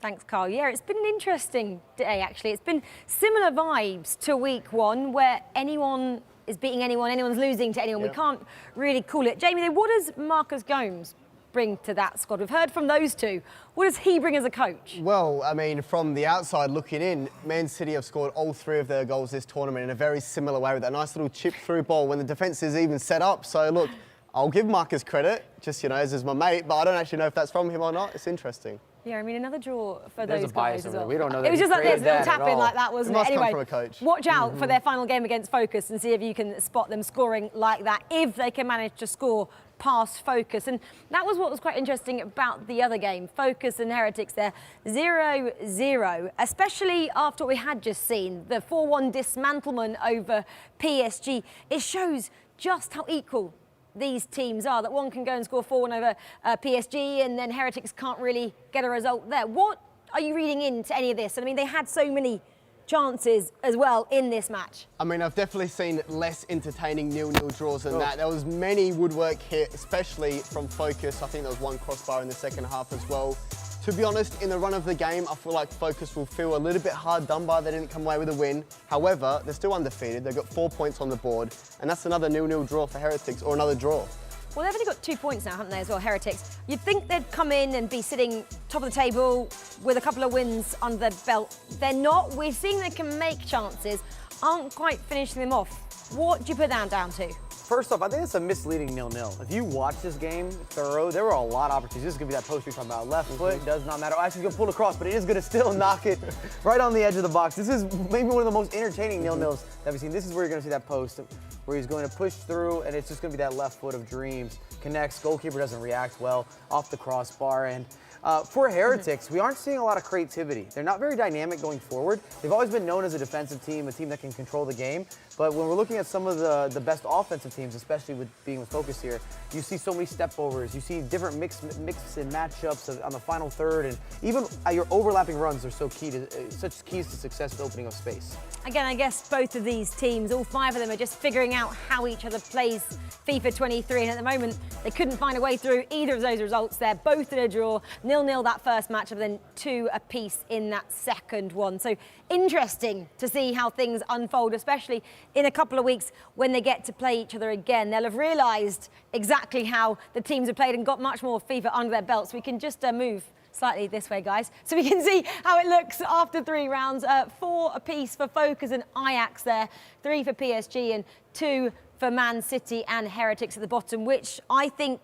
Thanks, Carl. Yeah, it's been an interesting day, actually. It's been similar vibes to week one, where anyone is beating anyone, anyone's losing to anyone. Yeah. We can't really call it. Jamie, what does Marcus Gomes bring to that squad? We've heard from those two. What does he bring as a coach? Well, I mean, from the outside looking in, Man City have scored all 3 of their goals this tournament in a very similar way with that nice little chip through ball when the defence is even set up. So look, I'll give Marcus credit, just, as is my mate, but I don't actually know if that's from him or not. It's interesting. Yeah, I mean, another draw for There's those a guys bias as over well. there. We don't know that it was just like this little tap-in like that, wasn't it? Must Anyway, come from a coach. Watch out for their final game against FOKUS and see if you can spot them scoring like that, if they can manage to score past FOKUS. And that was what was quite interesting about the other game. FOKUS and HERETICS there, 0-0, especially after what we had just seen, the 4-1 dismantlement over PSG. It shows just how equal these teams are, that one can go and score 4-1 over PSG and then HERETICS can't really get a result there. What are you reading into any of this? I mean, they had so many chances as well in this match. I mean, I've definitely seen less entertaining 0-0 draws than that. There was many woodwork hit, especially from FOKUS. I think there was one crossbar in the second half as well. To be honest, in the run of the game, I feel like FOKUS will feel a little bit hard done by. They didn't come away with a win. However, they're still undefeated. They've got 4 points on the board, and that's another 0-0 draw for Heretics, or another draw. Well, they've only got 2 points now, haven't they, as well, Heretics? You'd think they'd come in and be sitting top of the table with a couple of wins under their belt. They're not. We're seeing they can make chances, aren't quite finishing them off. What do you put that down to? First off, I think it's a misleading 0-0. If you watch this game thorough, there were a lot of opportunities. This is going to be that post you're talking about. Left foot does not matter. Actually, he's going to pull across, but it is going to still knock it right on the edge of the box. This is maybe one of the most entertaining 0-0s that we've seen. This is where you're going to see that post where he's going to push through, and it's just going to be that left foot of dreams. Connects, goalkeeper doesn't react well off the crossbar. And for Heretics, we aren't seeing a lot of creativity. They're not very dynamic going forward. They've always been known as a defensive team, a team that can control the game. But when we're looking at some of the best offensive teams, especially with being with FOKUS here, you see so many step overs. You see different mix and matchups on the final third, and even your overlapping runs are so key to such keys to success in opening up space. Again, I guess both of these teams, all 5 of them, are just figuring out how each other plays FIFA 23, and at the moment they couldn't find a way through either of those results. They're both in a draw, 0-0 that first match, and then 2 apiece in that second one. So interesting to see how things unfold, especially in a couple of weeks when they get to play each other again. They'll have realised exactly how the teams have played and got much more FIFA under their belts. We can just move slightly this way, guys, so we can see how it looks after 3 rounds. 4 apiece for FOKUS and AJAX there, 3 for PSG and 2 for Man City and Heretics at the bottom, which I think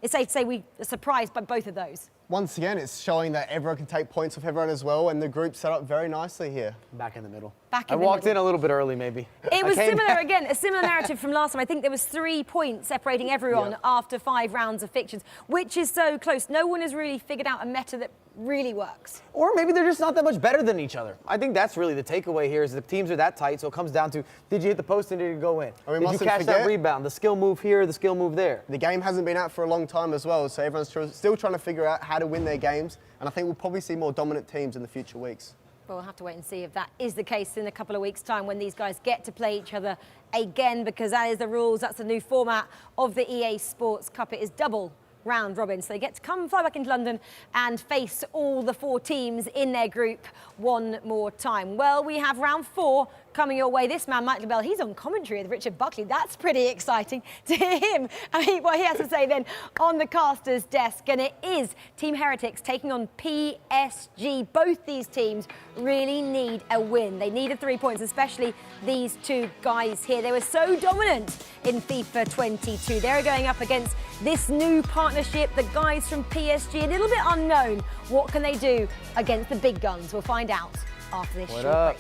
it's safe to say we are surprised by both of those. Once again, it's showing that everyone can take points off everyone as well, and the group's set up very nicely here. Back in the middle. I walked in a little bit early, maybe. It was similar, again, a similar narrative from last time. I think there was 3 points separating everyone after 5 rounds of fictions, which is so close. No one has really figured out a meta that really works. Or maybe they're just not that much better than each other. I think that's really the takeaway here is the teams are that tight, so it comes down to, did you hit the post and did it go in? Did you catch that rebound? The skill move here, the skill move there. The game hasn't been out for a long time as well, so everyone's still trying to figure out how to win their games, and I think we'll probably see more dominant teams in the future weeks. Well, we'll have to wait and see if that is the case in a couple of weeks' time when these guys get to play each other again, because that is the rules. That's the new format of the EA Sports Cup. It is double round robin, so they get to fly back into London and face all the 4 teams in their group one more time. Well, we have round 4 coming your way. This man, Mike LaBelle, he's on commentary with Richard Buckley. That's pretty exciting to hear him. I mean, what he has to say then on the caster's desk. And it is Team Heretics taking on PSG. Both these teams really need a win. They needed 3 points, especially these 2 guys here. They were so dominant in FIFA 22. They're going up against this new partnership, the guys from PSG, a little bit unknown. What can they do against the big guns? We'll find out after this short break.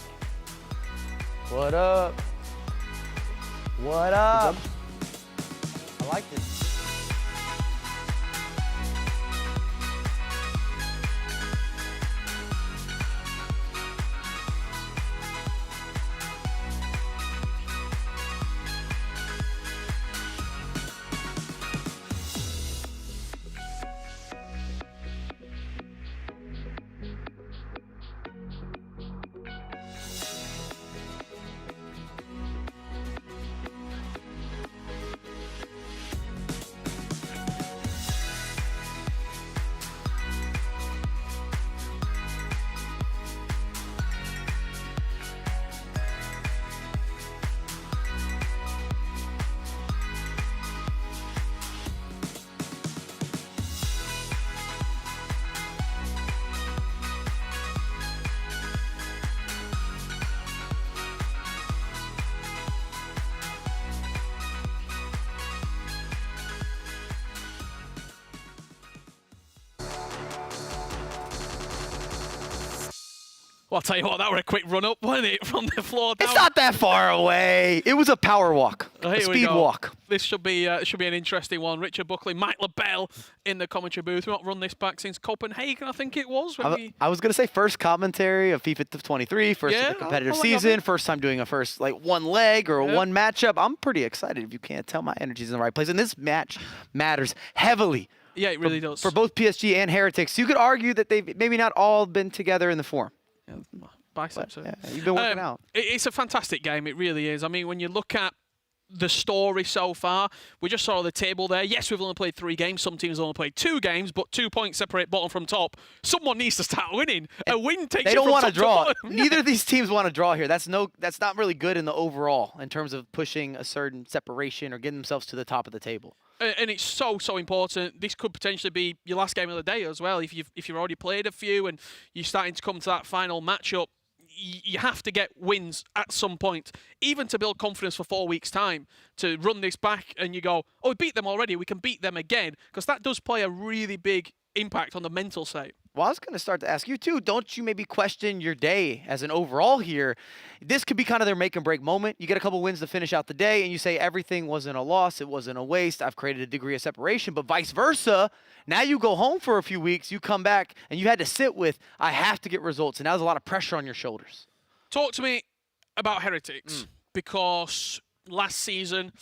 What up? What up? I like this. Well, I'll tell you what, that were a quick run up, wasn't it, from the floor down? It's not that far away. It was a power walk, a speed walk. This should be an interesting one. Richard Buckley, Mike LaBelle in the commentary booth. We've not run this back since Copenhagen, I think it was. I was going to say first commentary of FIFA 23, first of the competitive season, first time doing a one leg or one matchup. I'm pretty excited. If you can't tell, my energy's in the right place. And this match matters heavily. Yeah, it really does. For both PSG and Heretics. You could argue that they've maybe not all been together in the form. Biceps. You've been working out. It's a fantastic game. It really is. I mean, when you look at the story so far. We just saw the table there. Yes, we've only played 3 games. Some teams only played 2 games, but 2 points separate bottom from top. Someone needs to start winning. A win takes They you don't from want to top draw. bottom. Neither of these teams want to draw here. That's not really good in the overall in terms of pushing a certain separation or getting themselves to the top of the table. And it's so important. This could potentially be your last game of the day as well. If you've already played a few and you're starting to come to that final matchup, you have to get wins at some point, even to build confidence for 4 weeks' time, to run this back and you go, oh, we beat them already, we can beat them again, because that does play a really big impact on the mental side. Well, I was going to start to ask you, too, don't you maybe question your day as an overall here? This could be kind of their make and break moment. You get a couple wins to finish out the day, and you say everything wasn't a loss, it wasn't a waste, I've created a degree of separation, but vice versa. Now you go home for a few weeks, you come back, and you had to sit with, I have to get results, and now there's a lot of pressure on your shoulders. Talk to me about Heretics, because last season,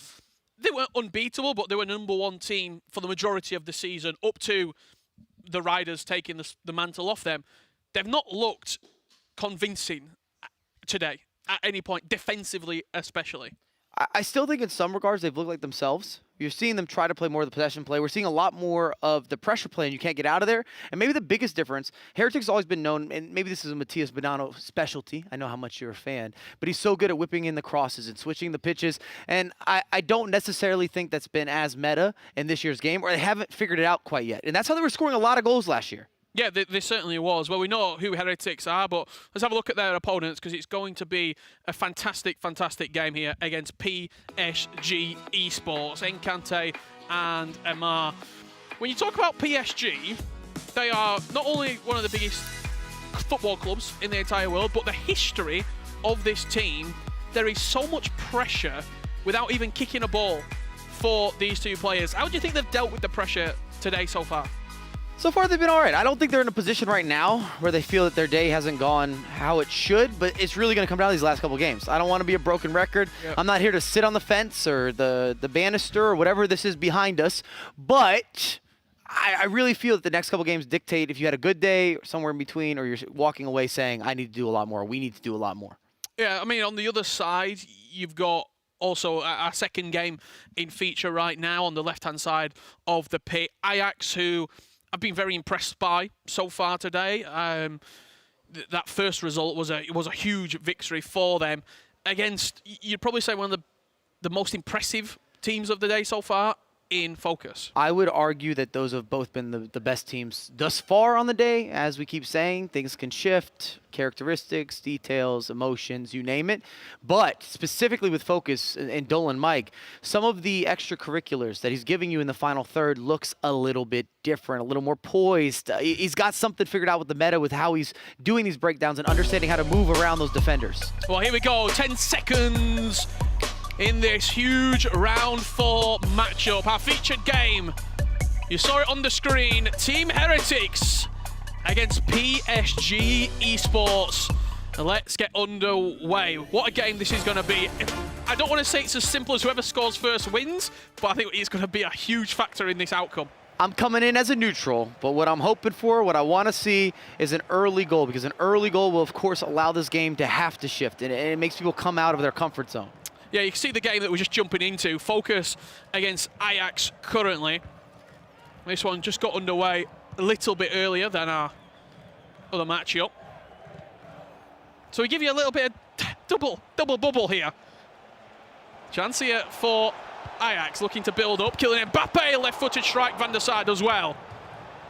they weren't unbeatable, but they were #1 team for the majority of the season, up to the Riders taking the mantle off them. They've not looked convincing today, at any point, defensively especially. I still think in some regards they've looked like themselves. You're seeing them try to play more of the possession play. We're seeing a lot more of the pressure play, and you can't get out of there. And maybe the biggest difference, Heretics has always been known, and maybe this is a Matias Bonanno specialty. I know how much you're a fan. But he's so good at whipping in the crosses and switching the pitches. And I don't necessarily think that's been as meta in this year's game, or they haven't figured it out quite yet. And that's how they were scoring a lot of goals last year. Yeah, they certainly was. Well, we know who Heretics are, but let's have a look at their opponents, because it's going to be a fantastic, fantastic game here against PSG ESPORTS, Nkantee and Emma. When you talk about PSG, they are not only one of the biggest football clubs in the entire world, but the history of this team, there is so much pressure without even kicking a ball for these two players. How do you think they've dealt with the pressure today so far? So far, they've been all right. I don't think they're in a position right now where they feel that their day hasn't gone how it should, but it's really going to come down to these last couple games. I don't want to be a broken record. Yep. I'm not here to sit on the fence or the banister or whatever this is behind us, but I really feel that the next couple games dictate if you had a good day or somewhere in between, or you're walking away saying, I need to do a lot more, we need to do a lot more. Yeah, I mean, on the other side, you've got also our second game in feature right now on the left-hand side of the pit. AJAX, who I've been very impressed by so far today. That first result was a huge victory for them against, you'd probably say, one of the most impressive teams of the day so far in FOKUS. I would argue that those have both been the best teams thus far on the day. As we keep saying, things can shift, characteristics, details, emotions, you name it. But specifically with FOKUS and DullenMIKE, some of the extracurriculars that he's giving you in the final third looks a little bit different, a little more poised. He's got something figured out with the meta, with how he's doing these breakdowns and understanding how to move around those defenders. Well, here we go, 10 seconds in this huge round 4 matchup, our featured game. You saw it on the screen, Team Heretics against PSG ESPORTS. Let's get underway. What a game this is going to be. I don't want to say it's as simple as whoever scores first wins, but I think it's going to be a huge factor in this outcome. I'm coming in as a neutral, but what I'm hoping for, what I want to see is an early goal, because an early goal will, of course, allow this game to have to shift, and it makes people come out of their comfort zone. Yeah, you can see the game that we're just jumping into. FOKUS against AJAX currently. This one just got underway a little bit earlier than our other matchup. So we give you a little bit of double bubble here. Chance here for AJAX, looking to build up. Kylian Mbappe, left-footed strike, Van der Sar does well.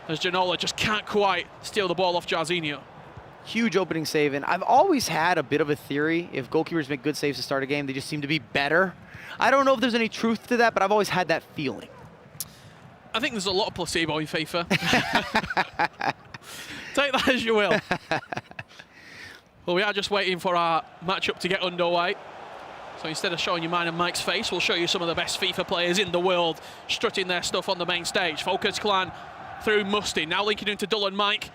As Janola just can't quite steal the ball off Jarzinho. Huge opening save, and I've always had a bit of a theory. If goalkeepers make good saves to start a game, they just seem to be better. I don't know if there's any truth to that, but I've always had that feeling. I think there's a lot of placebo in FIFA. Take that as you will. Well, we are just waiting for our matchup to get underway. So instead of showing you mine and Mike's face, we'll show you some of the best FIFA players in the world strutting their stuff on the main stage. FOKUS clan through Musty, now linking into DullenMIKE.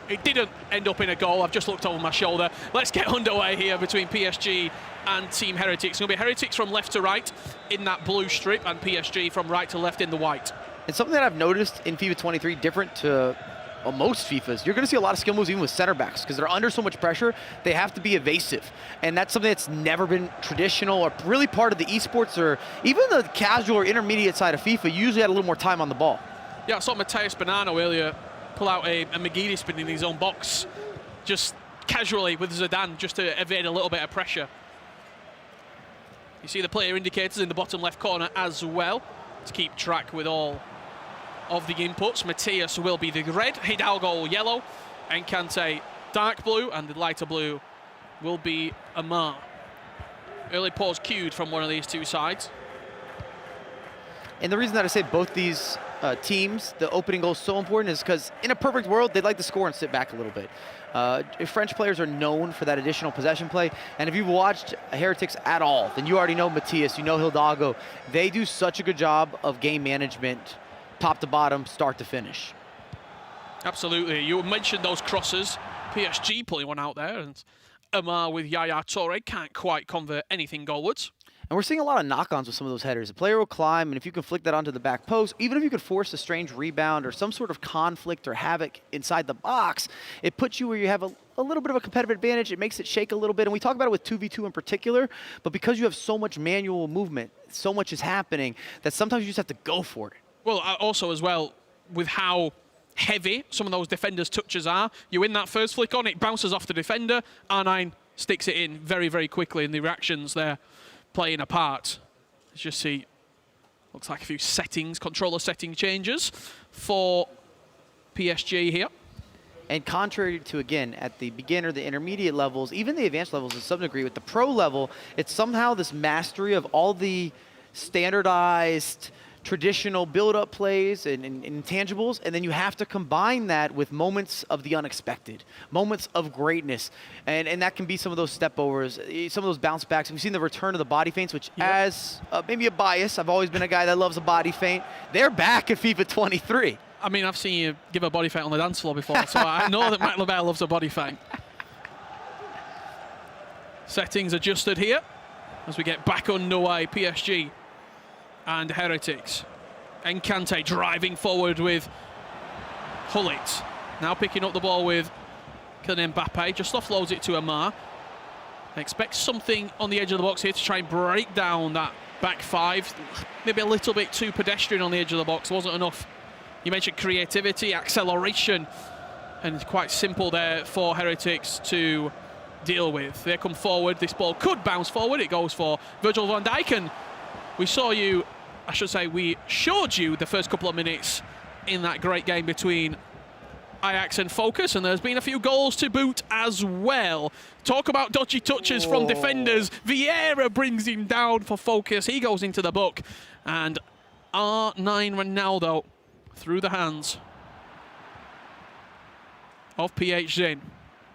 It didn't end up in a goal. I've just looked over my shoulder. Let's get underway here between PSG and Team Heretics. It's going to be Heretics from left to right in that blue strip, and PSG from right to left in the white. And something that I've noticed in FIFA 23, different to well, most FIFAs, you're going to see a lot of skill moves even with center backs because they're under so much pressure, they have to be evasive. And that's something that's never been traditional or really part of the esports or even the casual or intermediate side of FIFA. You usually had a little more time on the ball. Yeah, I saw Matheus Bonanno earlier pull out a McGeady spin in his own box, just casually with Zidane, just to evade a little bit of pressure. You see the player indicators in the bottom left corner as well to keep track with all of the inputs. Matthias will be the red, Hidalgo yellow, Nkantee dark blue, and the lighter blue will be Amar. Early pause cued from one of these two sides. And the reason that I say both these teams, the opening goal is so important is because in a perfect world, they'd like to score and sit back a little bit. French players are known for that additional possession play. And if you've watched Heretics at all, then you already know Matthias, you know Hidalgo. They do such a good job of game management, top to bottom, start to finish. Absolutely. You mentioned those crosses. PSG pulling one out there, and Amar with Yaya Toure can't quite convert anything goalwards. And we're seeing a lot of knock-ons with some of those headers. The player will climb, and if you can flick that onto the back post, even if you could force a strange rebound or some sort of conflict or havoc inside the box, it puts you where you have a little bit of a competitive advantage. It makes it shake a little bit. And we talk about it with 2v2 in particular, but because you have so much manual movement, so much is happening, that sometimes you just have to go for it. Well, also as well, with how heavy some of those defenders' touches are, you win that first flick on, it bounces off the defender, R9 sticks it in very, very quickly, and the reactions there playing a part. As you see, looks like a few settings, controller setting changes for PSG here. And contrary to, again, at the beginner, the intermediate levels, even the advanced levels to some degree, with the pro level, it's somehow this mastery of all the standardized traditional build-up plays and intangibles, and then you have to combine that with moments of the unexpected, moments of greatness, and that can be some of those step-overs, some of those bounce backs. We've seen the return of the body feints, which as maybe a bias, I've always been a guy that loves a body feint. They're back at FIFA 23. I mean, I've seen you give a body feint on the dance floor before, so I know that Matt LaBelle loves a body feint. Settings adjusted here as we get back underway. PSG and Heretics. Nkantee driving forward with Hullet. Now picking up the ball with Kylian Mbappe. Just offloads it to Amar. Expects something on the edge of the box here to try and break down that back five. Maybe a little bit too pedestrian on the edge of the box. Wasn't enough. You mentioned creativity, acceleration, and quite simple there for Heretics to deal with. They come forward. This ball could bounce forward. It goes for Virgil van Dijk, and we saw you, I should say, we showed you the first couple of minutes in that great game between AJAX and FOKUS, and there's been a few goals to boot as well. Talk about dodgy touches from defenders. Vieira brings him down for FOKUS. He goes into the book, and R9 Ronaldo through the hands of PHzin.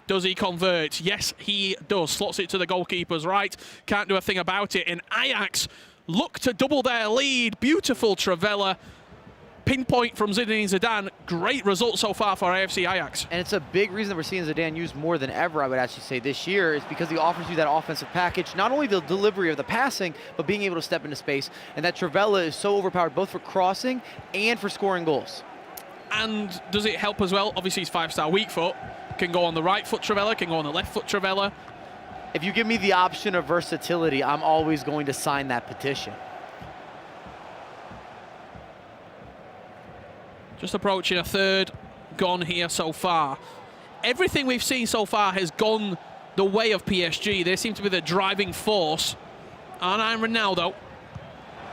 Does he convert? Yes, he does. Slots it to the goalkeeper's right. Can't do a thing about it. And AJAX look to double their lead. Beautiful Travella. Pinpoint from Zinedine Zidane. Great result so far for AFC Ajax. And it's a big reason that we're seeing Zidane used more than ever, I would actually say, this year, is because he offers you that offensive package, not only the delivery of the passing, but being able to step into space. And that Travella is so overpowered both for crossing and for scoring goals. And does it help as well? Obviously, he's 5-star weak foot. Can go on the right foot Travella, can go on the left foot Travella. If you give me the option of versatility, I'm always going to sign that petition. Just approaching a third gone here so far. Everything we've seen so far has gone the way of PSG. They seem to be the driving force. R9 Ronaldo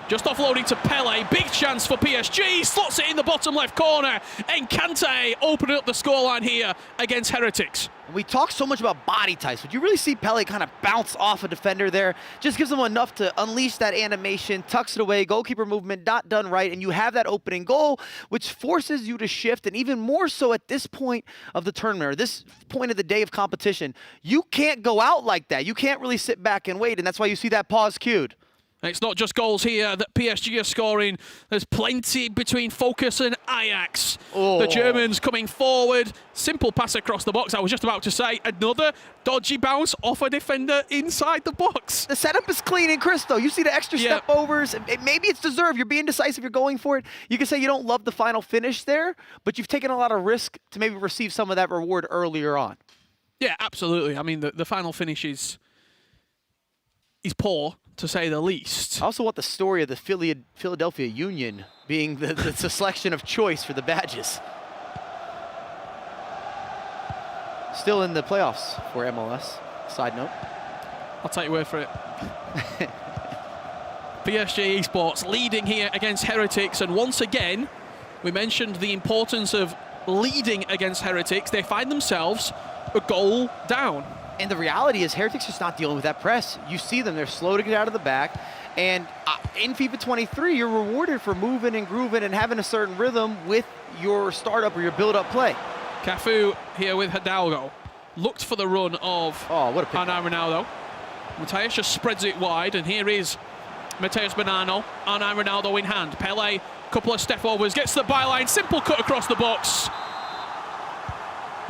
just offloading to Pele. Big chance for PSG. Slots it in the bottom left corner. Nkantee opening up the scoreline here against Heretics. We talk so much about body types, but you really see Pele kind of bounce off a defender there. Just gives them enough to unleash that animation, tucks it away, goalkeeper movement not done right, and you have that opening goal, which forces you to shift, and even more so at this point of the tournament, or this point of the day of competition. You can't go out like that. You can't really sit back and wait, and that's why you see that pause cued. It's not just goals here that PSG are scoring. There's plenty between FOKUS and AJAX. Oh. The Germans coming forward. Simple pass across the box. I was just about to say another dodgy bounce off a defender inside the box. The setup is clean and crisp, though. You see the extra step overs. Maybe it's deserved. You're being decisive. You're going for it. You can say you don't love the final finish there, but you've taken a lot of risk to maybe receive some of that reward earlier on. Yeah, absolutely. I mean, the final finish is poor, to say the least. I also want the story of the Philadelphia Union being the selection of choice for the badges. Still in the playoffs for MLS, side note. I'll take your word for it. PSG ESPORTS leading here against Heretics, and once again, we mentioned the importance of leading against Heretics. They find themselves a goal down. And the reality is Heretics just not dealing with that press. You see them, they're slow to get out of the back. And in FIFA 23, you're rewarded for moving and grooving and having a certain rhythm with your startup or your build-up play. Cafu here with Hidalgo. Looked for the run of Ana Ronaldo. Mateus just spreads it wide, and here is Mateus Bonanno. Ana Ronaldo in hand. Pele, couple of step overs, gets to the byline, simple cut across the box.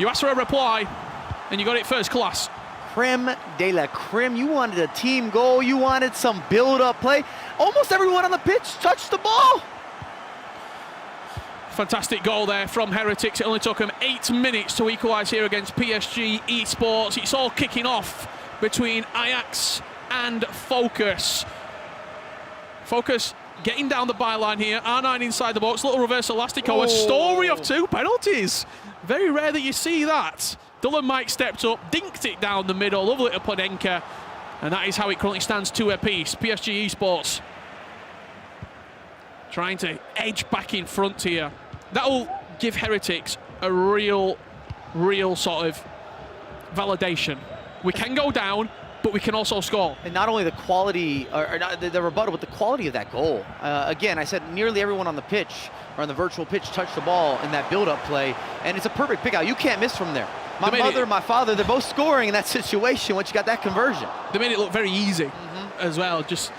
You asked for a reply, and you got it first class. Creme de la creme. You wanted a team goal. You wanted some build-up play. Almost everyone on the pitch touched the ball. Fantastic goal there from Heretics. It only took them 8 minutes to equalise here against PSG ESPORTS. It's all kicking off between AJAX and FOKUS. FOKUS getting down the byline here. R9 inside the box. Little reverse elastico. A story of 2 penalties. Very rare that you see that. DullenMIKE stepped up, dinked it down the middle, lovely to Panenka, and that is how it currently stands 2 apiece. PSG ESPORTS trying to edge back in front here. That'll give Heretics a real sort of validation. We can go down, but we can also score. And not only the quality, or not the rebuttal, but the quality of that goal. Again, I said nearly everyone on the pitch, or on the virtual pitch, touched the ball in that build-up play, and it's a perfect pick out. You can't miss from there. My mother, my father, they're both scoring in that situation once you got that conversion. They made it look very easy as well. Just,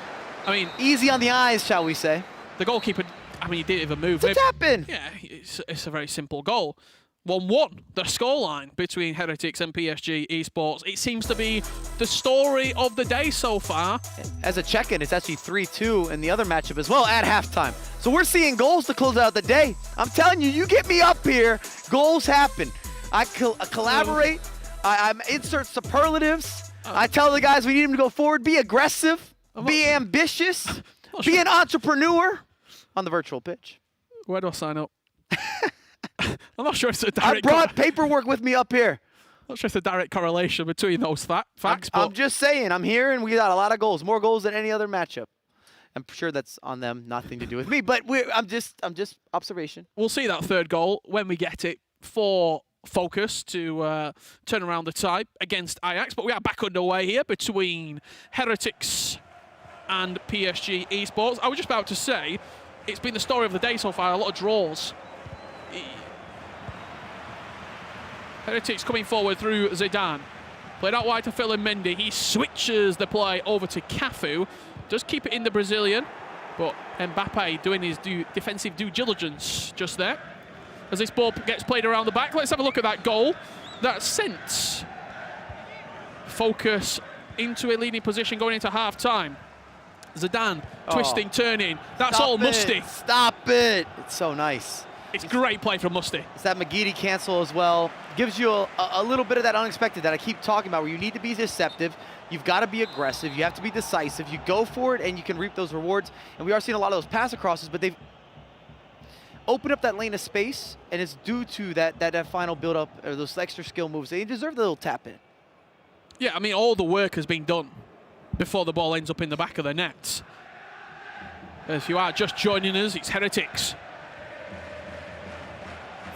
I mean... Easy on the eyes, shall we say. The goalkeeper, I mean, he didn't even move. It's a tap-in. Yeah, it's a very simple goal. 1-1, the scoreline between Heretics and PSG ESPORTS. It seems to be the story of the day so far. As a check-in, it's actually 3-2 in the other matchup as well at halftime. So we're seeing goals to close out the day. I'm telling you, you get me up here, goals happen. I collaborate, I insert superlatives. I tell the guys we need them to go forward, be aggressive, be ambitious, be an entrepreneur on the virtual pitch. Where do I sign up? I'm not sure it's a direct... I brought paperwork with me up here. Not sure it's a direct correlation between those facts. I'm just saying, I'm here and we got a lot of goals, more goals than any other matchup. I'm sure that's on them, nothing to do with me, but I'm just observation. We'll see that third goal when we get it for FOKUS to turn around the tie against AJAX, but we are back underway here between Heretics and PSG ESPORTS. I was just about to say, it's been the story of the day so far, a lot of draws. Heretics coming forward through Zidane. Played out wide to Mendy. He switches the play over to Cafu. Does keep it in the Brazilian, but Mbappe doing his defensive due diligence just there. As this ball gets played around the back, let's have a look at that goal. That sent FOKUS into a leading position going into half-time. Zidane twisting, turning. That's all Musty. Stop it. It's so nice. It's great play from Musty. It's that McGeady cancel as well. Gives you a little bit of that unexpected that I keep talking about, where you need to be deceptive. You've got to be aggressive. You have to be decisive. You go for it, and you can reap those rewards. And we are seeing a lot of those pass acrosses, but they've opened up that lane of space, and it's due to that final build-up, or those extra skill moves. They deserve the little tap-in. Yeah, I mean, all the work has been done before the ball ends up in the back of the net. If you are just joining us, it's Heretics.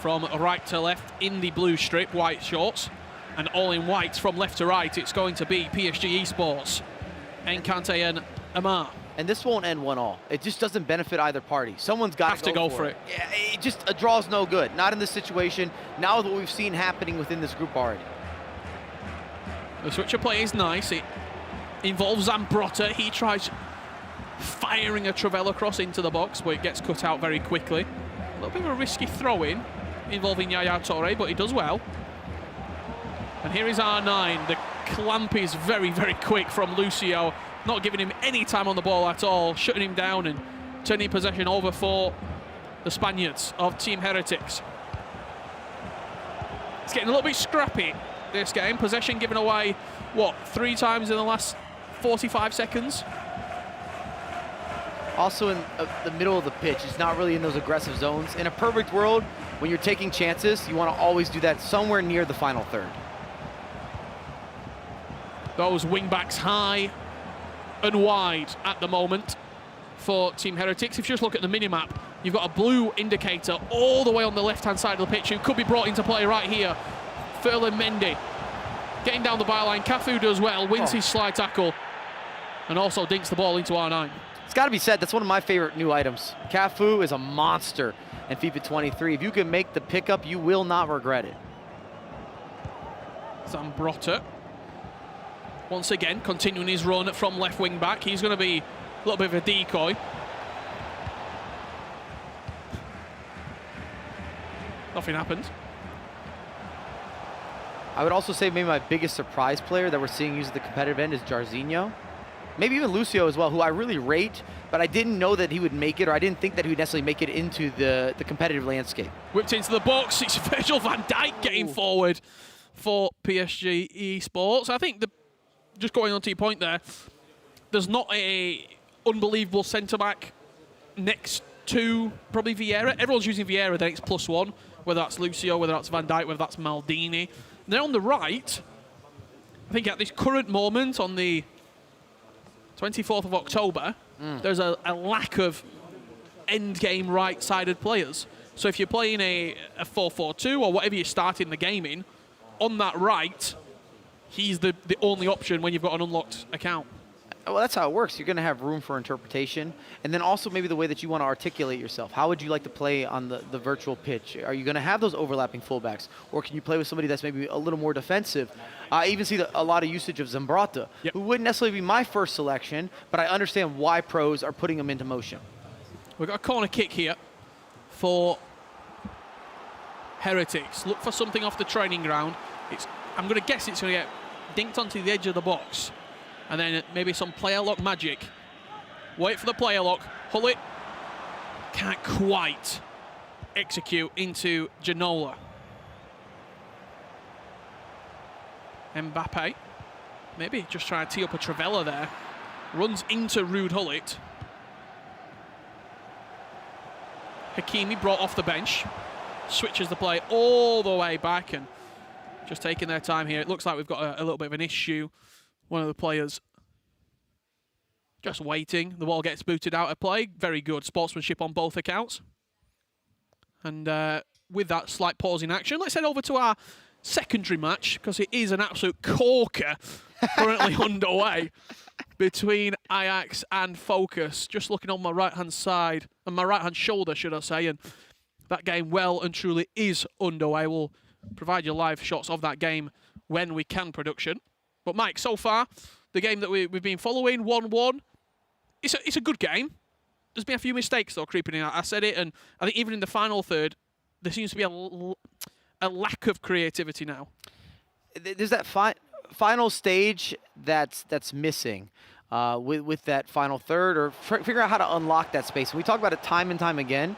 From right to left in the blue strip, white shorts, and all in white from left to right, it's going to be PSG ESPORTS, Nkantee and Amar. And this won't end 1-1. It just doesn't benefit either party. Someone's got to go for it. Yeah, a draw's no good. Not in this situation. Now with what we've seen happening within this group already. The switcher play is nice. It involves Zambrotta. He tries firing a Travella cross into the box, but it gets cut out very quickly. A little bit of a risky throw-in involving Yaya Toure, but he does well. And here is R9. The clamp is very, very quick from Lucio, not giving him any time on the ball at all, shutting him down and turning possession over for the Spaniards of Team Heretics. It's getting a little bit scrappy, this game. Possession given away, what, 3 times in the last 45 seconds? Also in the middle of the pitch, it's not really in those aggressive zones. In a perfect world, when you're taking chances, you want to always do that somewhere near the final third. Those wing-backs high and wide at the moment for Team Heretics. If you just look at the minimap, you've got a blue indicator all the way on the left-hand side of the pitch who could be brought into play right here. Ferland Mendy getting down the byline. Cafu does well, wins his slide tackle, and also dinks the ball into R9. It's got to be said, that's one of my favorite new items. Cafu is a monster in FIFA 23. If you can make the pickup, you will not regret it. Zambrotta, once again, continuing his run from left wing back. He's going to be a little bit of a decoy. Nothing happened. I would also say maybe my biggest surprise player that we're seeing use the competitive end is Jarzinho. Maybe even Lucio as well, who I really rate, but I didn't know that he would make it, or I didn't think that he would necessarily make it into the competitive landscape. Whipped into the box. It's Virgil van Dijk getting forward for PSG ESPORTS. I think, just going on to your point there, there's not a unbelievable centre-back next to probably Vieira. Everyone's using Vieira, then it's +1, whether that's Lucio, whether that's Van Dijk, whether that's Maldini. And then on the right, I think at this current moment, on the 24th of October, there's a lack of end-game right-sided players. So if you're playing a 4-4-2 or whatever you're starting the game in, on that right, he's the only option when you've got an unlocked account. Well, that's how it works. You're going to have room for interpretation. And then also maybe the way that you want to articulate yourself. How would you like to play on the virtual pitch? Are you going to have those overlapping fullbacks? Or can you play with somebody that's maybe a little more defensive? I even see a lot of usage of Zambrotta, who wouldn't necessarily be my first selection, but I understand why pros are putting him into motion. We've got a corner kick here for Heretics. Look for something off the training ground. I'm going to guess it's going to get dinked onto the edge of the box. And then maybe some player lock magic. Wait for the player lock. Hullet can't quite execute into Ginola. Mbappe, maybe just trying to tee up a Travella there. Runs into Ruud Hullet. Hakimi brought off the bench. Switches the play all the way back and just taking their time here. It looks like we've got a little bit of an issue. One of the players just waiting. The ball gets booted out of play. Very good sportsmanship on both accounts. And with that slight pause in action, let's head over to our secondary match, because it is an absolute corker currently underway between AJAX and FOKUS. Just looking on my right-hand side, on my right-hand shoulder, should I say, and that game well and truly is underway. We'll provide you live shots of that game when we can, production. But Mike, so far, the game that we've been following, 1-1, it's a good game. There's been a few mistakes, though, creeping in. I said it, and I think even in the final third, there seems to be a lack of creativity now. There's that final stage that's missing with that final third, or figure out how to unlock that space. And we talk about it time and time again.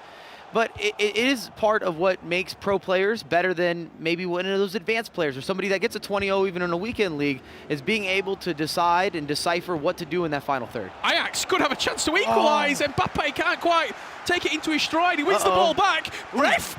But it is part of what makes pro players better than maybe one of those advanced players or somebody that gets a 20-0 even in a weekend league, is being able to decide and decipher what to do in that final third. AJAX could have a chance to equalise. Mbappe can't quite take it into his stride. He wins the ball back. Ref!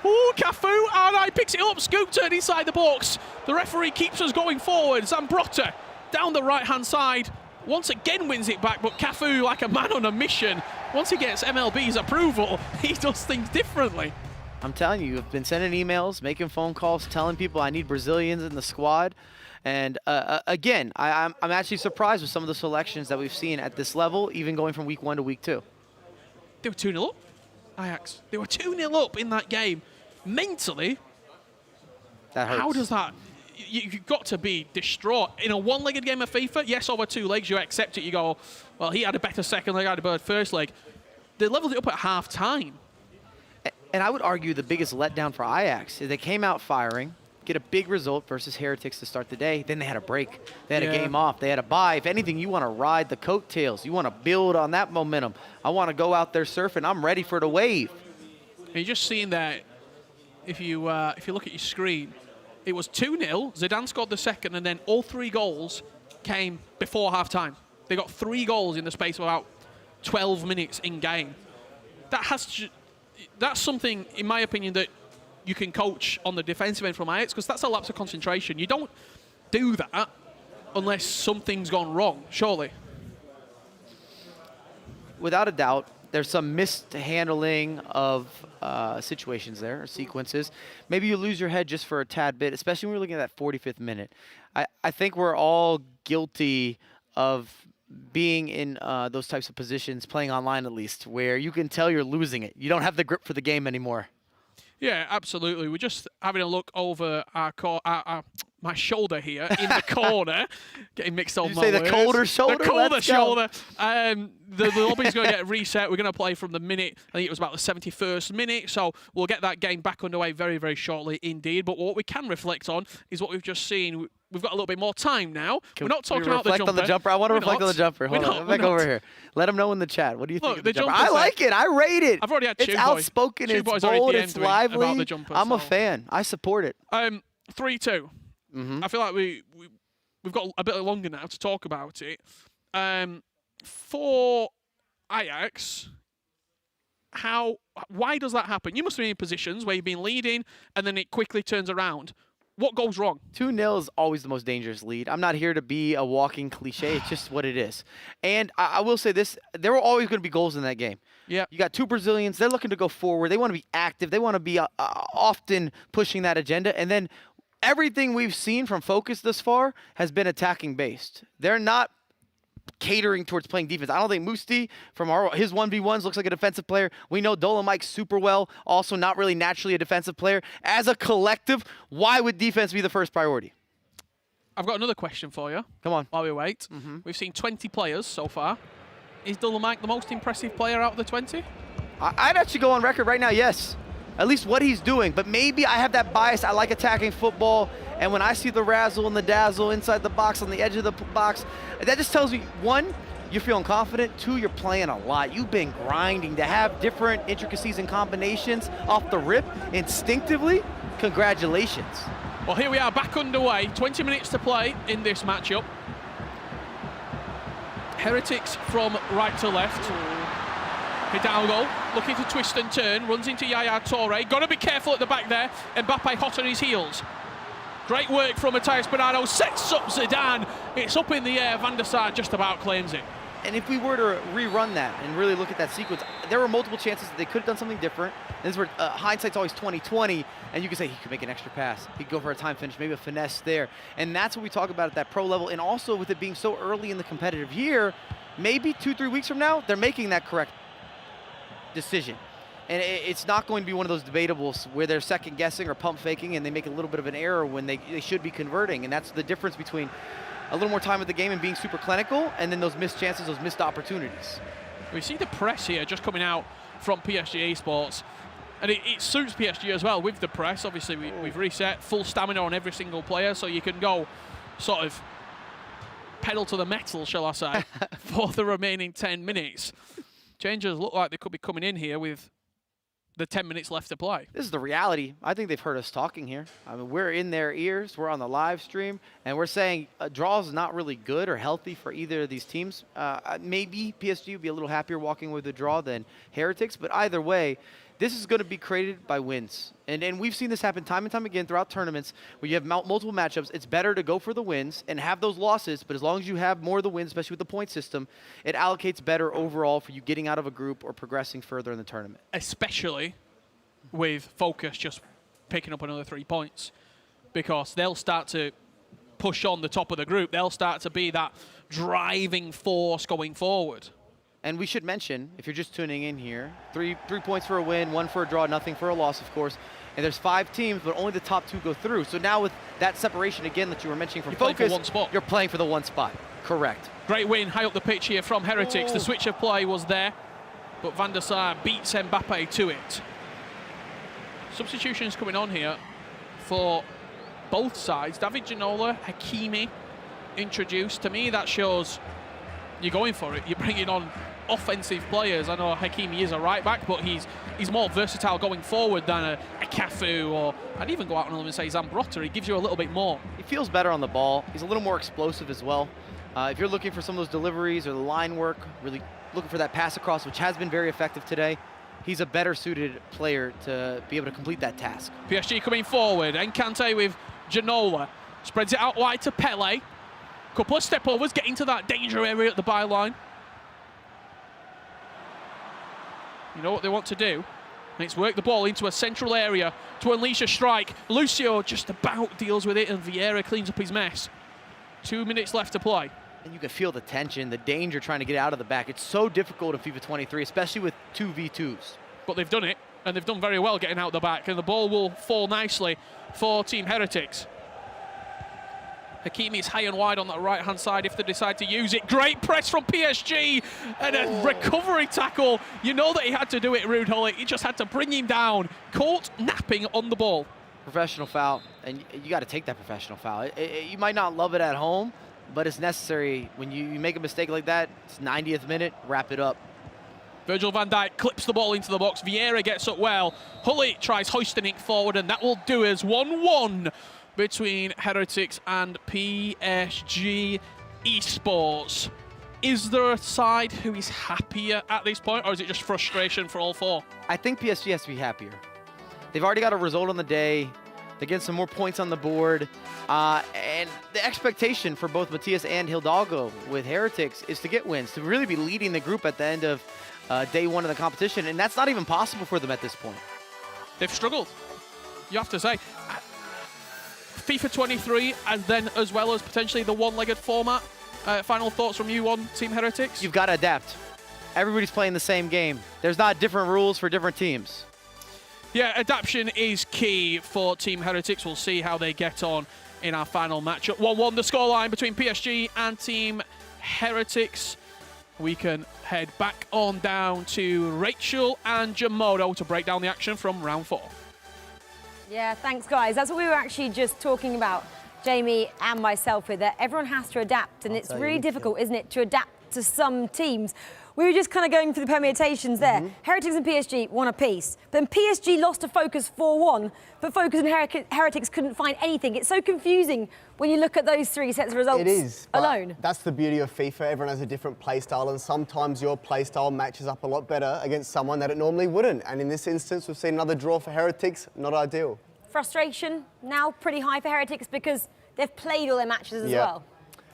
Ooh, Cafu, R9 picks it up. Scoop turn inside the box. The referee keeps us going forward. Zambrotta down the right-hand side. Once again wins it back, but Cafu, like a man on a mission, once he gets MLB's approval, he does things differently. I'm telling you, I've been sending emails, making phone calls, telling people I need Brazilians in the squad. And again, I'm actually surprised with some of the selections that we've seen at this level, even going from week 1 to week 2. They were 2-0 up, AJAX. They were 2-0 up in that game. Mentally, that hurts. How does that... you've got to be distraught. In a one-legged game of FIFA, yes, over 2 legs, you accept it. You go, well, he had a better second leg, I had a better first leg. They leveled it up at half-time. And I would argue the biggest letdown for Ajax is they came out firing, get a big result versus Heretics to start the day. Then they had a break. They had a game off. They had a bye. If anything, you want to ride the coattails. You want to build on that momentum. I want to go out there surfing. I'm ready for the wave. And you're just seeing that if you look at your screen, it was 2-0. Zidane scored the second, and then all 3 goals came before half-time. They got 3 goals in the space of about 12 minutes in game. That's something, in my opinion, that you can coach on the defensive end from Ajax, because that's a lapse of concentration. You don't do that unless something's gone wrong, surely. Without a doubt, there's some mishandling of situations there, or sequences. Maybe you lose your head just for a tad bit, especially when we're looking at that 45th minute. I think we're all guilty of being in those types of positions, playing online at least, where you can tell you're losing it. You don't have the grip for the game anymore. Yeah, absolutely. We're just having a look over my shoulder here in the corner. Getting mixed up. Did you say the colder shoulder? The colder shoulder. The lobby's going to get reset. We're going to play from the minute, I think it was about the 71st minute, so we'll get that game back underway very, very shortly indeed. But what we can reflect on is what we've just seen. We've got a little bit more time now. We're not talking about the jumper. Reflect on the jumper. I want to reflect on the jumper. Hold on. Back over here. Let them know in the chat. What do you think of the jumper? I like it. I rate it. I've already had It's outspoken. It's bold. It's lively. About the jumper, I'm a fan. I support it. 3-2. I feel like we've got a bit longer now to talk about it. For Ajax, why does that happen? You must be in positions where you've been leading and then it quickly turns around. What goes wrong? 2-0 is always the most dangerous lead. I'm not here to be a walking cliche. It's just what it is. And I will say this, there were always going to be goals in that game. Yeah. You got 2 Brazilians. They're looking to go forward. They want to be active. They want to be often pushing that agenda. And then everything we've seen from FOKUS thus far has been attacking based. They're not catering towards playing defense. I don't think Musti from his 1v1s looks like a defensive player. We know DullenMIKE super well, also not really naturally a defensive player. As a collective, why would defense be the first priority? I've got another question for you. Come on. While we wait. We've seen 20 players so far. Is DullenMIKE the most impressive player out of the 20? I'd actually go on record right now, yes. At least what he's doing. But maybe I have that bias. I like attacking football. And when I see the razzle and the dazzle inside the box, on the edge of the box, that just tells me, 1, you're feeling confident. 2, you're playing a lot. You've been grinding to have different intricacies and combinations off the rip instinctively. Congratulations. Well, here we are back underway. 20 minutes to play in this matchup. Heretics from right to left. Hidalgo looking to twist and turn, runs into Yaya Touré. Got to be careful at the back there. Mbappe hot on his heels. Great work from Matthias Bernardo, sets up Zidane. It's up in the air, Van der Sar just about claims it. And if we were to rerun that and really look at that sequence, there were multiple chances that they could have done something different. This is where hindsight's always 20/20, and you can say he could make an extra pass. He could go for a time finish, maybe a finesse there. And that's what we talk about at that pro level. And also with it being so early in the competitive year, maybe 2-3 weeks from now, they're making that correct decision. And it's not going to be one of those debatables where they're second guessing or pump faking and they make a little bit of an error when they should be converting. And that's the difference between a little more time at the game and being super clinical, and then those missed chances, those missed opportunities. We see the press here just coming out from PSG ESPORTS. And it suits PSG as well with the press. Obviously, we've reset full stamina on every single player, so you can go sort of pedal to the metal, shall I say, for the remaining 10 minutes. Changers look like they could be coming in here with the 10 minutes left to play. This is the reality. I think they've heard us talking here. I mean, we're in their ears. We're on the live stream, and we're saying a draw is not really good or healthy for either of these teams. Maybe PSG would be a little happier walking with a draw than Heretics, but either way, this is going to be created by wins. And we've seen this happen time and time again throughout tournaments where you have multiple matchups. It's better to go for the wins and have those losses, but as long as you have more of the wins, especially with the point system, it allocates better overall for you getting out of a group or progressing further in the tournament. Especially with FOKUS just picking up another 3 points, because they'll start to push on the top of the group. They'll start to be that driving force going forward. And we should mention, if you're just tuning in here, three points for a win, 1 for a draw, nothing for a loss, of course. And there's 5 teams, but only the top 2 go through. So now with that separation again that you were mentioning from FOKUS, one spot. You're playing for the 1 spot. Correct. Great win high up the pitch here from Heretics. The switch of play was there, but Van der Sar beats Mbappe to it. Substitutions coming on here for both sides. David Ginola, Hakimi introduced. To me, that shows you're going for it. You're bringing on offensive players. I know Hakimi is a right back, but he's more versatile going forward than a Cafu, or I'd even go out on him and say Zambrotta. He gives you a little bit more. He feels better on the ball. He's a little more explosive as well. If you're looking for some of those deliveries or the line work, really looking for that pass across, which has been very effective today, he's a better suited player to be able to complete that task. PSG coming forward. Nkantee with Ginola. Spreads it out wide to Pele. Couple of step overs, getting to that danger area at the byline. You know what they want to do? And it's work the ball into a central area to unleash a strike. Lucio just about deals with it, and Vieira cleans up his mess. 2 minutes left to play. And you can feel the tension, the danger trying to get out of the back. It's so difficult in FIFA 23, especially with 2v2s. But they've done it, and they've done very well getting out the back, and the ball will fall nicely for Team Heretics. Hakimi is high and wide on that right-hand side if they decide to use it. Great press from PSG, and a recovery tackle. You know that he had to do it, Ruud Gullit. He just had to bring him down. Caught napping on the ball. Professional foul, and you got to take that professional foul. You might not love it at home, but it's necessary. When you make a mistake like that, it's 90th minute, wrap it up. Virgil van Dijk clips the ball into the box. Vieira gets up well. Gullit tries hoisting it forward, and that will do us 1-1 between Heretics and PSG ESPORTS. Is there a side who is happier at this point, or is it just frustration for all 4? I think PSG has to be happier. They've already got a result on the day. They get some more points on the board. And the expectation for both Matias and Hidalgo with Heretics is to get wins, to really be leading the group at the end of day 1 of the competition. And that's not even possible for them at this point. They've struggled, you have to say. FIFA 23, and then as well as potentially the one-legged format. Final thoughts from you on Team Heretics? You've got to adapt. Everybody's playing the same game. There's not different rules for different teams. Yeah, adaptation is key for Team Heretics. We'll see how they get on in our final matchup. 1-1 the scoreline between PSG and Team Heretics. We can head back on down to Rachel and Jamodo to break down the action from round 4. Yeah, thanks, guys. That's what we were actually just talking about, Jamie and myself, with that everyone has to adapt, and it's really difficult, isn't it, to adapt to some teams. We were just kind of going through the permutations there. Heretics and PSG won a piece. Then PSG lost to FOKUS 4-1, but FOKUS and Heretics couldn't find anything. It's so confusing when you look at those 3 sets of results. It is alone. That's the beauty of FIFA. Everyone has a different play style, and sometimes your play style matches up a lot better against someone that it normally wouldn't. And in this instance, we've seen another draw for Heretics. Not ideal. Frustration now pretty high for Heretics because they've played all their matches as well.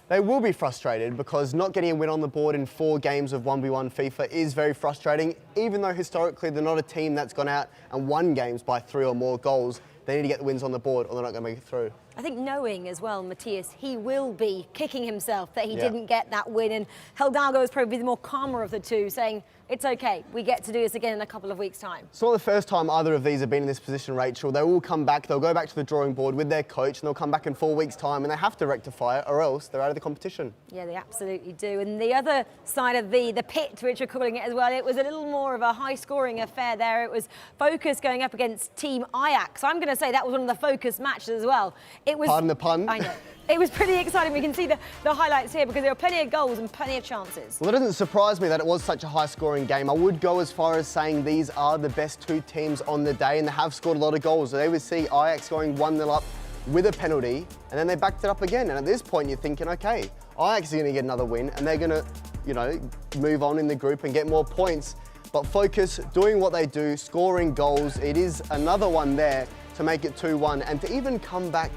They will be frustrated because not getting a win on the board in 4 games of 1v1 FIFA is very frustrating. Even though historically they're not a team that's gone out and won games by 3 or more goals, they need to get the wins on the board or they're not going to make it through. I think knowing as well, Matias, he will be kicking himself that he didn't get that win, and Hidalgo is probably the more calmer of the two, saying, it's okay, we get to do this again in a couple of weeks' time. It's not the first time either of these have been in this position, Rachel. They will come back, they'll go back to the drawing board with their coach, and they'll come back in 4 weeks' time, and they have to rectify it, or else they're out of the competition. Yeah, they absolutely do. And the other side of the pit, which we're calling it as well, it was a little more of a high-scoring affair there. It was FOKUS going up against Team AJAX. I'm going to say that was one of the FOKUS matches as well. It was, pardon the pun. I know. It was pretty exciting. We can see the highlights here because there were plenty of goals and plenty of chances. Well, it doesn't surprise me that it was such a high-scoring game. I would go as far as saying these are the best 2 teams on the day, and they have scored a lot of goals. So they would see AJAX going 1-0 up with a penalty, and then they backed it up again. And at this point, you're thinking, okay, AJAX is going to get another win, and they're going to, you know, move on in the group and get more points. But FOKUS doing what they do, scoring goals. It is another one there to make it 2-1, and to even come back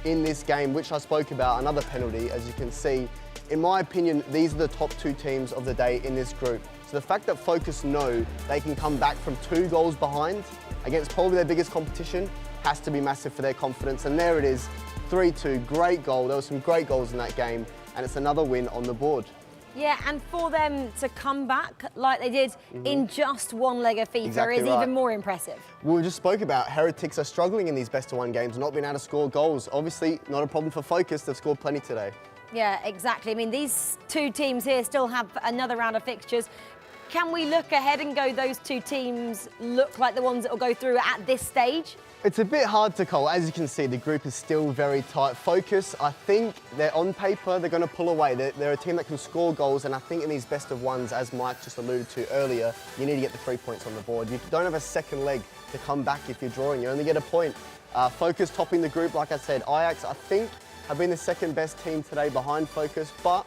in this game, which I spoke about, another penalty, as you can see. In my opinion, these are the top 2 teams of the day in this group. So the fact that FOKUS know they can come back from 2 goals behind against probably their biggest competition has to be massive for their confidence. And there it is, 3-2, great goal. There were some great goals in that game, and it's another win on the board. Yeah, and for them to come back like they did in just one leg of FIFA Exactly is right. even more impressive. We just spoke about Heretics are struggling in these best-of-1 games, not being able to score goals. Obviously, not a problem for Focus. They've scored plenty today. Yeah, exactly. I mean, these two teams here still have another round of fixtures. Can we look ahead and go, those two teams look like the ones that will go through at this stage? It's a bit hard to call. As you can see, the group is still very tight. Focus, I think they're on paper, they're going to pull away. They're a team that can score goals, and I think in these best-of-1s, as Mike just alluded to earlier, you need to get the 3 points on the board. You don't have a second leg to come back if you're drawing. You only get a point. Focus topping the group, like I said. Ajax, I think, have been the second best team today behind Focus, but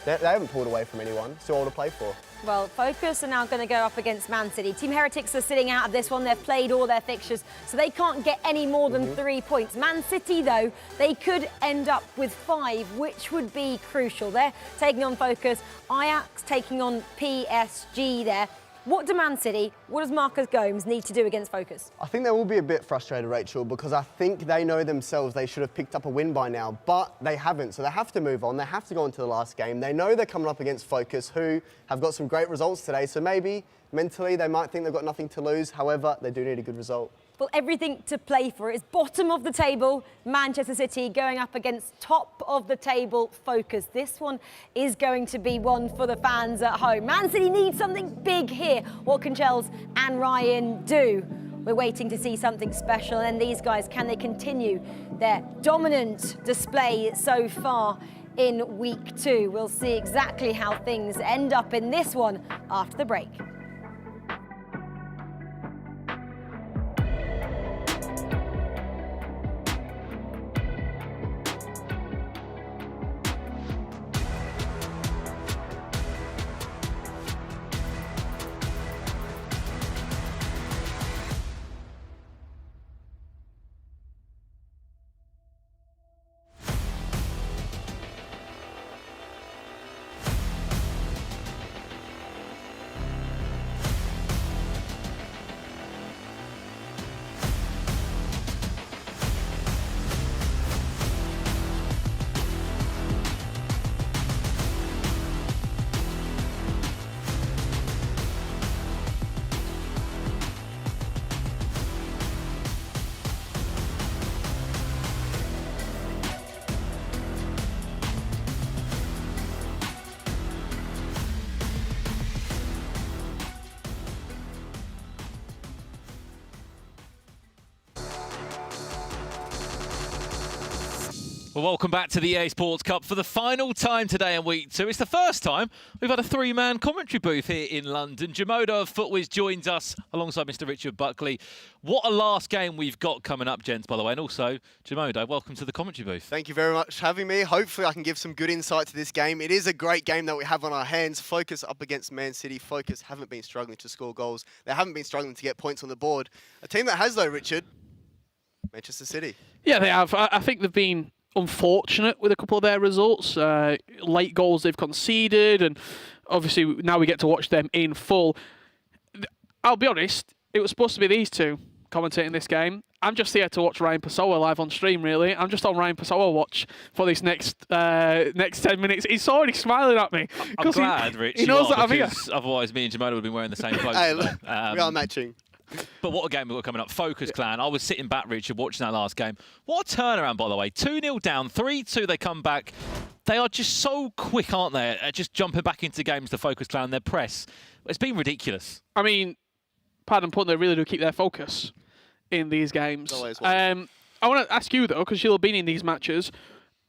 they haven't pulled away from anyone. Still all to play for. Well, Focus are now going to go up against Man City. Team Heretics are sitting out of this one. They've played all their fixtures, so they can't get any more than 3 points. Man City, though, they could end up with 5, which would be crucial. They're taking on Focus. Ajax taking on PSG there. What do Man City, what does Marcus Gomes need to do against Focus? I think they will be a bit frustrated, Rachel, because I think they know themselves they should have picked up a win by now, but they haven't. So they have to move on. They have to go into the last game. They know they're coming up against Focus, who have got some great results today. So maybe mentally they might think they've got nothing to lose. However, they do need a good result. Well, everything to play for is bottom of the table, Manchester City going up against top of the table Focus. This one is going to be one for the fans at home. Man City needs something big here. What can Shellzz and Ryan do? We're waiting to see something special, and these guys, can they continue their dominant display so far in week 2? We'll see exactly how things end up in this one after the break. Well, welcome back to the EA Sports Cup for the final time today in week 2. It's the first time we've had a 3-man commentary booth here in London. Jamodo of FOKUS joins us alongside Mr. Richard Buckley. What a last game we've got coming up, gents, by the way. And also, Jamodo, welcome to the commentary booth. Thank you very much for having me. Hopefully I can give some good insight to this game. It is a great game that we have on our hands. Focus up against Man City. Focus haven't been struggling to score goals. They haven't been struggling to get points on the board. A team that has, though, Richard, Manchester City. Yeah, they have. I think they've been unfortunate with a couple of their results. Late goals they've conceded, and obviously now we get to watch them in full. I'll be honest, it was supposed to be these two commentating this game. I'm just here to watch Ryan Pessoa live on stream, really. I'm just on Ryan Pessoa watch for this next 10 minutes. He's already smiling at me. I'm glad, Rich, he knows that I'm here. Otherwise me and Jamodo would have been wearing the same clothes. Hey, look, we are matching. But what a game we've got coming up. Focus Clan. I was sitting back, Richard, watching that last game. What a turnaround, by the way. 2-0 down, 3-2 they come back. They are just so quick, aren't they, at just jumping back into games, the Focus Clan, their press. It's been ridiculous. I mean, pardon pun, they really do keep their focus in these games. I want to ask you, though, because you'll have been in these matches,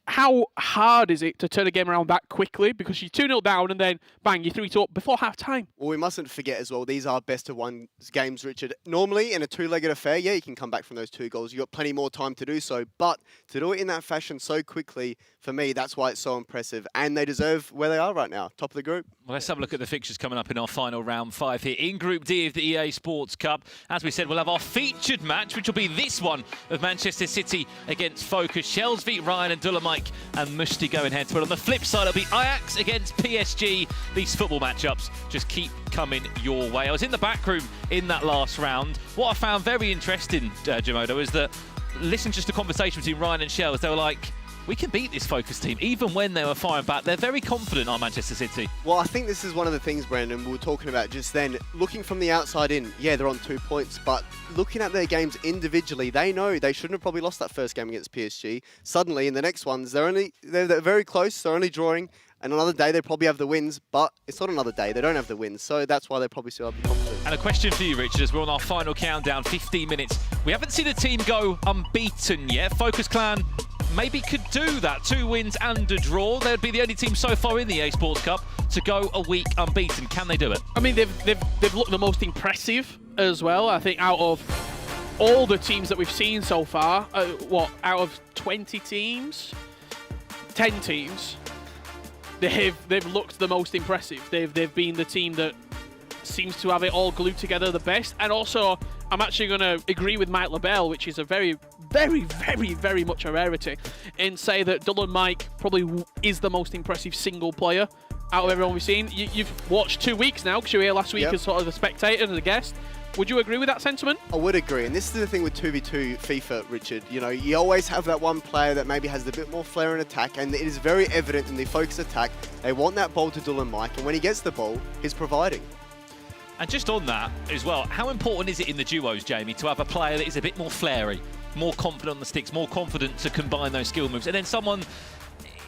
how hard is it to turn a game around that quickly? Because you're 2-0 down and then, bang, you're 3-2 up before half-time. Well, we mustn't forget as well, these are best-of-1 games, Richard. Normally, in a two-legged affair, yeah, you can come back from those 2 goals. You've got plenty more time to do so. But to do it in that fashion so quickly, for me, that's why it's so impressive. And they deserve where they are right now, top of the group. Well, let's have a look at the fixtures coming up in our final round 5 here in Group D of the EA Sports Cup. As we said, we'll have our featured match, which will be this one of Manchester City against Focus. Shellzz v Ryan and DullenMIKE and Mushti going head to head. On the flip side, it'll be Ajax against PSG. These football matchups just keep coming your way. I was in the back room in that last round. What I found very interesting, Jamodo, is that listen just to the conversation between Ryan and Shellzz. They were like, we can beat this Focus team. Even when they were firing back, they're very confident, our Manchester City. Well, I think this is one of the things, Brandon, we were talking about just then. Looking from the outside in, yeah, they're on 2 points, but looking at their games individually, they know they shouldn't have probably lost that first game against PSG. Suddenly, in the next ones, they're very close, they're only drawing, and another day they probably have the wins, but it's not another day, they don't have the wins, so that's why they probably still have the confidence. And a question for you, Richard, as we're on our final countdown, 15 minutes. We haven't seen a team go unbeaten yet. Focus Clan maybe could do that. 2 wins and a draw. They'd be the only team so far in the EA Sports Cup to go a week unbeaten. Can they do it? I mean, they've looked the most impressive as well. I think out of all the teams that we've seen so far, out of 20 teams, 10 teams, they've looked the most impressive. They've been the team that seems to have it all glued together the best. And also, I'm actually going to agree with Mike LaBelle, which is a very, very, very, very much a rarity, and say that DullenMIKE probably is the most impressive single player out of everyone we've seen. You've watched 2 weeks now, because you were here last week as sort of a spectator and a guest. Would you agree with that sentiment? I would agree, and this is the thing with 2v2 FIFA, Richard. You know, you always have that one player that maybe has a bit more flair in attack, and it is very evident in the Focus attack. They want that ball to DullenMIKE, and when he gets the ball, he's providing. And just on that as well, how important is it in the duos, Jamie, to have a player that is a bit more flary, more confident on the sticks, more confident to combine those skill moves, and then someone...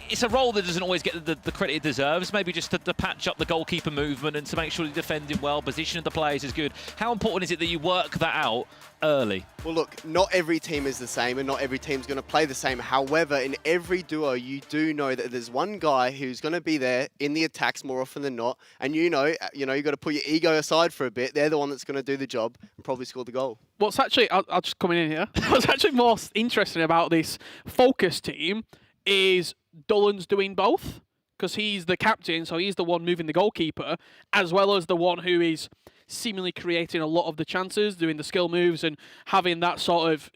It's a role that doesn't always get the credit it deserves, maybe just to patch up the goalkeeper movement and to make sure you're defending well, position of the players is good. How important is it that you work that out early? Well, look, not every team is the same and not every team's going to play the same. However, in every duo, you do know that there's one guy who's going to be there in the attacks more often than not, and you got to put your ego aside for a bit. They're the one that's going to do the job and probably score the goal. What's actually, I'll just come in here. What's actually most interesting about this Focus team is Dullen's doing both, because he's the captain, so he's the one moving the goalkeeper, as well as the one who is seemingly creating a lot of the chances, doing the skill moves and having that sort of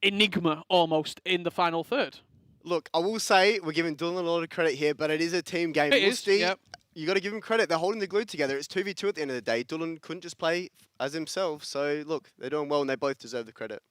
enigma almost in the final third. Look, I will say we're giving Dullen a lot of credit here, but it is a team game. It is, yep. You got to give him credit. They're holding the glue together. It's 2v2 at the end of the day. Dullen couldn't just play as himself, so look, they're doing well and they both deserve the credit.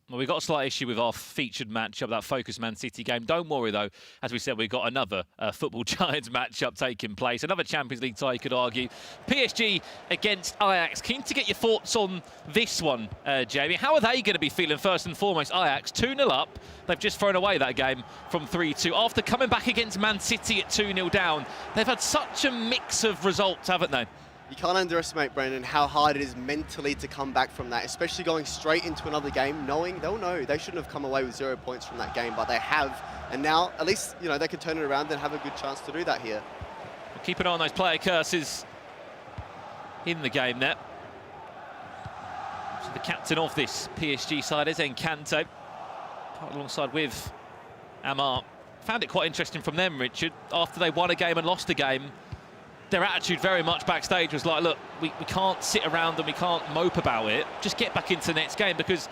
Well, we've got a slight issue with our featured matchup, that Focus Man City game. Don't worry, though. As we said, we've got another football giants matchup taking place. Another Champions League tie, you could argue. PSG against Ajax. Keen to get your thoughts on this one, Jamie. How are they going to be feeling, first and foremost? Ajax, 2-0 up. They've just thrown away that game from 3-2. After coming back against Man City at 2-0 down, they've had such a mix of results, haven't they? You can't underestimate, Brandon, how hard it is mentally to come back from that, especially going straight into another game, knowing they'll know they shouldn't have come away with 0 points from that game, but they have. And now, at least, they can turn it around and have a good chance to do that here. We'll keep an eye on those player curses in the game there. So the captain of this PSG side is Nkantee, alongside with Amar. Found it quite interesting from them, Richard. After they won a game and lost a game, their attitude very much backstage was like, look, we can't sit around and we can't mope about it. Just get back into the next game, because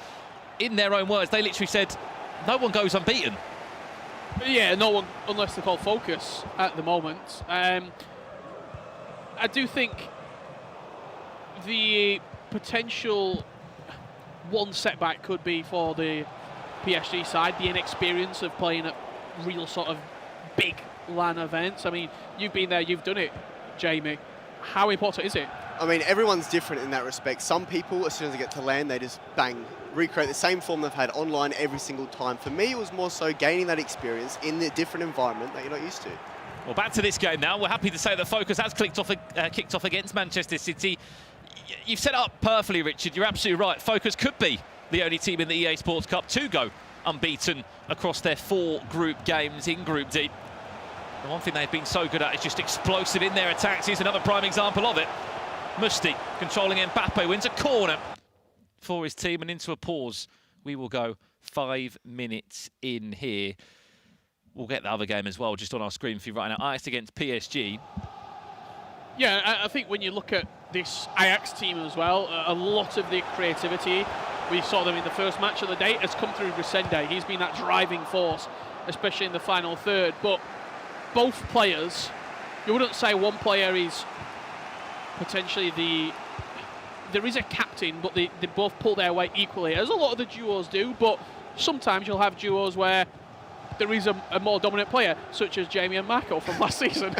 in their own words, they literally said, no one goes unbeaten. Yeah, no one, unless they're called Focus at the moment. I do think the potential one setback could be for the PSG side, the inexperience of playing at real sort of big LAN events. I mean, you've been there, you've done it, Jamie. How important is it? I mean, everyone's different in that respect. Some people, as soon as they get to LAN, they just bang, recreate the same form they've had online every single time. For me, it was more so gaining that experience in the different environment that you're not used to. Well, back to this game now. We're happy to say that Focus has kicked off against Manchester City. You've set it up perfectly, Richard. You're absolutely right. Focus could be the only team in the EA Sports Cup to go unbeaten across their 4 group games in Group D. The one thing they've been so good at is just explosive in their attacks. Here's another prime example of it. Musti controlling Mbappe, wins a corner for his team, and into a pause. We will go 5 minutes in here. We'll get the other game as well, just on our screen for you right now. Ajax against PSG. Yeah, I think when you look at this Ajax team as well, a lot of the creativity, we saw them in the first match of the day, has come through Resende. He's been that driving force, especially in the final third. But both players, you wouldn't say one player is potentially there is a captain, but they both pull their weight equally, as a lot of the duos do. But sometimes you'll have duos where there is a more dominant player, such as Jamie and Marco from last season.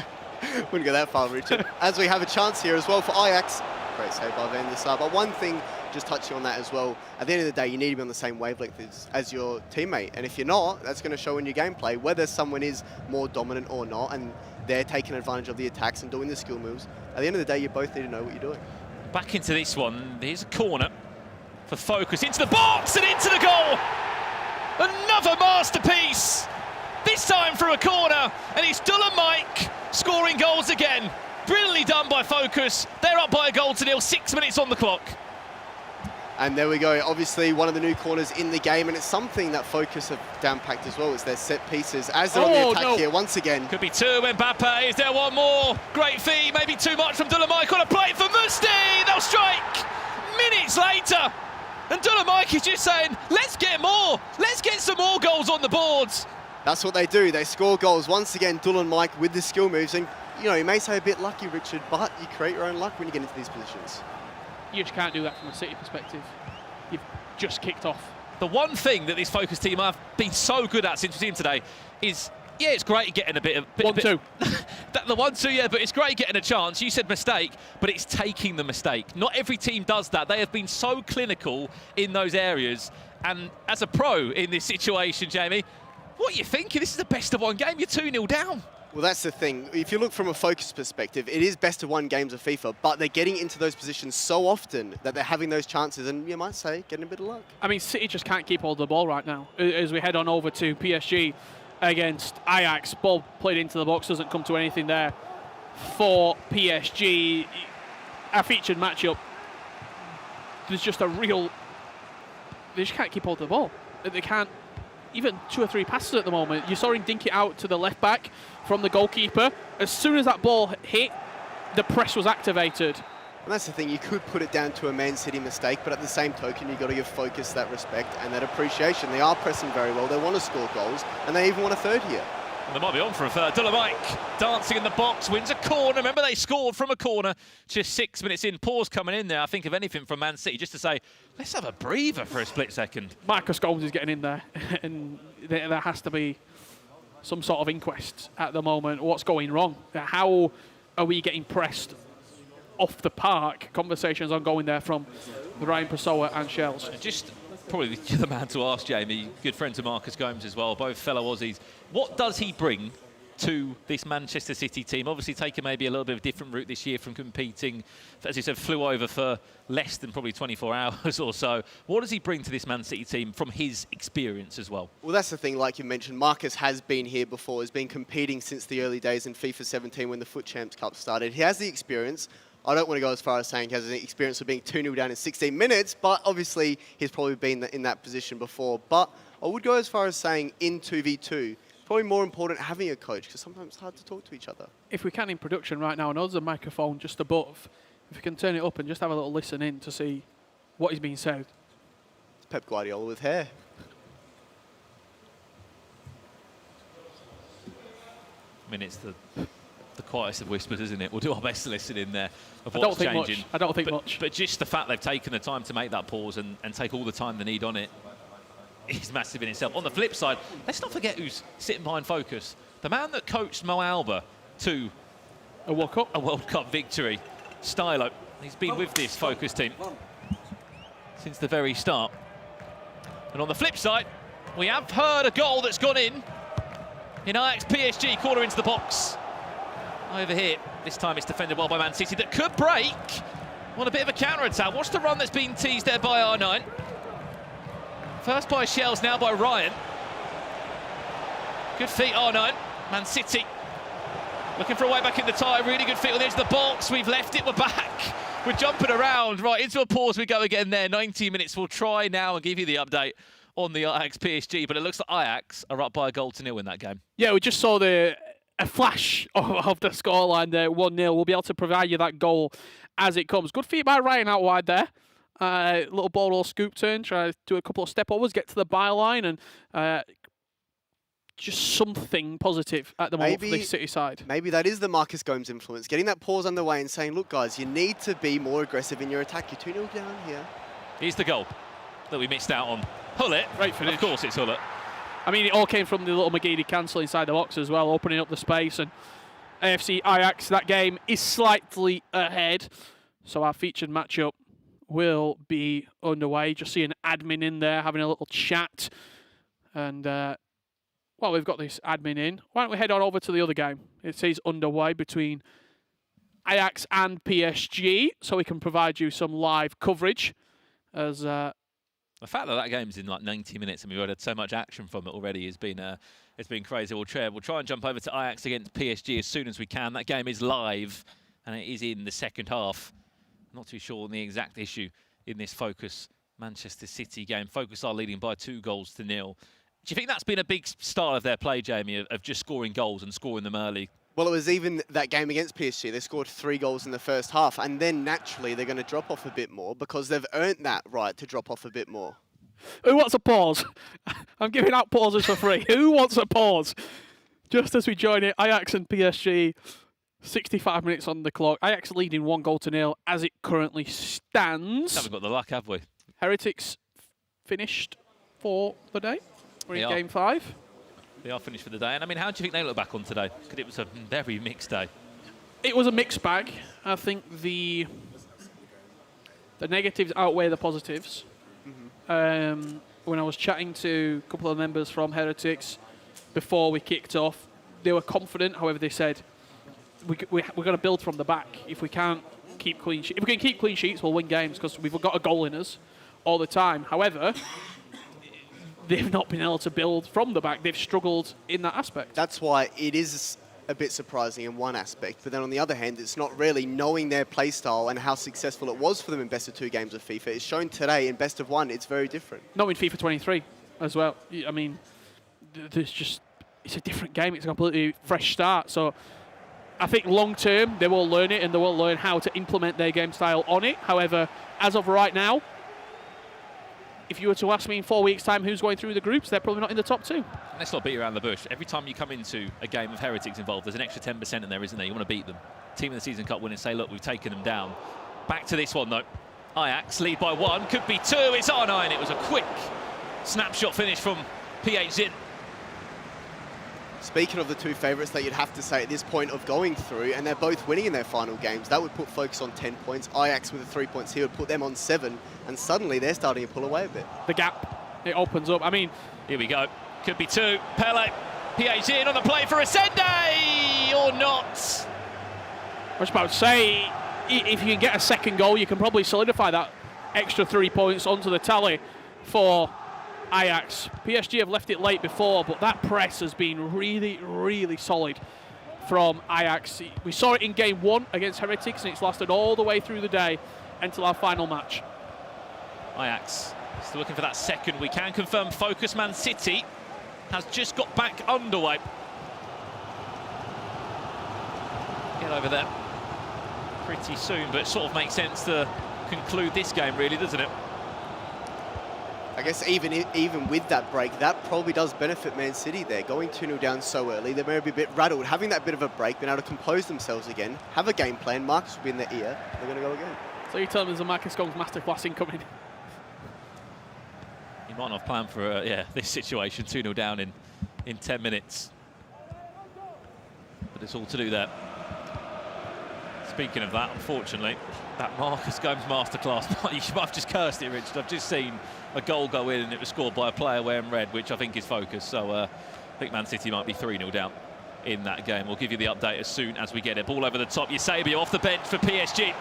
Wouldn't go that far, Richard. As we have a chance here as well for Ajax. Great save by Van der Sar. But one thing, just touching on that as well, at the end of the day, you need to be on the same wavelength as your teammate. And if you're not, that's going to show in your gameplay, whether someone is more dominant or not, and they're taking advantage of the attacks and doing the skill moves. At the end of the day, you both need to know what you're doing. Back into this one. Here's a corner for FOKUS. Into the box and into the goal. Another masterpiece. This time through a corner. And it's DullenMIKE scoring goals again. Brilliantly done by FOKUS. They're up by a goal to nil. 6 minutes on the clock. And there we go. Obviously, one of the new corners in the game, and it's something that FOKUS have down-packed as well. It's their set pieces as they're on the attack here once again. Could be two. Mbappe. Is there one more? Great feed. Maybe too much from DullenMIKE on a plate for Musti. They'll strike minutes later. And DullenMIKE is just saying, let's get more. Let's get some more goals on the boards. That's what they do. They score goals. Once again, DullenMIKE with the skill moves. And, you know, you may say a bit lucky, Richard, but you create your own luck when you get into these positions. You just can't do that from a City perspective. You've just kicked off. The one thing that this FOKUS team have been so good at since we've seen today is, yeah, it's great getting a bit of... 1-2. The 1-2, yeah, but it's great getting a chance. You said mistake, but it's taking the mistake. Not every team does that. They have been so clinical in those areas. And as a pro in this situation, Jamie, what are you thinking? This is the best of one game. You're 2-0 down. Well, that's the thing. If you look from a FOKUS perspective, it is best of one games of FIFA, but they're getting into those positions so often that they're having those chances, and you might say, getting a bit of luck. I mean, City just can't keep hold of the ball right now. As we head on over to PSG against Ajax, ball played into the box, doesn't come to anything there for PSG. A featured matchup. There's just a real... They just can't keep hold of the ball. They can't even 2 or 3 passes at the moment. You saw him dink it out to the left back from the goalkeeper. As soon as that ball hit, the press was activated. And that's the thing, you could put it down to a Man City mistake, but at the same token, you've got to give FOKUS that respect and that appreciation. They are pressing very well, they want to score goals, and they even want a third here. And they might be on for a third. DullenMIKE dancing in the box, wins a corner. Remember, they scored from a corner just 6 minutes in. Pause coming in there, I think, of anything from Man City, just to say, let's have a breather for a split second. Marcus Gomes is getting in there, and there has to be some sort of inquest at the moment. What's going wrong? How are we getting pressed off the park? Conversations ongoing there from Ryan Pessoa and Shellzz. Just probably the man to ask, Jamie, good friend to Marcus Gomes as well, both fellow Aussies. What does he bring to this Manchester City team? Obviously taking maybe a little bit of a different route this year from competing, as you said, flew over for less than probably 24 hours or so. What does he bring to this Man City team from his experience as well? Well, that's the thing, like you mentioned, Marcus has been here before, has been competing since the early days in FIFA 17 when the Foot Champs Cup started. He has the experience. I don't want to go as far as saying he has the experience of being 2-0 down in 16 minutes, but obviously he's probably been in that position before. But I would go as far as saying in 2v2, probably more important having a coach, because sometimes it's hard to talk to each other. If we can in production right now, I know there's a microphone just above. If we can turn it up and just have a little listen in to see what is being said. It's Pep Guardiola with hair. I mean, it's the quietest of whispers, isn't it? We'll do our best to listen in there of I what's don't think changing. much. I don't think much. But just the fact they've taken the time to make that pause and take all the time they need on it is massive in itself. On the flip side, let's not forget who's sitting behind FOKUS. The man that coached Mo Alba to a World Cup victory, Stylo. He's been with this FOKUS team since the very start. And on the flip side, we have heard a goal that's gone in Ajax PSG, corner into the box. Over here, this time it's defended well by Man City that could break. On a bit of a counter-attack. Watch the run that's been teased there by R9. First by Shellzz, now by Ryan. Good feet, R9. Man City looking for a way back in the tie. Really good feet on the edge of the box. We've left it, we're back. We're jumping around. Right, into a pause we go again there. 90 minutes. We'll try now and give you the update on the Ajax PSG, but it looks like Ajax are up by a goal to nil in that game. Yeah, we just saw a flash of the scoreline there, 1-0. We'll be able to provide you that goal as it comes. Good feet by Ryan out wide there. Little ball or scoop turn, try to do a couple of step overs, get to the byline, and just something positive at the moment for the City side. Maybe that is the Marcus Gomes influence, getting that pause underway and saying, look, guys, you need to be more aggressive in your attack. You're 2-0 down here. Here's the goal that we missed out on. Hullet. Great finish. Of course it's Hullet. I mean, it all came from the little McGeady cancel inside the box as well, opening up the space. And AFC AJAX, that game is slightly ahead. So our featured matchup will be underway. Just see an admin in there having a little chat. And while we've got this admin in, why don't we head on over to the other game? It says underway between AJAX and PSG, so we can provide you some live coverage. As the fact that that game's in like 90 minutes and we've already had so much action from it already has been it's been crazy. We'll try and jump over to AJAX against PSG as soon as we can. That game is live and it is in the second half. Not too sure on the exact issue in this FOKUS Manchester City game. FOKUS are leading by 2-0. Do you think that's been a big style of their play, Jamie, of just scoring goals and scoring them early? Well, it was even that game against PSG. They scored 3 goals in the first half, and then naturally they're going to drop off a bit more because they've earned that right to drop off a bit more. Who wants a pause? I'm giving out pauses for free. Who wants a pause? Just as we join it, AJAX and PSG, 65 minutes on the clock. AJAX leading 1-0 as it currently stands. Haven't got the luck, have we? Heretics finished for the day. We're in game 5. They are finished for the day. And I mean, how do you think they look back on today? Because it was a very mixed day. It was a mixed bag. I think the negatives outweigh the positives. When I was chatting to a couple of members from Heretics before we kicked off, they were confident. However, they said, we're going to build from the back. If we can't keep clean sheets, if we can keep clean sheets, we'll win games because we've got a goal in us all the time. However, they've not been able to build from the back. They've struggled in that aspect. That's why it is a bit surprising in one aspect, but then on the other hand, it's not really knowing their play style and how successful it was for them in best of 2 games of FIFA. It's shown today in best of 1, it's very different. Not in FIFA 23 as well. I mean, it's a different game. It's a completely fresh start. So I think long term, they will learn it and they will learn how to implement their game style on it. However, as of right now, if you were to ask me in 4 weeks' time who's going through the groups, they're probably not in the top 2. Let's not beat around the bush. Every time you come into a game of Heretics involved, there's an extra 10% in there, isn't there? You want to beat them. Team of the Season Cup winners say, look, we've taken them down. Back to this one, though. AJAX lead by 1, could be 2. It's R9. It was a quick snapshot finish from PHzin. Speaking of the 2 favourites that you'd have to say at this point of going through, and they're both winning in their final games, that would put FOKUS on 10 points. AJAX with the 3 points here would put them on 7, and suddenly they're starting to pull away a bit. The gap, it opens up. I mean, here we go. Could be 2. Pele, PHzin on the play for Resende, or not. I was about to say, if you can get a second goal, you can probably solidify that extra 3 points onto the tally for AJAX. PSG have left it late before, but that press has been really, really solid from AJAX. We saw it in game 1 against Heretics, and it's lasted all the way through the day until our final match. AJAX still looking for that second. We can confirm FOKUS Man City has just got back underway. Get over there pretty soon, but it sort of makes sense to conclude this game, really, doesn't it? I guess even with that break, that probably does benefit Man City there. Going 2-0 down so early, they may be a bit rattled. Having that bit of a break, being able to compose themselves again, have a game plan, Marcus will be in their ear, they're going to go again. So you tell me there's a Marcus Gomes masterclass incoming? He might not have planned for this situation, 2-0 down in 10 minutes. But it's all to do there. Speaking of that, unfortunately, that Marcus Gomes masterclass, you might have just cursed it, Richard. I've just seen a goal go in and it was scored by a player wearing red, which I think is FOKUS. So I think Man City might be 3-0 down in that game. We'll give you the update as soon as we get it. Ball over the top, Eusebio off the bench for PSG.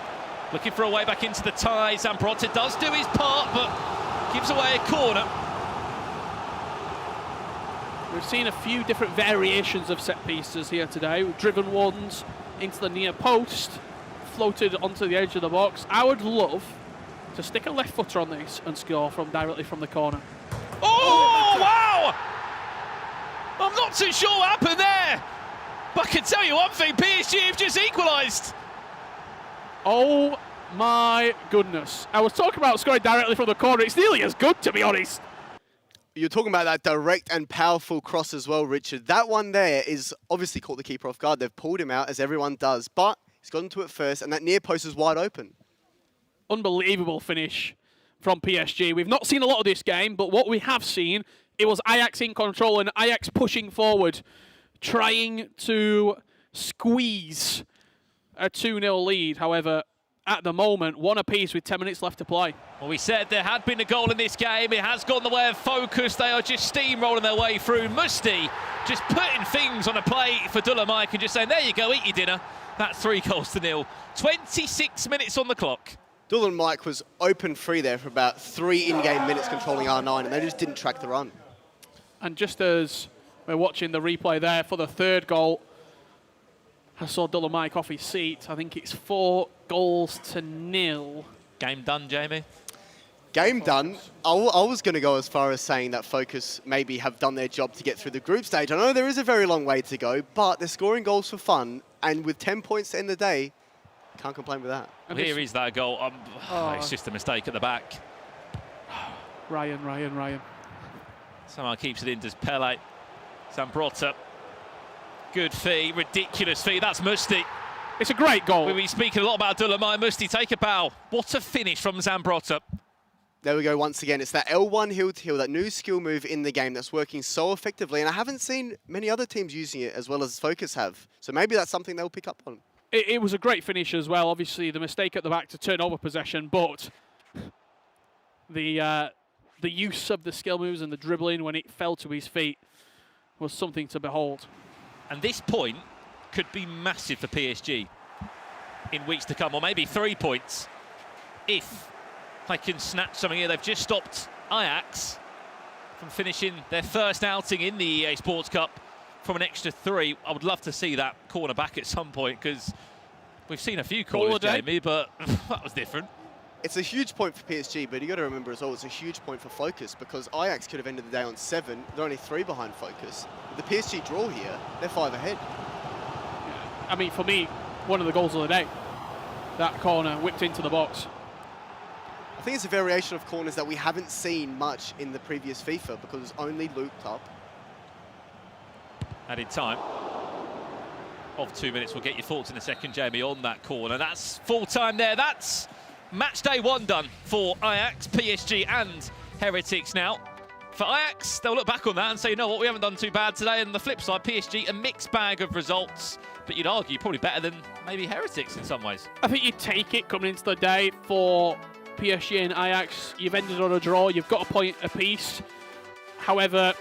Looking for a way back into the tie. Zambrota does do his part, but gives away a corner. We've seen a few different variations of set pieces here today. We've driven ones into the near post, floated onto the edge of the box. I would love to stick a left footer on this and score directly from the corner. Oh, wow! I'm not too sure what happened there, but I can tell you one thing, PSG have just equalised. Oh my goodness. I was talking about scoring directly from the corner. It's nearly as good, to be honest. You're talking about that direct and powerful cross as well, Richard. That one there is obviously caught the keeper off guard. They've pulled him out, as everyone does, but he's gotten to it first, and that near post is wide open. Unbelievable finish from PSG. We've not seen a lot of this game, but what we have seen it was Ajax in control and Ajax pushing forward, trying to squeeze a 2-0 lead. However, at the moment, one apiece with 10 minutes left to play. Well, we said there had been a goal in this game. It has gone the way of FOKUS. They are just steamrolling their way through. Musti just putting things on a plate for DullenMIKE and just saying, there you go, eat your dinner. That's 3-0. 26 minutes on the clock. DullenMIKE was open free there for about 3 in-game minutes controlling R9, and they just didn't track the run. And just as we're watching the replay there for the third goal, I saw DullenMIKE off his seat. I think it's 4-0. Game done, Jamie? Game done. I was going to go as far as saying that FOKUS maybe have done their job to get through the group stage. I know there is a very long way to go, but they're scoring goals for fun, and with 10 points to end the day, can't complain with that. Well, here is that goal. It's just a mistake at the back. Ryan. Somehow keeps it in, does Pele. Zambrotta. Good fee, ridiculous fee. That's Musti. It's a great goal. We've been speaking a lot about DullenMIKE. Musti, take a bow. What a finish from Zambrotta. There we go once again. It's that L1 heel-to-heel, that new skill move in the game that's working so effectively, and I haven't seen many other teams using it as well as FOKUS have. So maybe that's something they'll pick up on. It was a great finish as well. Obviously, the mistake at the back to turn over possession, but the use of the skill moves and the dribbling when it fell to his feet was something to behold. And this point could be massive for PSG in weeks to come, or maybe 3 points if they can snatch something here. They've just stopped Ajax from finishing their first outing in the EA Sports Cup from an extra 3. I would love to see that corner back at some point, because we've seen a few corners, Jamie, but that was different. It's a huge point for PSG, but you got to remember as well, it's a huge point for FOKUS, because Ajax could have ended the day on 7. They're only 3 behind FOKUS. With the PSG draw here, they're 5 ahead. I mean, for me, one of the goals of the day. That corner whipped into the box. I think it's a variation of corners that we haven't seen much in the previous FIFA, because it's only looped up. Added time of 2 minutes. We'll get your thoughts in a second, Jamie, on that corner. That's full time there. That's match day 1 done for Ajax, PSG and Heretics now. For Ajax, they'll look back on that and say, you know what, we haven't done too bad today. And on the flip side, PSG, a mixed bag of results, but you'd argue probably better than maybe Heretics in some ways. I think you'd take it coming into the day for PSG and Ajax. You've ended on a draw, you've got a point apiece. However,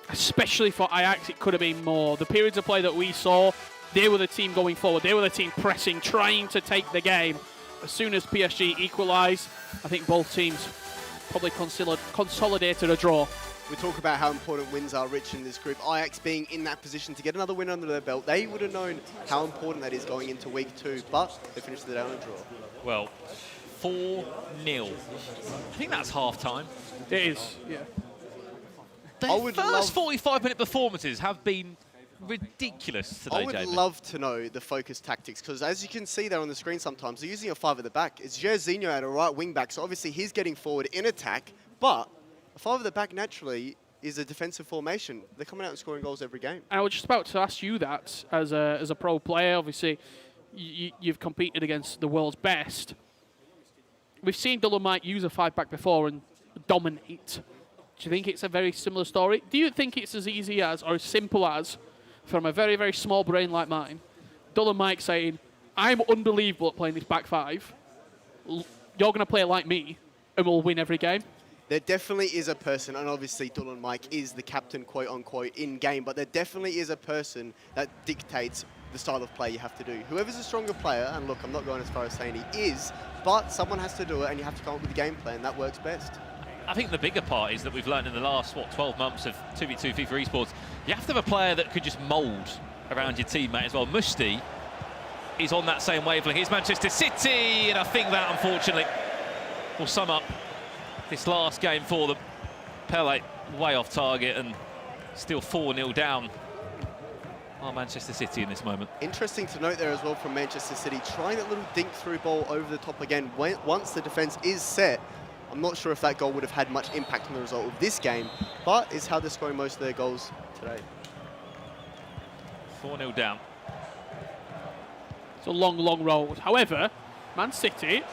especially for Ajax, it could have been more. The periods of play that we saw, they were the team going forward. They were the team pressing, trying to take the game. As soon as PSG equalised, I think both teams probably consolidated a draw. We talk about how important wins are rich in this group. Ajax being in that position to get another win under their belt, they would have known how important that is going into week 2, but they finished the day on a draw. Well, 4-0. I think that's half-time. It is, yeah. Their first 45-minute performances have been ridiculous today, I would Jamie. love to know the FOKUS tactics, because as you can see there on the screen sometimes, they're using a 5 at the back. It's Shellzz at a right wing back, so obviously he's getting forward in attack, but a 5 at the back naturally is a defensive formation. They're coming out and scoring goals every game. I was just about to ask you that as a pro player. Obviously, you've competed against the world's best. We've seen DullenMIKE use a 5-back before and dominate. Do you think it's a very similar story? Do you think it's as easy as, or as simple as, from a very, very small brain like mine, DullenMIKE saying, I'm unbelievable at playing this back 5, you're going to play like me, and we'll win every game? There definitely is a person, and obviously DullenMIKE is the captain, quote-unquote, in-game, but there definitely is a person that dictates the style of play you have to do. Whoever's a stronger player, and look, I'm not going as far as saying he is, but someone has to do it, and you have to come up with a game plan that works best. I think the bigger part is that we've learned in the last, 12 months of 2v2 FIFA esports, you have to have a player that could just mould around your teammate as well. Musti is on that same wavelength. Here's Manchester City, and I think that, unfortunately, will sum up this last game for them. Pele way off target and still 4-0 down. Manchester City in this moment. Interesting to note there as well from Manchester City, trying that little dink-through ball over the top again. Once the defence is set, I'm not sure if that goal would have had much impact on the result of this game, but it's how they're scoring most of their goals today. 4-0 down. It's a long, long road. However, Man City,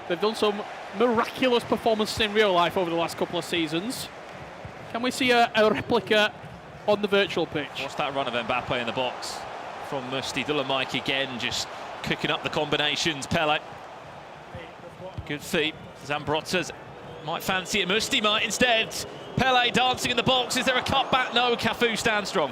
they've done some miraculous performances in real life over the last couple of seasons. Can we see a replica on the virtual pitch? What's that run of Mbappe in the box from Musti? DullenMIKE again, just cooking up the combinations. Pele. Good feet. Zambrotta's might fancy it. Musti might instead. Pele dancing in the box. Is there a cutback? No, Cafu stands strong.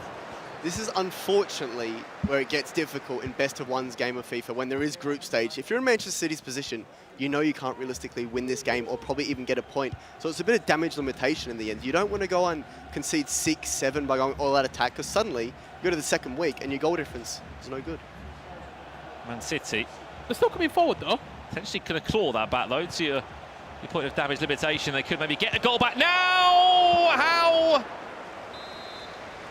This is unfortunately where it gets difficult in best of one's game of FIFA when there is group stage. If you're in Manchester City's position, you know you can't realistically win this game or probably even get a point. So it's a bit of damage limitation in the end. You don't want to go and concede 6, 7 by going all out attack, because suddenly you go to the second week and your goal difference is no good. Man City. They're still coming forward though. Potentially could have clawed that back though to your point of damage limitation. They could maybe get a goal back now. How?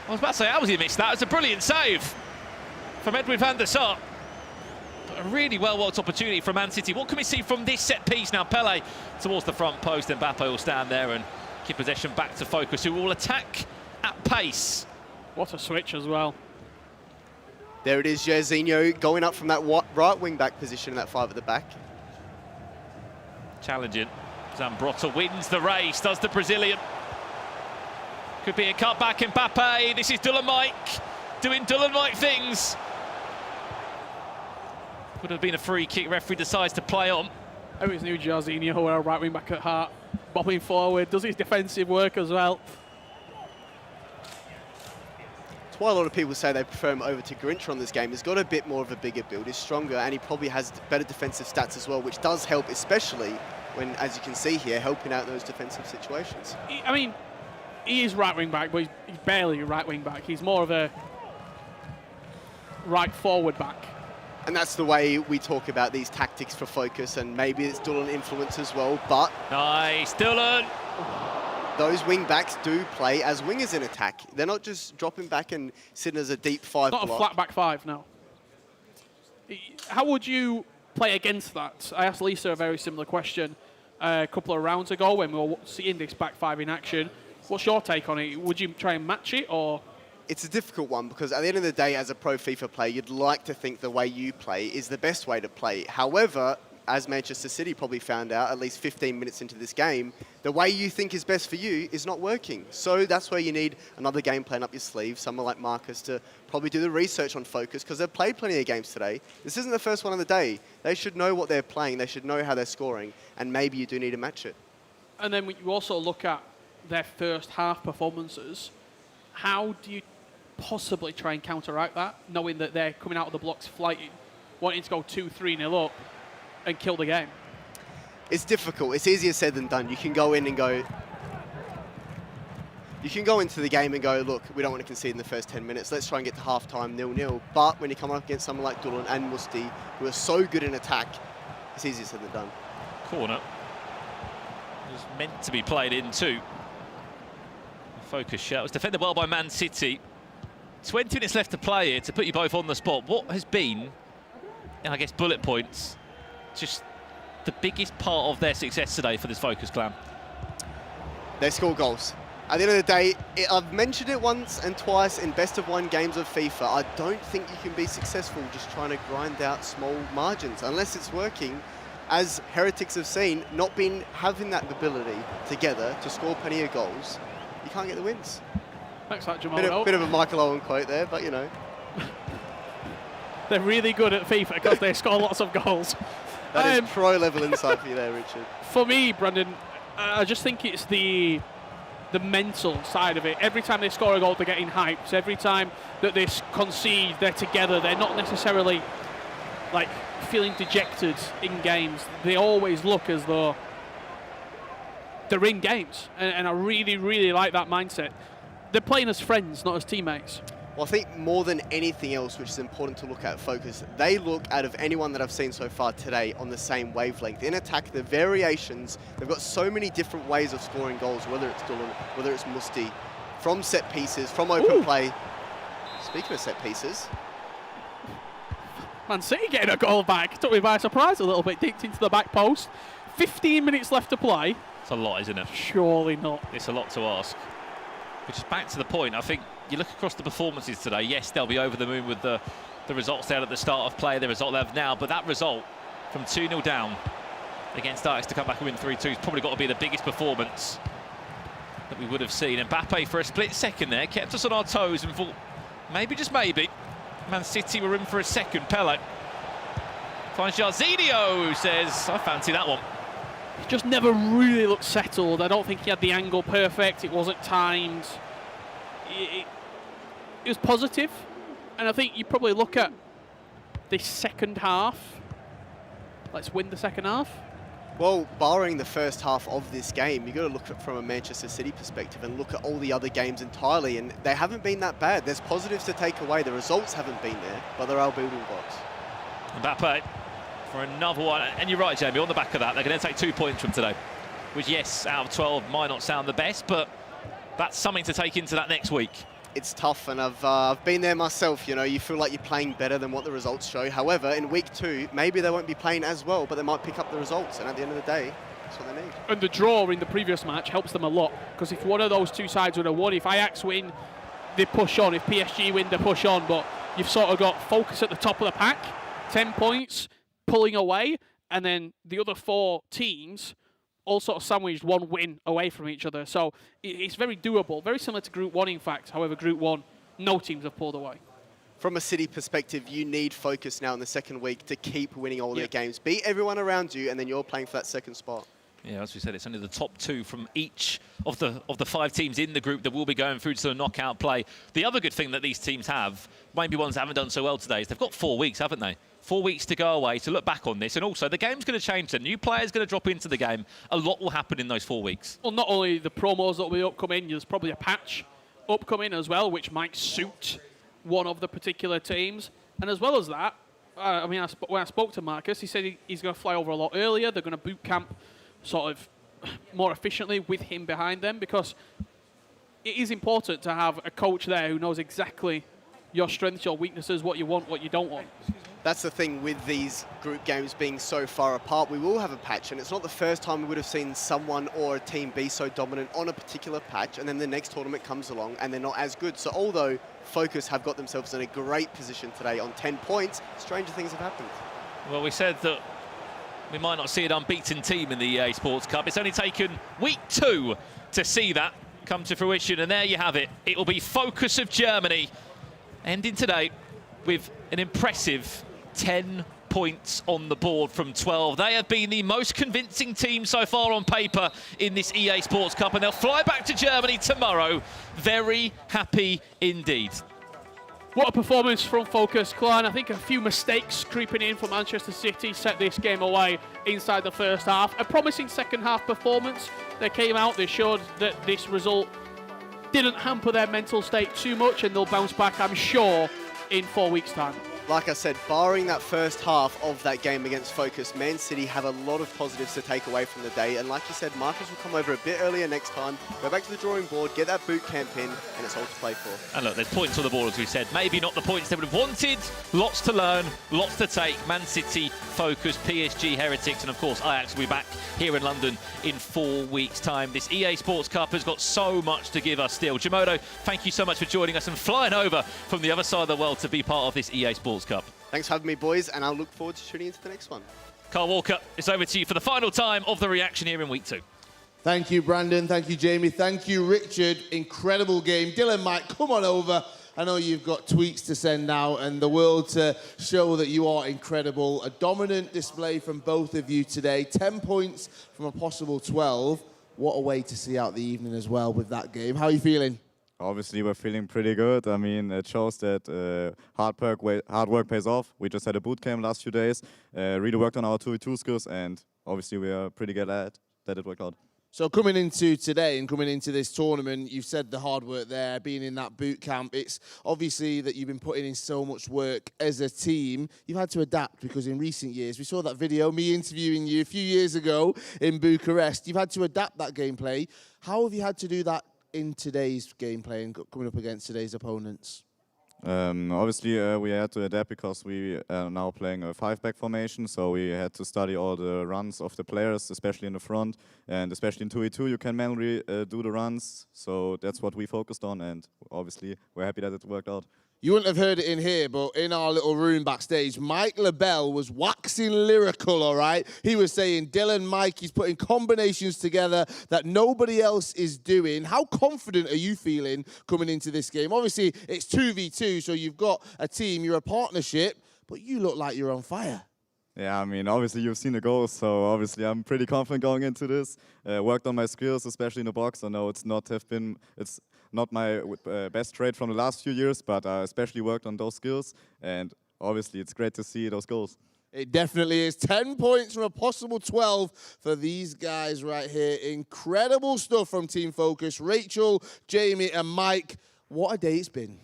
I was about to say, how was he missed that? It's a brilliant save from Edwin van der Sar. A really well-worked opportunity from Man City. What can we see from this set piece now? Pele towards the front post. Mbappe will stand there and keep possession back to FOKUS, who will attack at pace. What a switch as well. There it is, Jairzinho going up from that right wing-back position, that 5 at the back. Challenging. Zambrotta wins the race, does the Brazilian. Could be a cutback. Mbappe. This is DullenMIKE doing DullenMIKE things. Would have been a free kick. Referee decides to play on. I always knew Jairzinho, right wing back at heart, bobbing forward, does his defensive work as well. That's why a lot of people say they prefer him over to Grinch on this game. He's got a bit more of a bigger build, he's stronger, and he probably has better defensive stats as well, which does help, especially when, as you can see here, helping out those defensive situations. I mean, he is right wing back, but he's barely a right wing back. He's more of a right forward back. And that's the way we talk about these tactics for FOKUS, and maybe it's Dullen influence as well, but... Nice, Dullen! Those wing-backs do play as wingers in attack. They're not just dropping back and sitting as a deep 5 Not block. a flat back 5, no. How would you play against that? I asked Lisa a very similar question a couple of rounds ago when we were seeing this back 5 in action. What's your take on it? Would you try and match it, or...? It's a difficult one, because at the end of the day, as a pro FIFA player, you'd like to think the way you play is the best way to play. However, as Manchester City probably found out at least 15 minutes into this game, the way you think is best for you is not working. So that's where you need another game plan up your sleeve, someone like Marcus to probably do the research on FOKUS, because they've played plenty of games today. This isn't the first one of the day. They should know what they're playing, they should know how they're scoring, and maybe you do need to match it. And then you also look at their first half performances. How do you possibly try and counteract that, knowing that they're coming out of the blocks flighting, wanting to go 2-3-0 up and kill the game? It's difficult. It's easier said than done. You can go in and go... You can go into the game and go, look, we don't want to concede in the first 10 minutes. Let's try and get to half-time 0-0. But when you come up against someone like Dullen and Musti, who are so good in attack, it's easier said than done. Corner. It was meant to be played in too. FOKUS shot. It was defended well by Man City. 20 minutes left to play here to put you both on the spot. What has been, and I guess bullet points, just the biggest part of their success today for this FOKUS clan? They score goals. At the end of the day, I've mentioned it once and twice in best of 1 games of FIFA. I don't think you can be successful just trying to grind out small margins unless it's working. As Heretics have seen, not having that ability together to score plenty of goals, you can't get the wins. Thanks for that, Jamal. Bit of a Michael Owen quote there, but you know. They're really good at FIFA because they score lots of goals. That is pro-level insight for you there, Richard. For me, Brandon, I just think it's the mental side of it. Every time they score a goal, they're getting hyped. Every time that they concede, they're together. They're not necessarily like feeling dejected in games. They always look as though they're in games, and I really, really like that mindset. They're playing as friends, not as teammates. Well, I think more than anything else, which is important to look at FOKUS, they look, out of anyone that I've seen so far today, on the same wavelength. In attack, the variations, they've got so many different ways of scoring goals, whether it's Dullen, whether it's Musti, from set pieces, from open play. Speaking of set pieces. Man City getting a goal back. Took me by surprise a little bit, dipped into the back post. 15 minutes left to play. It's a lot, isn't it? Surely not. It's a lot to ask. Which is back to the point. I think you look across the performances today, yes, they'll be over the moon with the results they had at the start of play, the result they have now, but that result from 2-0 down against AJAX to come back and win 3-2 has probably got to be the biggest performance that we would have seen. Mbappe for a split second there, kept us on our toes and thought, maybe, just maybe, Man City were in for a second. Pele finds Jarzinho, who says, I fancy that one. He just never really looked settled. I don't think he had the angle perfect. It wasn't timed. It was positive. And I think you probably look at the second half. Let's win the second half. Well, barring the first half of this game, you've got to look at it from a Manchester City perspective and look at all the other games entirely, and they haven't been that bad. There's positives to take away. The results haven't been there, but there are building blocks. Mbappe for another one. And you're right, Jamie, on the back of that, they're going to take 2 points from today, which, yes, out of 12 might not sound the best, but that's something to take into that next week. It's tough, and I've been there myself. You know, you feel like you're playing better than what the results show. However, in week 2, maybe they won't be playing as well, but they might pick up the results, and at the end of the day, that's what they need. And the draw in the previous match helps them a lot, because if one of those two sides would have won, if Ajax win, they push on. If PSG win, they push on. But you've sort of got FOKUS at the top of the pack, 10 points, pulling away, and then the other 4 teams all sort of sandwiched one win away from each other. So it's very doable, very similar to Group 1, in fact. However, Group 1, no teams have pulled away. From a City perspective, you need FOKUS now in the second week to keep winning all their games. Beat everyone around you, and then you're playing for that second spot. Yeah, as we said, it's only the top 2 from each of the 5 teams in the group that will be going through to the knockout play. The other good thing that these teams have, maybe ones that haven't done so well today, is they've got 4 weeks, haven't they? 4 weeks to go away to look back on this, and also the game's going to change. The new players going to drop into the game. A lot will happen in those 4 weeks. Well, not only the promos that will be upcoming, there's probably a patch upcoming as well, which might suit one of the particular teams. And as well as that, I mean, when I spoke to Marcus, he said he's going to fly over a lot earlier. They're going to boot camp sort of more efficiently with him behind them, because it is important to have a coach there who knows exactly your strengths, your weaknesses, what you want, what you don't want. That's the thing with these group games being so far apart. We will have a patch, and it's not the first time we would have seen someone or a team be so dominant on a particular patch, and then the next tournament comes along and they're not as good. So although FOKUS have got themselves in a great position today on 10 points, stranger things have happened. Well, we said that we might not see an unbeaten team in the EA Sports Cup. It's only taken week 2 to see that come to fruition, and there you have it. It will be FOKUS of Germany ending today with an impressive 10 points on the board from 12. They have been the most convincing team so far on paper in this EA Sports Cup, and they'll fly back to Germany tomorrow. Very happy indeed. What a performance from FOKUS, Clan. I think a few mistakes creeping in for Manchester City set this game away inside the first half. A promising second half performance. They came out, they showed that this result didn't hamper their mental state too much, and they'll bounce back, I'm sure, in 4 weeks' time. Like I said, barring that first half of that game against FOKUS, Man City have a lot of positives to take away from the day. And like you said, Marcus will come over a bit earlier next time, go back to the drawing board, get that boot camp in, and it's all to play for. And look, there's points on the board, as we said. Maybe not the points they would have wanted. Lots to learn, lots to take. Man City, FOKUS, PSG, Heretics, and of course, Ajax will be back here in London in 4 weeks' time. This EA Sports Cup has got so much to give us still. Jamodo, thank you so much for joining us and flying over from the other side of the world to be part of this EA Sports Cup. Thanks for having me, boys, and I'll look forward to tuning into the next one. Carl Walker, it's over to you for the final time of the reaction here in week 2. Thank you, Brandon. Thank you, Jamie. Thank you, Richard. Incredible game. DullenMIKE, come on over. I know you've got tweets to send out and the world to show that you are incredible. A dominant display from both of you today. 10 points from a possible 12. What a way to see out the evening as well with that game. How are you feeling? Obviously, we're feeling pretty good. I mean, it shows that hard work pays off. We just had a boot camp last few days, really worked on our 2v2 skills, and obviously we are pretty glad that it worked out. So coming into today and coming into this tournament, you've said the hard work there, being in that boot camp. It's obviously that you've been putting in so much work as a team. You've had to adapt because in recent years, we saw that video, me interviewing you a few years ago in Bucharest. You've had to adapt that gameplay. How have you had to do that in today's gameplay and coming up against today's opponents? Obviously, we had to adapt because we are now playing a 5-back formation, so we had to study all the runs of the players, especially in the front, and especially in 2v2 you can manually do the runs, so that's what we focused on, and obviously we're happy that it worked out. You wouldn't have heard it in here, but in our little room backstage, Mike LaBelle was waxing lyrical, all right? He was saying, DullenMIKE, he's putting combinations together that nobody else is doing. How confident are you feeling coming into this game? Obviously, it's 2v2, so you've got a team, you're a partnership, but you look like you're on fire. Yeah, I mean, obviously you've seen the goals, so obviously I'm pretty confident going into this. Worked on my skills, especially in the box. I know it's not my best trade from the last few years, but I especially worked on those skills, and obviously it's great to see those goals. It definitely is. 10 points from a possible 12 for these guys right here. Incredible stuff from Team FOKUS. Rachel, Jamie, and Mike. What a day it's been.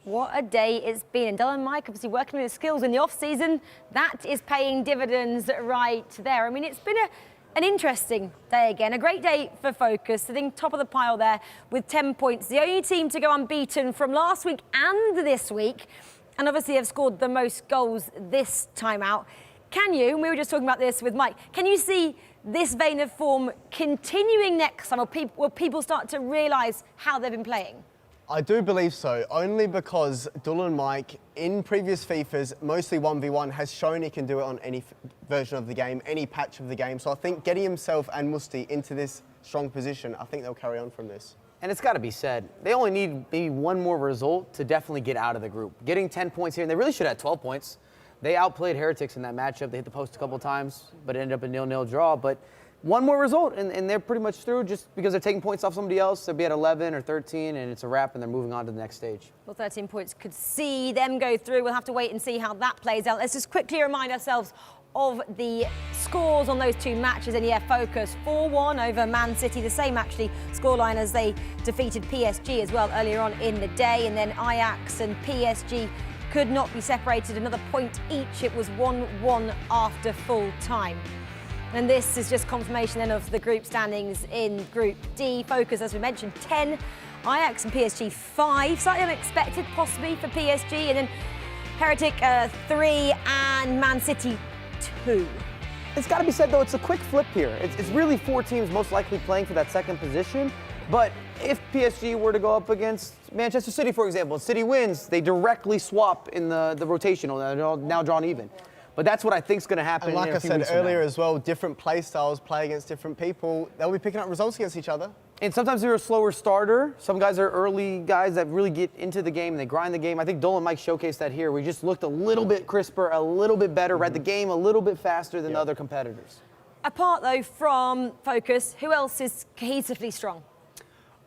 What a day it's been. And DullenMIKE obviously working with his skills in the off-season. That is paying dividends right there. I mean, it's been an interesting day again. A great day for FOKUS, sitting top of the pile there with 10 points. The only team to go unbeaten from last week and this week, and obviously have scored the most goals this time out. Can you, and we were just talking about this with Mike, can you see this vein of form continuing next time? Will people start to realise how they've been playing? I do believe so, only because DullenMIKE, in previous FIFAs, mostly 1v1, has shown he can do it on any version of the game, any patch of the game. So I think getting himself and Musti into this strong position, I think they'll carry on from this. And it's got to be said, they only need maybe one more result to definitely get out of the group. Getting 10 points here, and they really should have 12 points. They outplayed HERETICS in that matchup. They hit the post a couple of times, but it ended up a 0-0 draw. But one more result, and they're pretty much through just because they're taking points off somebody else. They'll be at 11 or 13, and it's a wrap, and they're moving on to the next stage. Well, 13 points could see them go through. We'll have to wait and see how that plays out. Let's just quickly remind ourselves of the scores on those two matches. And yeah, FOKUS 4-1 over Man City, the same actually scoreline as they defeated PSG as well earlier on in the day. And then AJAX and PSG could not be separated, another point each. It was 1-1 after full time. And this is just confirmation then of the group standings in Group D. FOKUS, as we mentioned, 10, AJAX and PSG 5, slightly unexpected possibly for PSG, and then HERETICS 3 and Man City 2. It's got to be said, though, it's a quick flip here. It's really four teams most likely playing for that second position. But if PSG were to go up against Manchester City, for example, and City wins, they directly swap in the rotational, they're now drawn even. But that's what I think is going to happen. And like I said earlier as well, different play styles play against different people. They'll be picking up results against each other. And sometimes you're a slower starter. Some guys are early guys that really get into the game and they grind the game. I think DullenMIKE showcased that here. We just looked a little bit crisper, a little bit better, read the game a little bit faster than the other competitors. Apart, though, from FOKUS, who else is cohesively strong?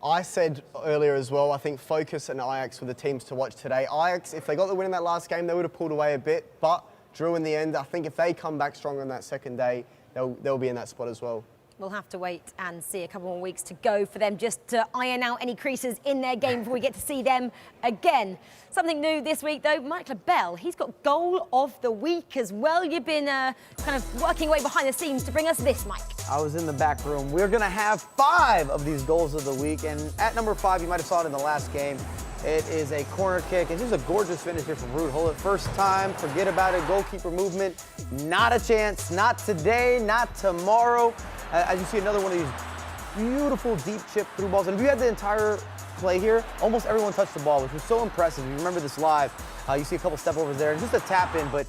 I said earlier as well, I think FOKUS and AJAX were the teams to watch today. AJAX, if they got the win in that last game, they would have pulled away a bit, but drew in the end. I think if they come back stronger on that second day, they'll be in that spot as well. We'll have to wait and see. A couple more weeks to go for them just to iron out any creases in their game before we get to see them again. Something new this week, though, Mike LaBelle, he's got goal of the week as well. You've been kind of working away behind the scenes to bring us this, Mike. I was in the back room. We're going to have 5 of these goals of the week. And at number 5, you might have saw it in the last game. It is a corner kick. It's just a gorgeous finish here from Ruud Gullit. First time, forget about it. Goalkeeper movement, not a chance. Not today, not tomorrow. As you see another one of these beautiful deep chip through balls. And if you had the entire play here, almost everyone touched the ball, which was so impressive. If you remember this live, you see a couple step overs there. Just a tap in, but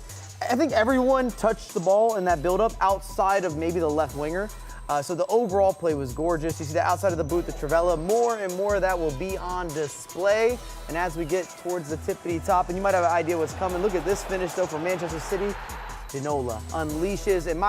I think everyone touched the ball in that build-up outside of maybe the left winger. So the overall play was gorgeous. You see the outside of the boot, the Trivela. More and more of that will be on display. And as we get towards the tippity top, and you might have an idea what's coming. Look at this finish though for Manchester City. Ginola unleashes, and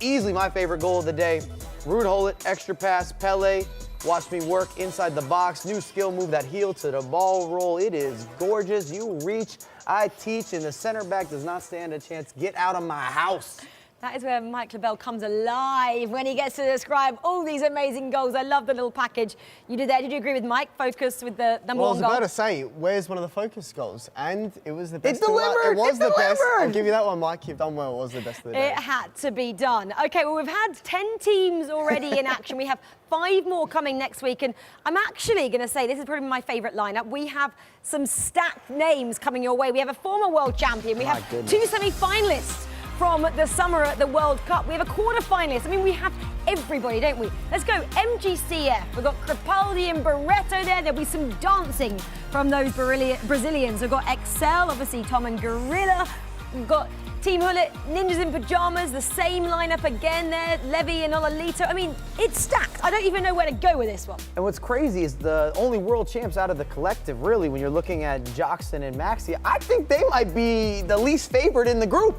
easily my favorite goal of the day. Ruud Gullit, extra pass, Pele. Watch me work inside the box. New skill move, that heel to the ball roll. It is gorgeous. You reach, I teach, and the center back does not stand a chance. Get out of my house. That is where Mike LaBelle comes alive when he gets to describe all these amazing goals. I love the little package you did there. Did you agree with Mike? FOKUS with the number one goal? I was about to say, where's one of the FOKUS goals? And it was the best. It delivered! It was the best. I'll give you that one, Mike. You've done well. It was the best of the day. It had to be done. Okay, well, we've had 10 teams already in action. We have 5 more coming next week. And I'm actually going to say this is probably my favourite lineup. We have some stacked names coming your way. We have a former world champion. We have 2 semi-finalists from the summer at the World Cup. We have a quarter-finalist. I mean, we have everybody, don't we? Let's go MGCF. We've got Crepaldi and Barreto there. There'll be some dancing from those Brazilians. We've got Excel, obviously Tom and Gorilla. We've got Team Hullet, Ninjas in Pajamas, the same lineup again there, Levy and Olalito. I mean, it's stacked. I don't even know where to go with this one. And what's crazy is the only world champs out of the collective, really, when you're looking at Jackson and Maxi, I think they might be the least favored in the group.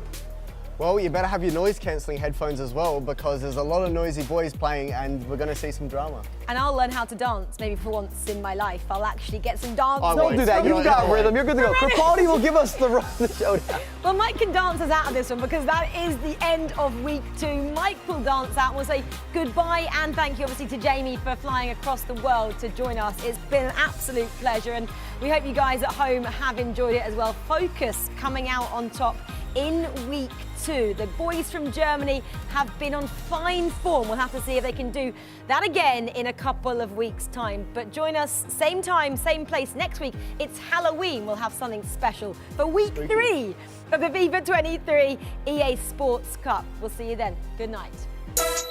Well, you better have your noise-cancelling headphones as well, because there's a lot of noisy boys playing and we're going to see some drama. And I'll learn how to dance, maybe for once in my life. I'll actually get some dance. Don't do that. You've got rhythm. You're good to go. Crepaldi will give us the showdown. Well, Mike can dance us out of this one because that is the end of week 2. Mike will dance out. We'll say goodbye and thank you, obviously, to Jamie for flying across the world to join us. It's been an absolute pleasure, and we hope you guys at home have enjoyed it as well. Focus coming out on top in week 2. The boys from Germany have been on fine form. We'll have to see if they can do that again in a couple of weeks' time. But join us same time, same place next week. It's Halloween. We'll have something special for week 3 of the FIFA 23 EA Sports Cup. We'll see you then. Good night.